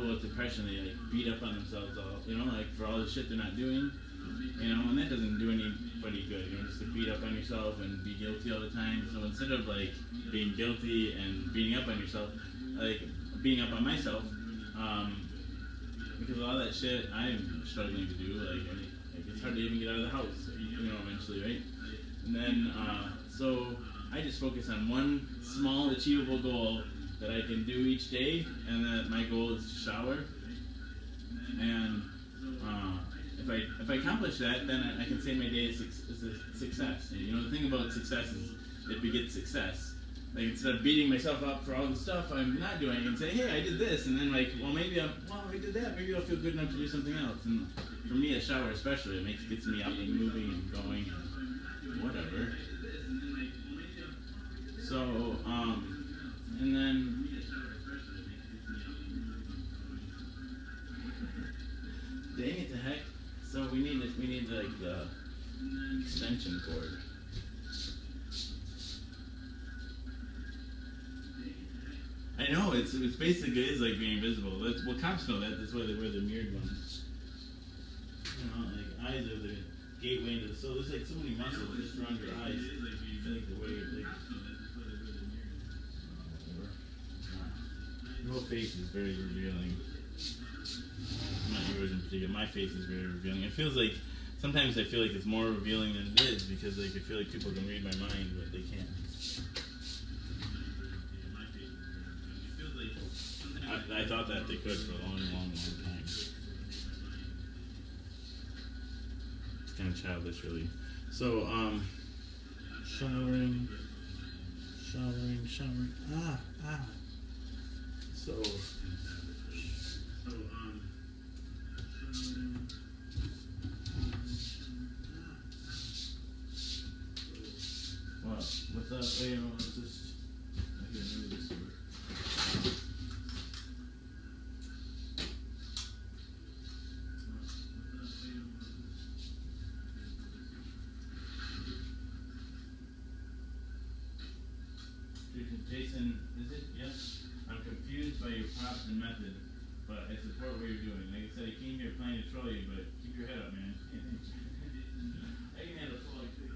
with depression, they beat up on themselves all, for all the shit they're not doing, and that doesn't do anybody good, just to beat up on yourself and be guilty all the time. So instead of being guilty and beating up on yourself, beating up on myself, Because a lot of that shit I'm struggling to do. Like it's hard to even get out of the house. Eventually, right? And then so I just focus on one small achievable goal that I can do each day, and that my goal is to shower. And if I accomplish that, then I can say my day is a success. And, the thing about success is it begets success. Like, instead of beating myself up for all the stuff I'm not doing, I can say, hey, I did this, and then I did that. Maybe I'll feel good enough to do something else. And for me, a shower especially, gets me up and moving and going and whatever. So, and then. Dang it to heck. So we need like the extension cord. I know it's basically is like being invisible. That's cops know that. That's why they wear the mirrored ones. Like eyes are the gateway into the soul. There's like so many muscles just around your eyes. I feel like the way your whole face is very revealing. Not yours in particular. My face is very revealing. It feels like sometimes I feel like it's more revealing than it is because I feel like people can read my mind, but they can't. I thought that they could for a long time. It's kind of childish, really. So, showering. What's up? Hey, let's just. Here, maybe this will work. Jason, is it? Yes. I'm confused by your props and method, but I support what you're doing. Like I said, I came here planning to troll you, but keep your head up, man. I can handle trolling too.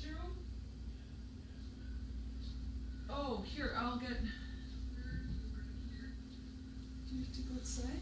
your room? Oh, here, I'll get... Do you have to go outside?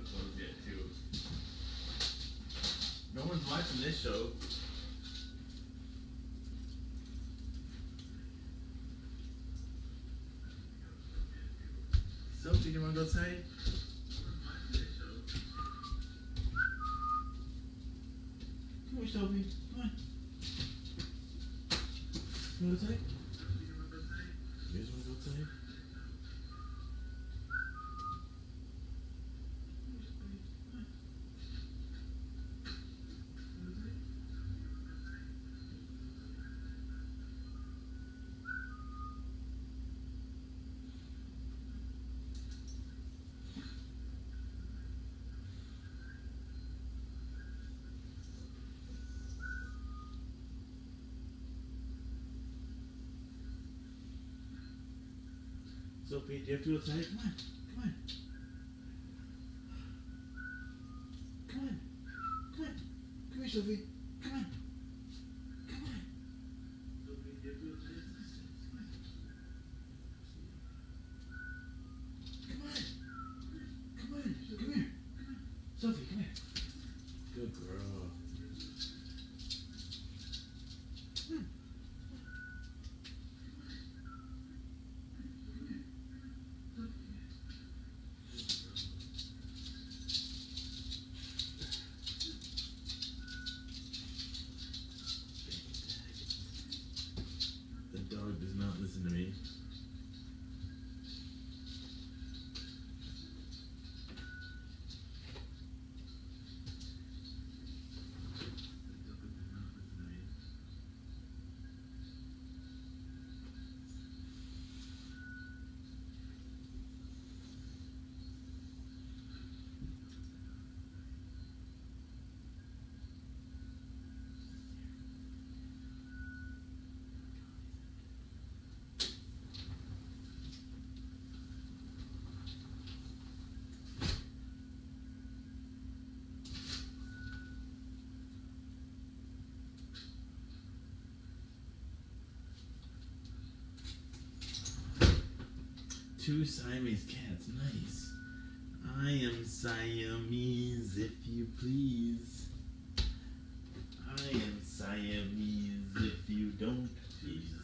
Clothes yet too. No one's watching this show. Sophie, you wanna go outside? Come on, Sophie. Come on. You wanna go outside? You guys wanna go outside? Sophie, do you have to go outside? Come on, come on. Come on, come on. Come here, Sophie. Come on. Come on. Sophie, do you have to go outside? Come on. Come on. Come here. Sophie, come here. Good girl. Dog does not listen to me. Two Siamese cats, nice. I am Siamese, if you please. I am Siamese, if you don't please.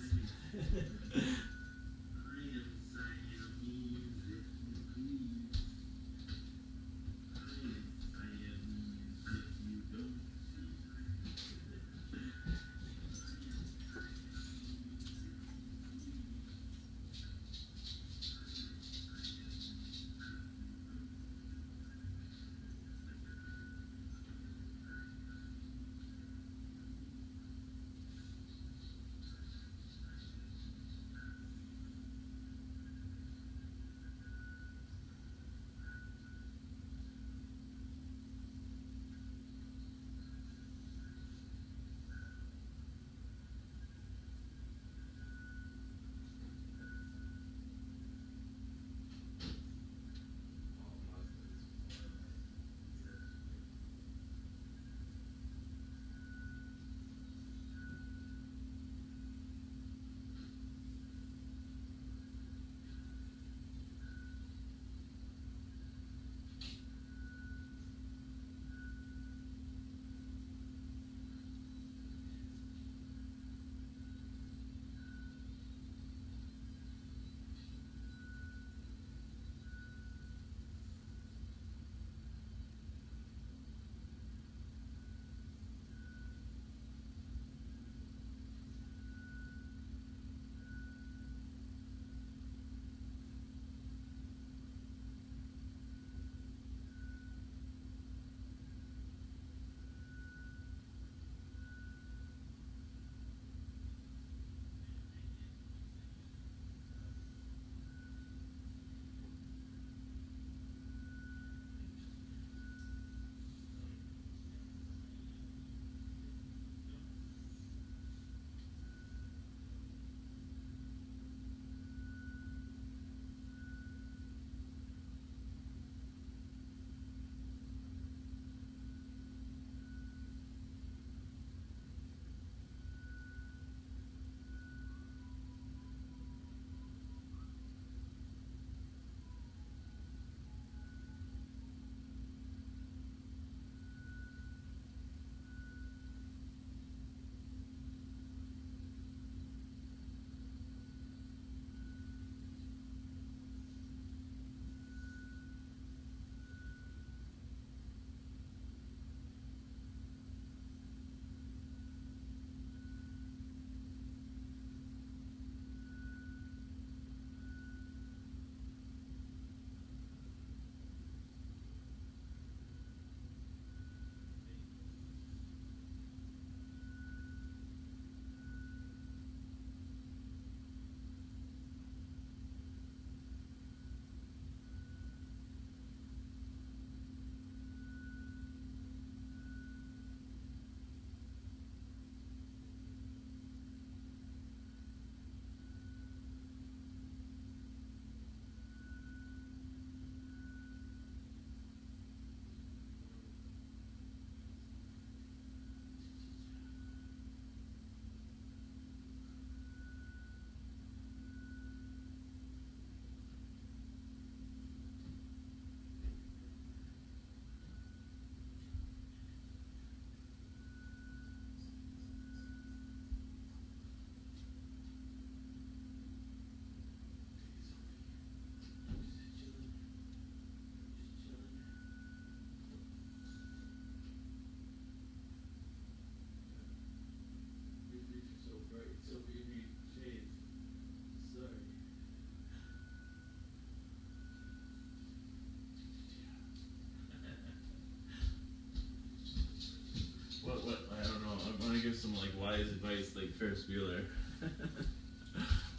Ferris Bueller.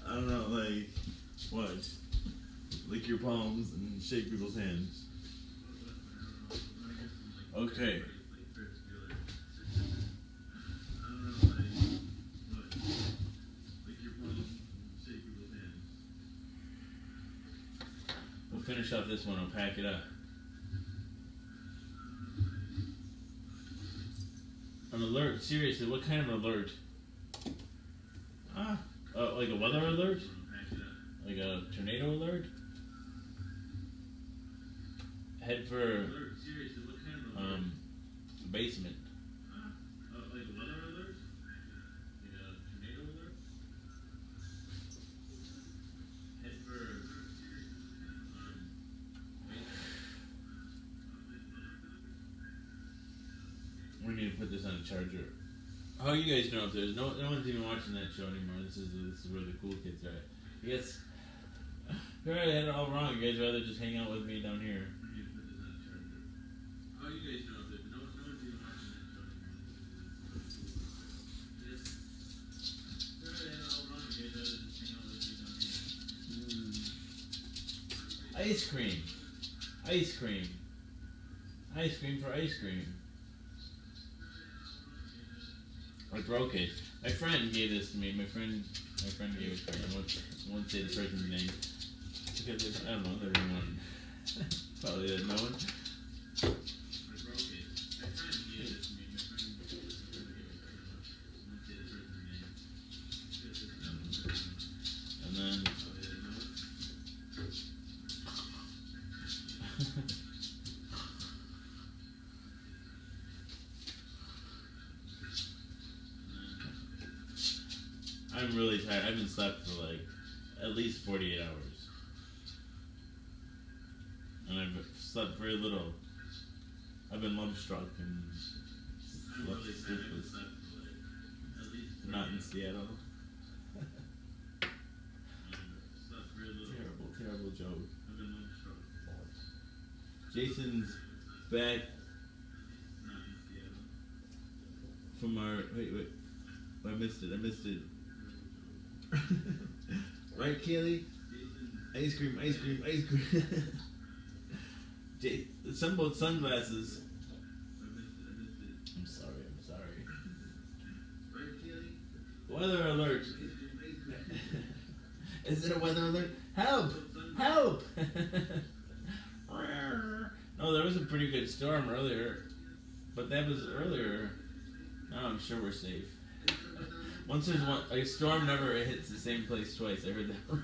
I don't know, like, what? Lick your palms and shake people's hands. Okay. We'll finish off this one, I'll pack it up. An alert? Seriously, what kind of alert? Like a weather alert? Like a tornado alert? Head for basement. Like a weather alert? Like a tornado alert? Head for we need to put this on a charger. How you guys know if there's no one's even watching that show anymore? This is where the cool kids are at. I guess you already had it all wrong. You guys rather just hang out with me down here. How you guys know if there's no one's even watching that show anymore? You already had it all wrong. You guys rather just hang out with me down here. Ice cream. Ice cream. Ice cream for ice cream. I broke it. My friend gave this to me. My friend gave it to me. I won't say the person's name because I don't know. Everyone probably doesn't know it. I broke it. My friend gave this to me. My friend gave it to me. I won't say the person's name. And then. I'm really tired. I haven't slept for like at least 48 hours. And I've slept very little. I've been love struck and slept sleepless. Not in Seattle. Terrible joke. Jason's back from our wait. I missed it. Right, Kaylee? Ice cream. Sunboat sunglasses. I'm sorry. Right, Kaylee? Weather alert. Is it a weather alert? Help! No, there was a pretty good storm earlier. But that was earlier. Now I'm sure we're safe. Once there's one, a storm never hits the same place twice. I heard that one.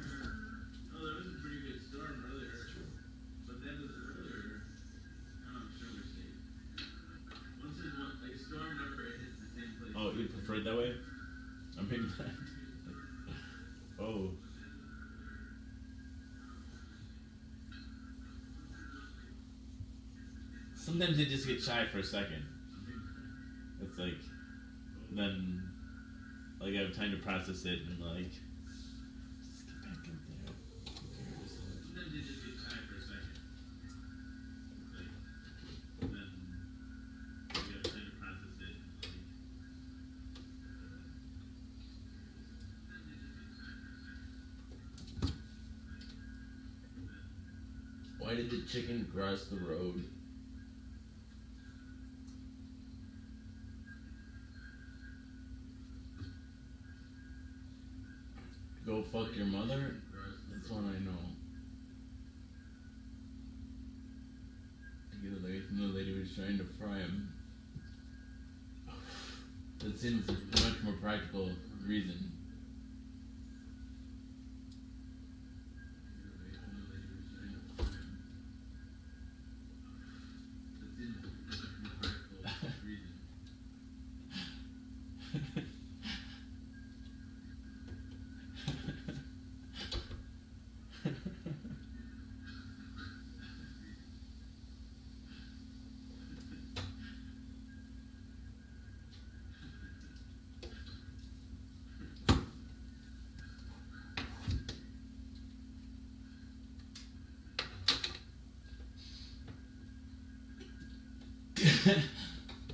Oh, there was a pretty good storm earlier. That's true. But that was earlier. Now I'm sure we're safe. Once there's one, a storm never hits the same place. Oh, you prefer it that way? I'm maybe that. Oh. Sometimes they just get shy for a second. It's like, then. Like I have time to process it and like just get back in there. Sometimes you just get tired for a second. Like then you have time to process it and like why did the chicken cross the road? Go fuck your mother? That's one I know. The lady was trying to fry him. That seems a much more practical reason.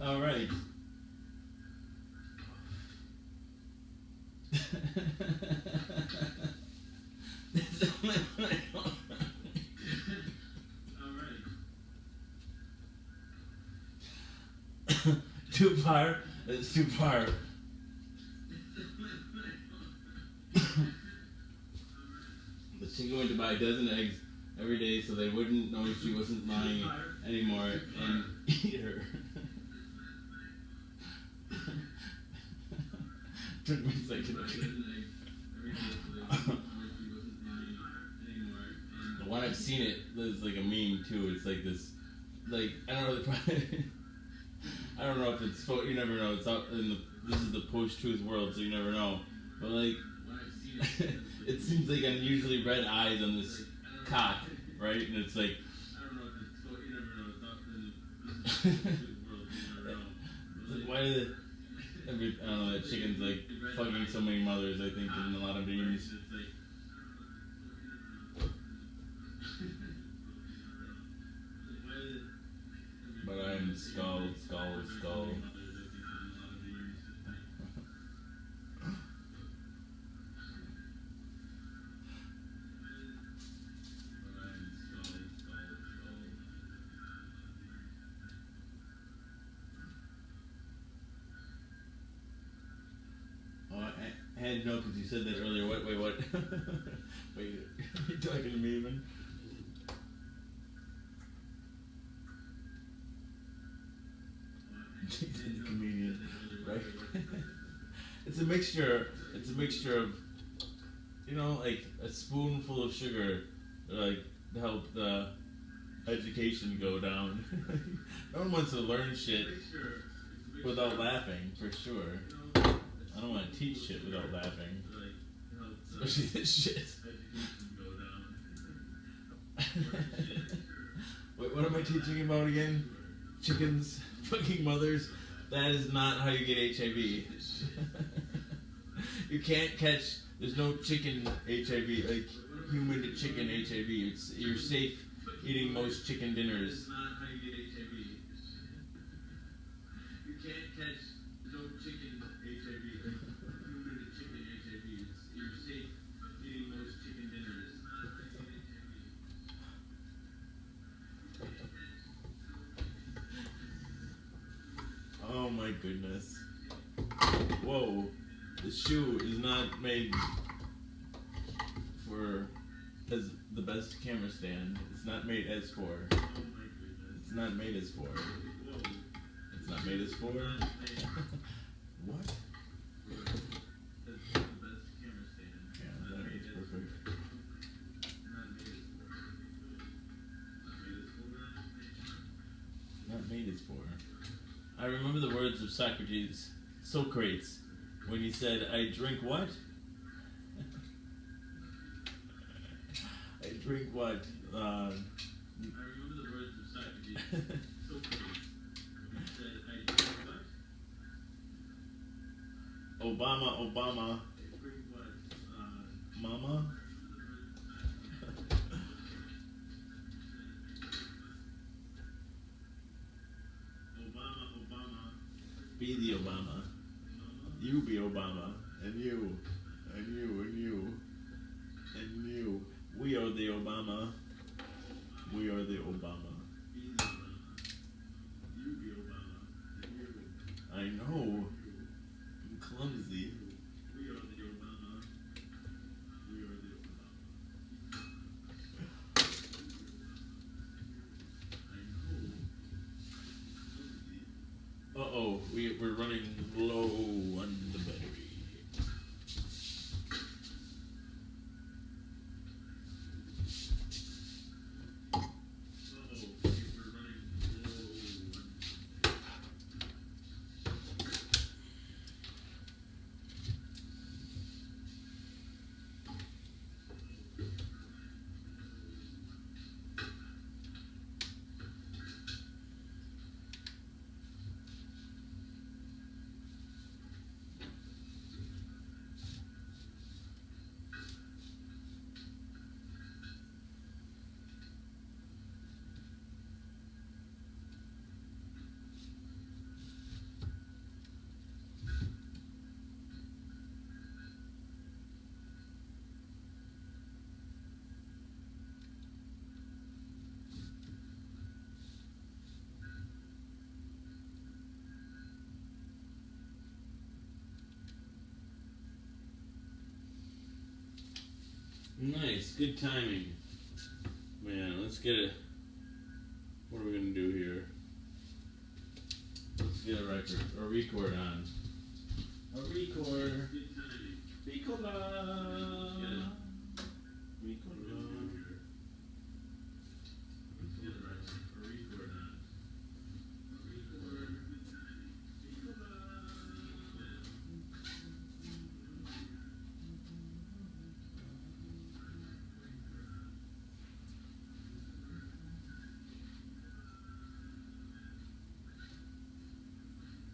All right. Too far. It's too far. The chicken went to buy a dozen eggs every day so they wouldn't know she wasn't lying anymore and eat her. Took me a second. The one I've seen it, there's like a meme too. It's like this, like I don't know. I don't know if it's you never know. It's out in the this is the post-truth world, so you never know. But like, it seems like unusually red eyes on this cock, right? And it's like, I don't know if it's you never know. It's out in the post-truth world, so you never know. It's like, why did I don't know, that chicken's like fucking so many mothers, I think, in a lot of memes. But I'm skull. I had to know because you said that earlier. Wait, what? Wait, you talking to me even? He's a comedian, right? It's a mixture of, you know, like a spoonful of sugar, like to help the education go down. No one wants to learn shit without laughing, for sure. I don't want to teach shit without laughing. Especially this shit. Wait, what am I teaching about again? Chickens, fucking mothers. That is not how you get HIV. You can't catch. There's no chicken HIV, like human to chicken HIV. You're safe eating most chicken dinners. That's not how you get HIV. You can't catch. There's no chicken HIV, like human to chicken HIV. You're safe eating most chicken dinners. Oh my goodness. Whoa. The shoe is not made for as the best camera stand. It's not made as for. It's not made as for. It's not made as for. What? Yeah, that is perfect. Not made as for. I remember the words of Socrates, when he said, I drink what? I drink what? I remember the words of Socrates, when he said, I drink what? Obama. I drink what? Mama? Be the Obama. You be Obama. And you. And you. And you. And you. We are the Obama. We are the Obama. You be Obama. And you. I know. I'm clumsy. We are the Obama. We are the Obama. Uh-oh, we're running low on the battery. Nice, good timing. Man, let's get a. What are we gonna do here? Let's get a record or record on. A record. Ricola. Ricola.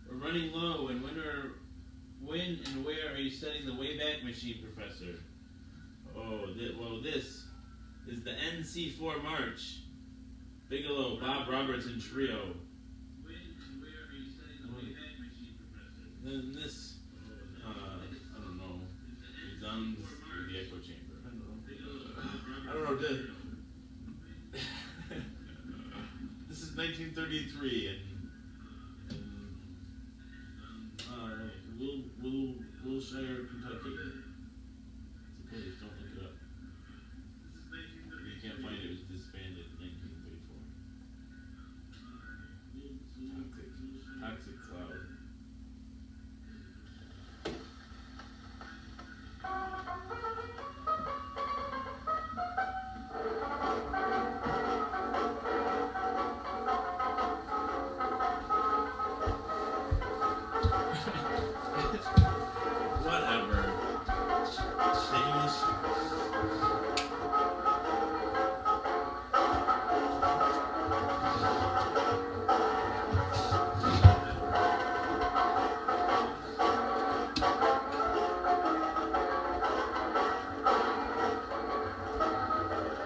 We're running low, and when and where are you setting the Wayback Machine, Professor? Oh, this is the NC4 March. Bigelow, Bob Robertson Trio. When and where are you setting the Wayback Machine, Professor? Then this, I don't know, resounds through the echo chamber. I don't know. This is 1933, and Wilshire, Kentucky. It's a place, don't look it up. If you can't find it, it was disbanded in 1934. Toxic Cloud. Whatever.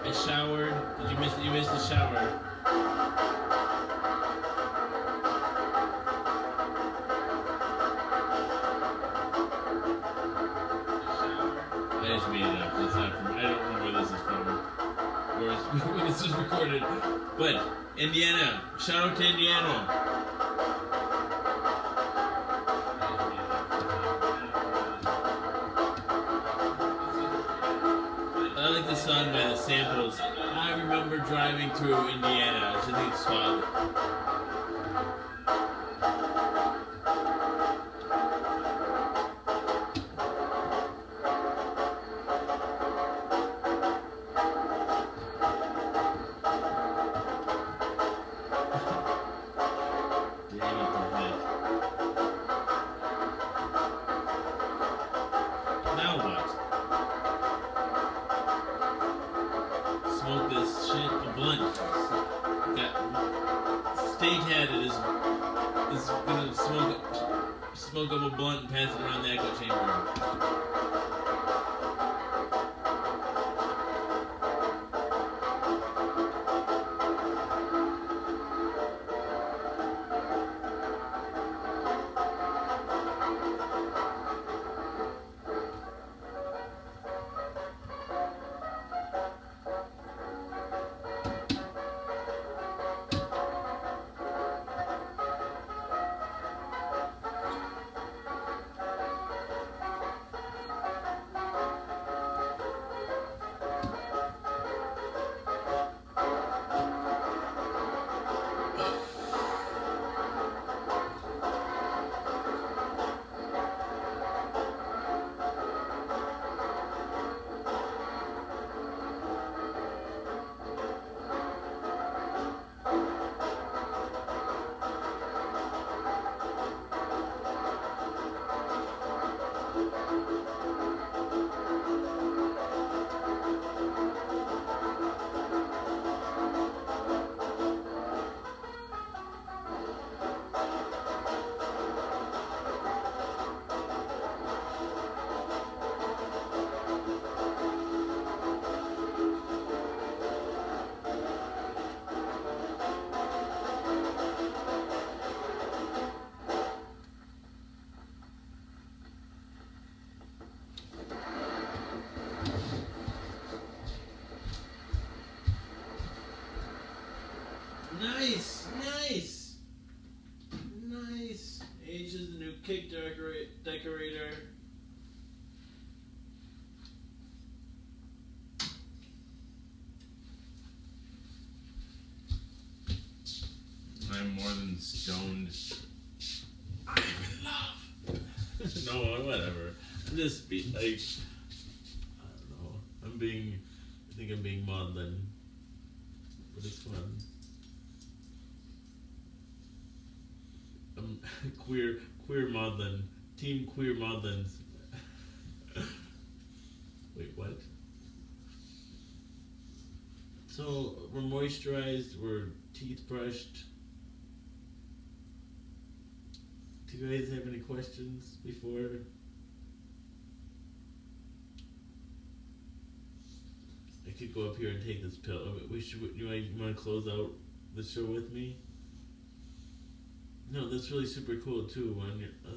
I showered. Did you miss it? You missed the shower. I just made it up. It's not from. I don't remember where this is from. Where this was recorded. But Indiana. Shout out to Indiana. I like the song by the Samples. I remember driving through Indiana. I think it's called. Now what? Smoke this shit a blunt. State head is gonna smoke up a blunt and pass it around the echo chamber. Nice, nice, nice. H is the new cake decorator. I'm in love. No, whatever. I'm just like, I don't know. I think I'm being maudlin, but it's fun. I'm queer maudlin, team queer maudlins. Wait, what? So we're moisturized, we're teeth brushed. Do you guys have any questions before? I could go up here and take this pill. You want to close out the show with me? No, that's really super cool too.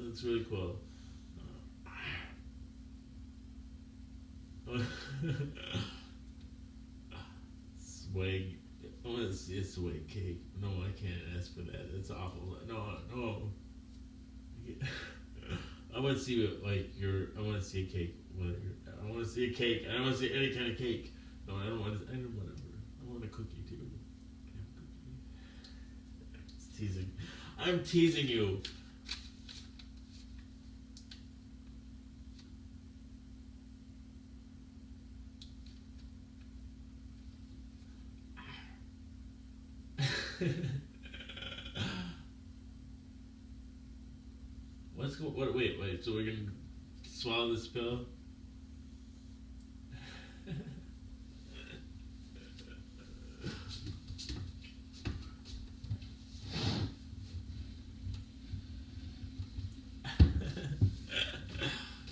That's really cool. Swag. I want to see a swag cake. No, I can't ask for that. It's awful. No. I want to see I want to see a cake. I want to see a cake. I don't want to see any kind of cake. No, I don't want. I don't whatever. I want a cookie too. Can I have a cookie? It's teasing. I'm teasing you. Wait. So we're gonna swallow this pill?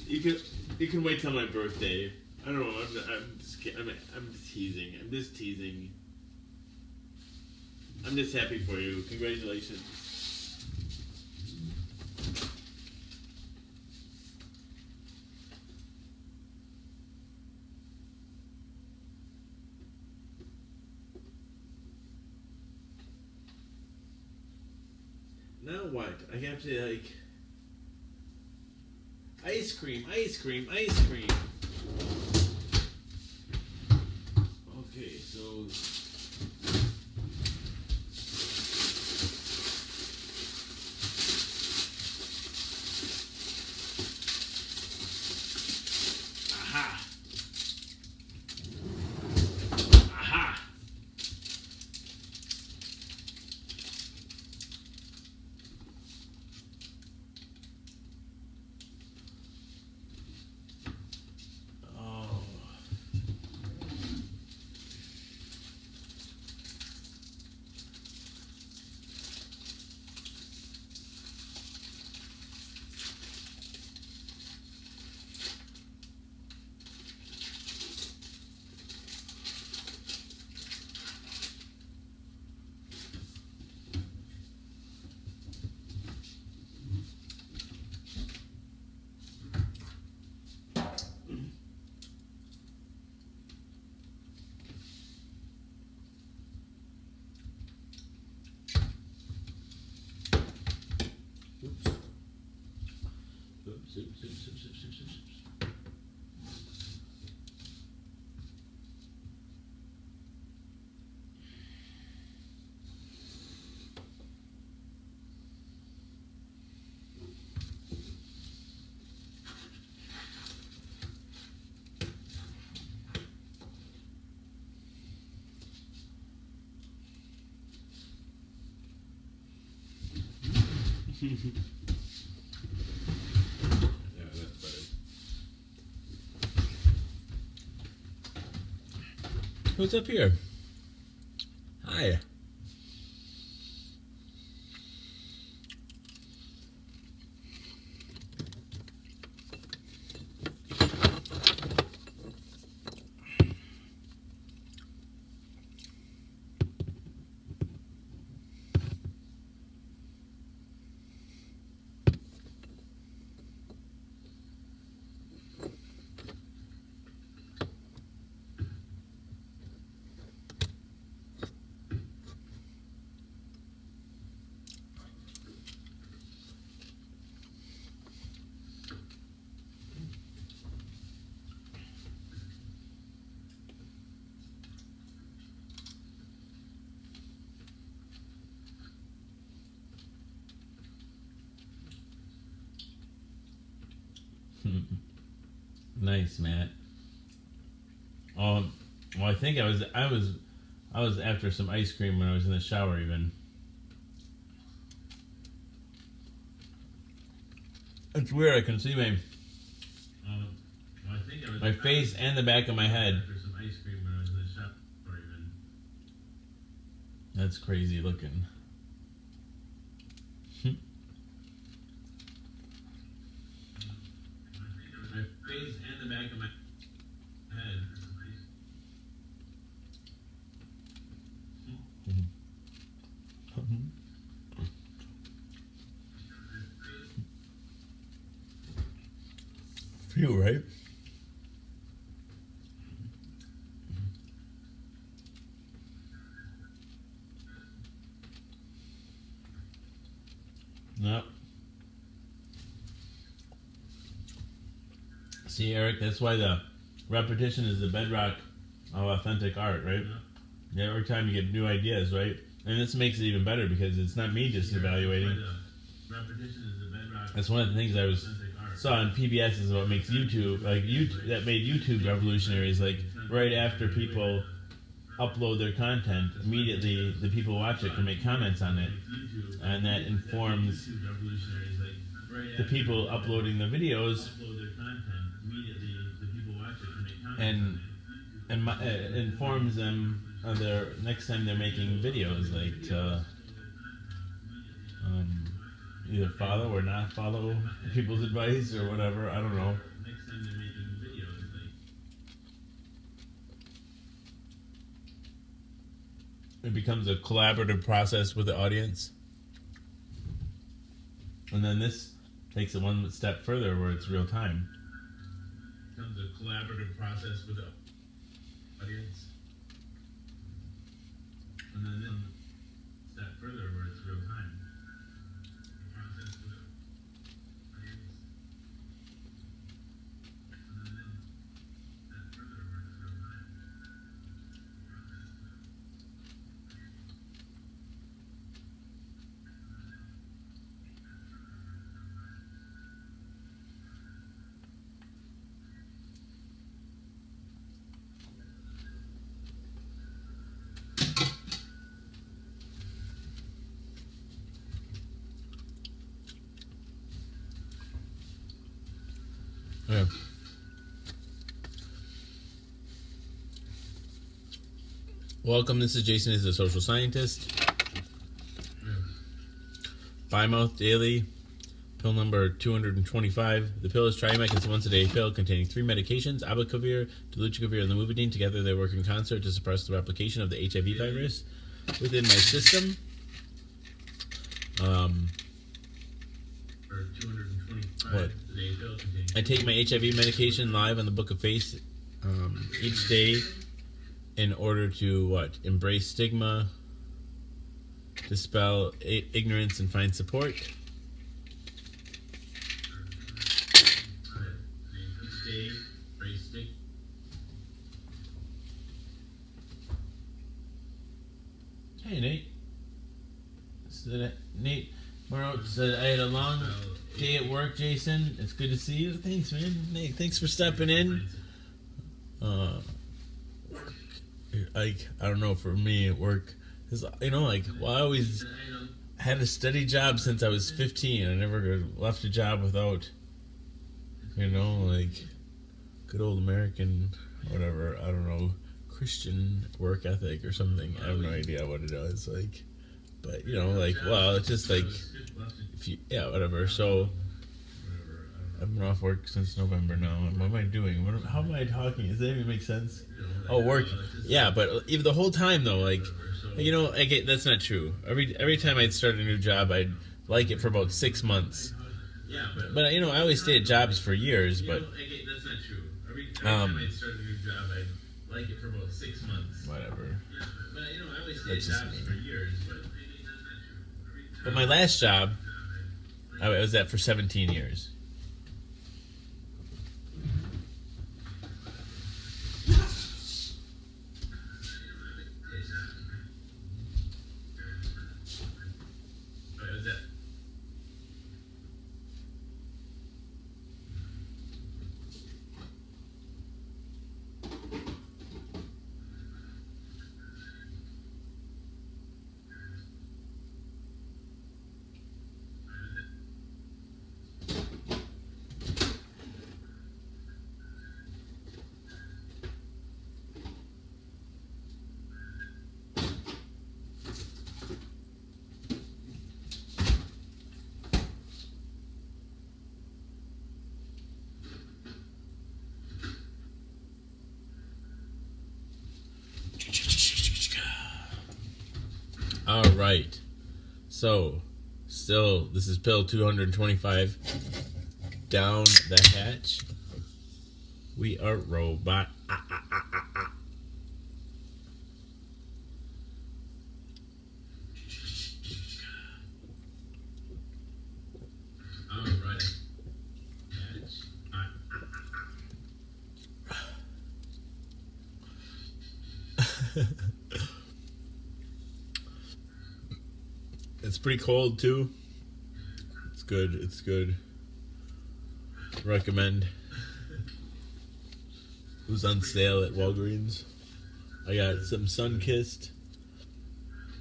You can wait till my birthday. I don't know. I'm just teasing. I'm just teasing. I'm just happy for you. Congratulations. Now what? I have to ice cream. Okay, so aha. Oops. Yeah, that's better. Who's up here? Hi. Nice, Matt. Well, I think I was after some ice cream when I was in the shower even. It's weird, I can see Well, I think I was my face and the back of my head. after some ice cream when I was in the shop or even. That's crazy looking. My face and the back of my head. Feel right? No. See, Eric, that's why the repetition is the bedrock of authentic art, right? Yeah, every time you get new ideas, right? And this makes it even better because it's not me just evaluating. Repetition is the bedrock. That's one of the things I saw on PBS is what makes YouTube, like YouTube, that made YouTube revolutionaries. Like right after people upload their content, immediately the people who watch it can make comments on it, and that informs the people uploading the videos and informs them of their next time they're making videos, like to either follow or not follow people's advice or whatever. I don't know. It becomes a collaborative process with the audience. And then this takes it one step further where it's real time. It becomes a collaborative process with the audience. And then step further where it's real time. Process with the audience. And then step further where it's real time. Yeah. Welcome, this is Jason, is a social scientist. Bimouth Daily, pill number 225. The pill is Triumeq. It's a once-a-day pill containing 3 medications, abacavir, dolutegravir, and lamivudine. Together they work in concert to suppress the replication of the HIV virus within my system. For 225, What? today's pill contains I take my HIV medication live on the Book of Face each day in order to embrace stigma, dispel ignorance, and find support. Stay, brace, stick. Hey, Nate. Nate Morrow said I had a long day at work, Jason. It's good to see you. Thanks, man. Nate, thanks for stepping in. Work. I don't know, for me, work is, I always had a steady job since I was 15. I never left a job without, good old American, whatever, I don't know, Christian work ethic or something. I have no idea what it is, but it's just whatever. So I've been off work since November now. What am I doing? How am I talking? Does that even make sense? Oh, work. Yeah, but even the whole time though, that's not true. Every time I'd start a new job, I'd like it for about 6 months. But I always stay at jobs for years. But That's not true. Every time I start a new job, I like it for about 6 months. whatever. But I always stay That's at just jobs me. for years. But my last job, I was at for 17 years. All right. So, still, this is pill 225. Down the hatch. We are robot. All right. It's pretty cold too. It's good. It's good. Recommend. It was on sale at Walgreens. I got some Sunkissed.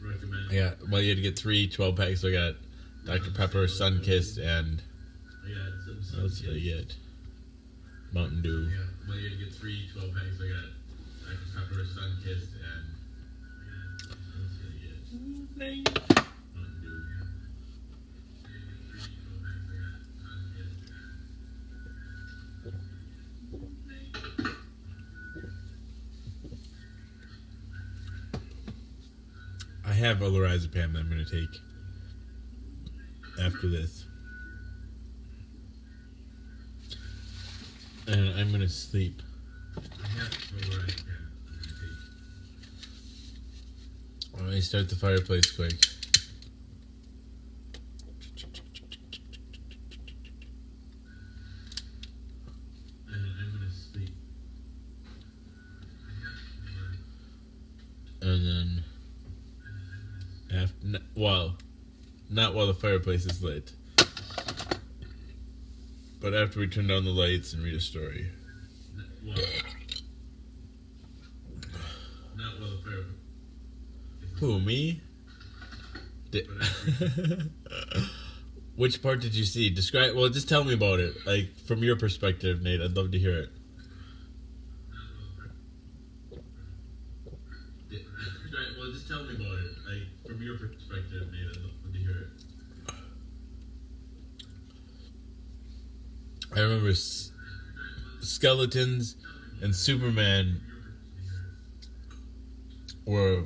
Recommend. I got, well, you had to get 3 12 packs. So I got Dr. Pepper, Sunkissed, and I got some what else did I get? Mountain Dew. Yeah, well, you had to get 3 12 packs. I got Dr. Pepper, Sunkissed, and what else did I get? Mountain Dew. I have a lorazepam that I'm going to take after this. And I'm going to sleep. I have lorazepam. Let me start the fireplace quick. And I'm gonna sleep. And then after, well, not while the fireplace is lit, but after we turn down the lights and read a story. Well, not well the fire. Who, me? Which part did you see? Describe. Well, just tell me about it, like from your perspective, Nate. I'd love to hear it. Well, just tell me about it, like from your perspective, Nate. I'd love to hear it. I remember skeletons and Superman were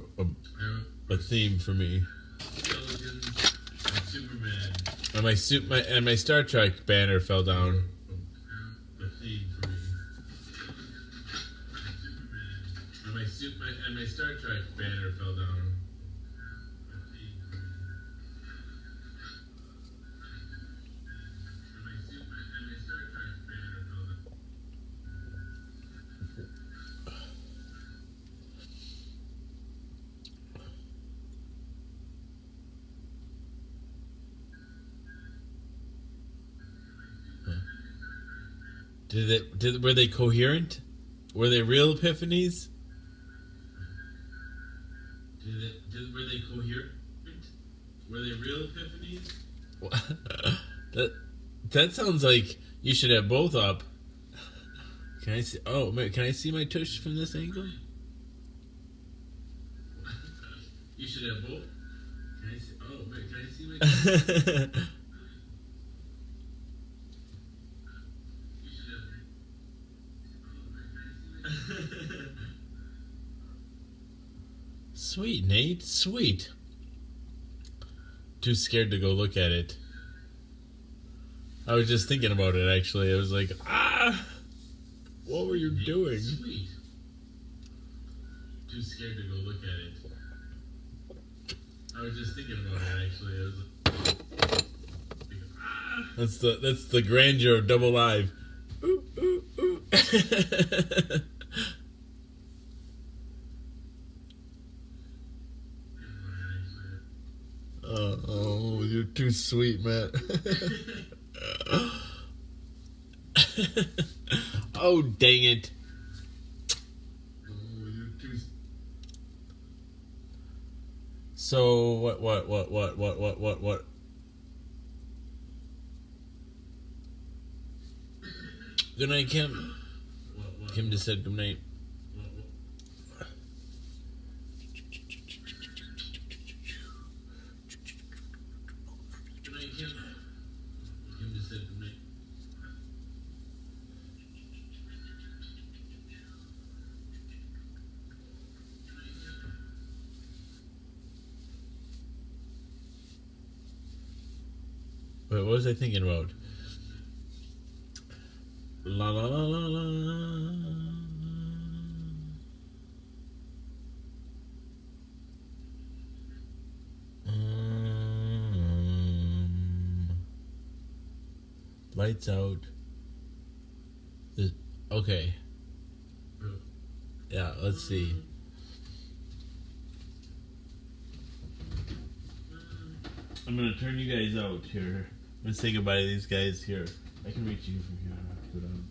a theme for me. Skeletons and Superman. And my Star Trek banner fell down. A theme for me. And my Star Trek banner fell down. Were they coherent? Were they real epiphanies? Were they coherent? Were they real epiphanies? That sounds like you should have both up. Can I see? Oh, can I see my tush from this angle? You should have both. Can I see? Oh, wait, can I see my? Sweet, Nate. Sweet. Too scared to go look at it. I was just thinking about it, actually. I was like, what were you doing? Sweet. Too scared to go look at it. I was just thinking about it, actually. I was like, That's the grandeur of Double Live. Ooh, ooh, ooh. Oh, you're too sweet, man. Oh, dang it. So, what? Good night, Kim. Kim just said good night. Wait, what was I thinking about? La la la la la. Lights out. Okay. Yeah, let's see. I'm gonna turn you guys out here. I'm gonna say goodbye to these guys here. I can reach you from here. I don't have to go down.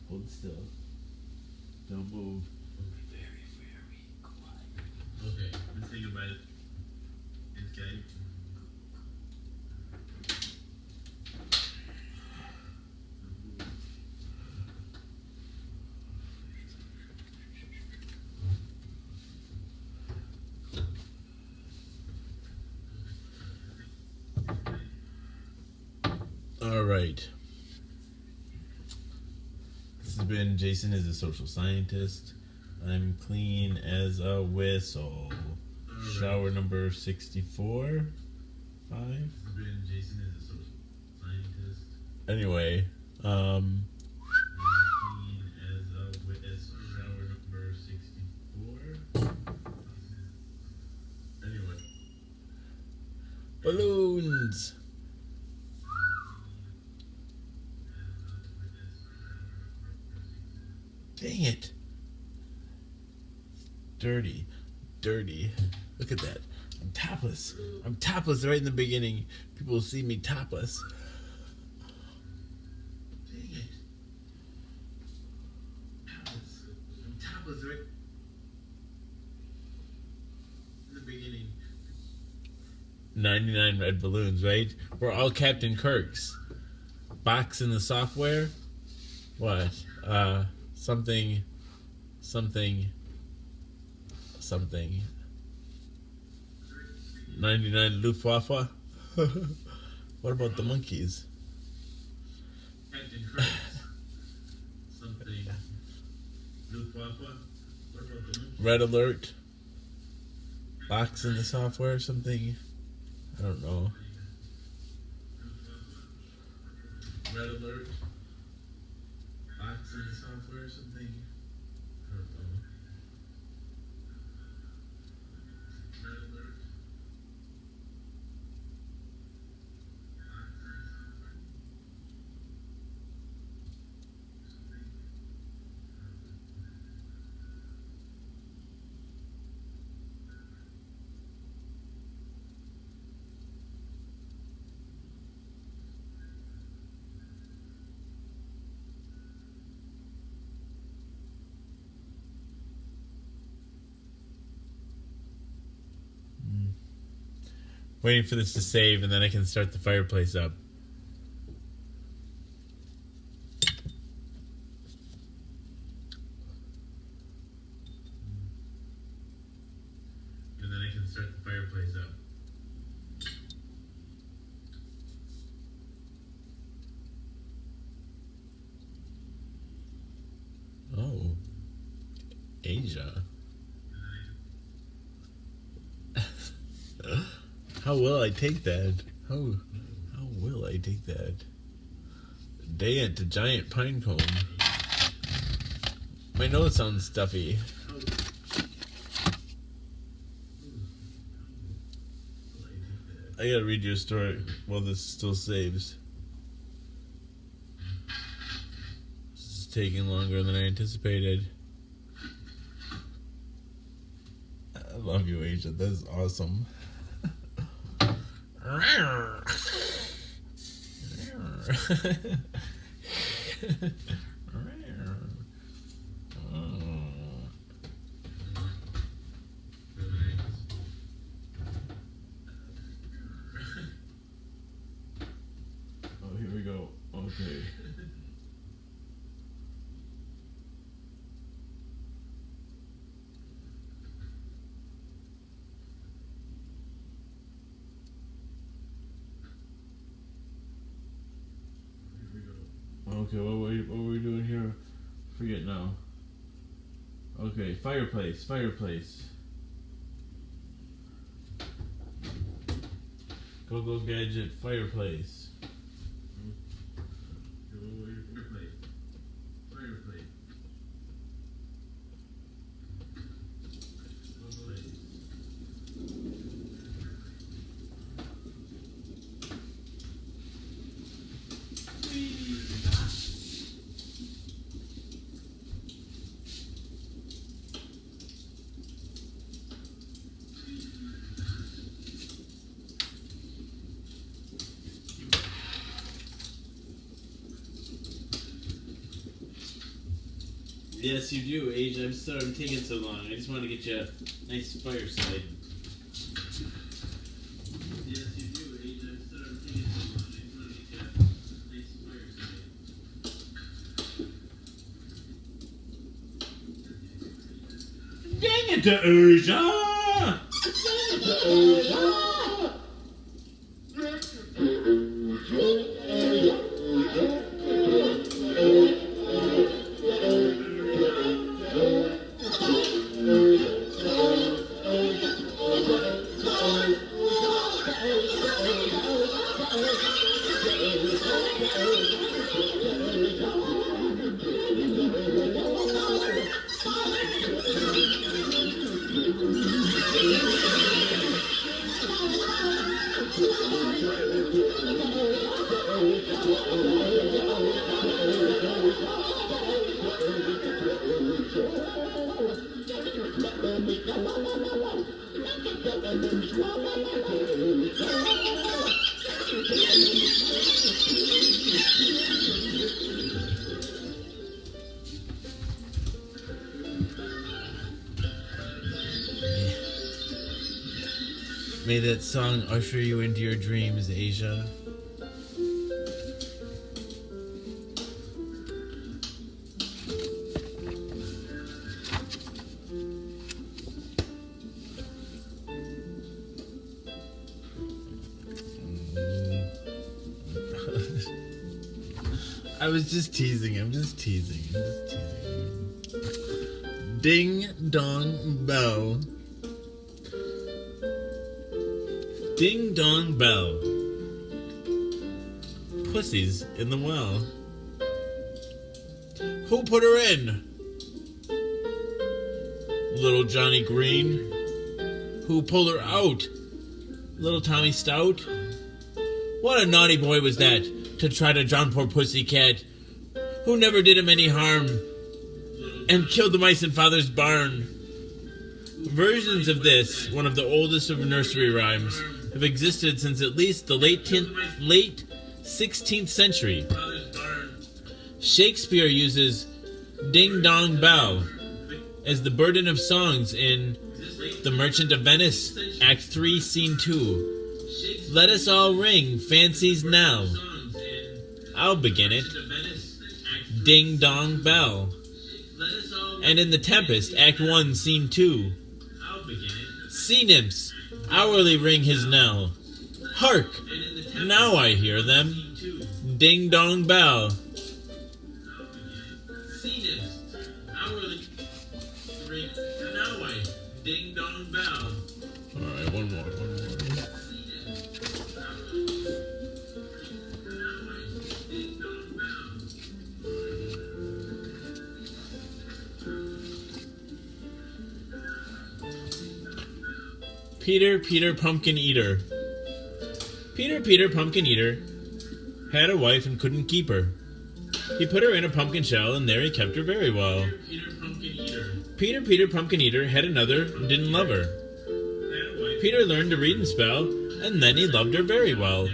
Hold still. Don't move. Very, very quiet. Okay, let's say goodbye to this guy. All right. This has been Jason is a social scientist. I'm clean as a whistle. Shower number 64. 5. This has been Jason is a social scientist. Anyway, I'm clean as a witness. Shower number 64. Anyway. balloons. Dang it. Dirty. Dirty. Look at that. I'm topless. I'm topless right in the beginning. People will see me topless. Dang it. Topless. I'm topless right in the beginning. 99 red balloons, right? We're all Captain Kirk's. Box in the software? What? Something. 99 Luftwaffe? What about the monkeys? Captain Kirk's. Something. Luftwaffe. What about the monkey? Red alert? Box in the software? Something? I don't know. Red alert. Box in the software or something? I don't know. Red alert. Waiting for this to save and then I can start the fireplace up. And then I can start the fireplace up. Oh. Asia. How will I take that? How will I take that? Day at the giant pine cone. My nose sounds stuffy. I gotta read you a story while this still saves. This is taking longer than I anticipated. I love you, Asia. That's awesome. Oh, here we go. Okay. Okay, what were we doing here? Forget now. Okay, fireplace. Go gadget, fireplace. Yes, you do, Age. I'm sorry I'm taking so long. I just wanted to get you a nice fireside. Yes, you do, Age. I'm sorry I'm taking so long. I just want to get you a nice fireside. Dang it to Asia! May that song usher you into your dreams, Asia. I was just teasing. I'm just teasing. Ding dong bell. Ding dong bell. Pussy's in the well. Who put her in? Little Johnny Green. Who pulled her out? Little Tommy Stout. What a naughty boy was that, to try to drown poor Pussycat, who never did him any harm, and killed the mice in father's barn. Versions of this, one of the oldest of nursery rhymes, have existed since at least the late 16th century. Shakespeare uses Ding Dong Bell as the burden of songs in The Merchant of Venice, Act 3, Scene 2. Let us all ring fancies now. I'll begin it. Ding Dong Bell. And in The Tempest, Act 1, Scene 2. Sea nymphs hourly ring his knell. Hark! Now I hear them. Ding Dong Bell. Sea nymphs hourly ring. Now I ding dong bell. Alright, one more. Peter, Peter, Pumpkin Eater. Peter, Peter, Pumpkin Eater had a wife and couldn't keep her. He put her in a pumpkin shell, and there he kept her very well. Peter, Pumpkin Eater. Peter, Peter, Pumpkin Eater had another and didn't love her. Peter learned to read and spell, and then he loved her very well.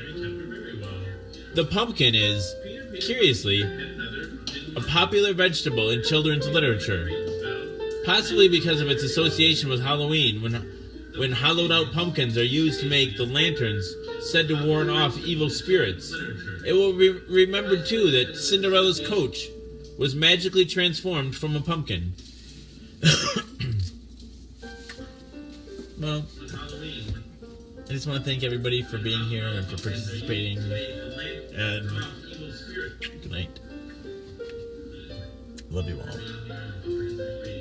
The pumpkin is, curiously, a popular vegetable in children's literature, possibly because of its association with Halloween, when hollowed-out pumpkins are used to make the lanterns said to warn off evil spirits. It will be remembered, too, that Cinderella's coach was magically transformed from a pumpkin. Well, I just want to thank everybody for being here and for participating. And good night. Love you all.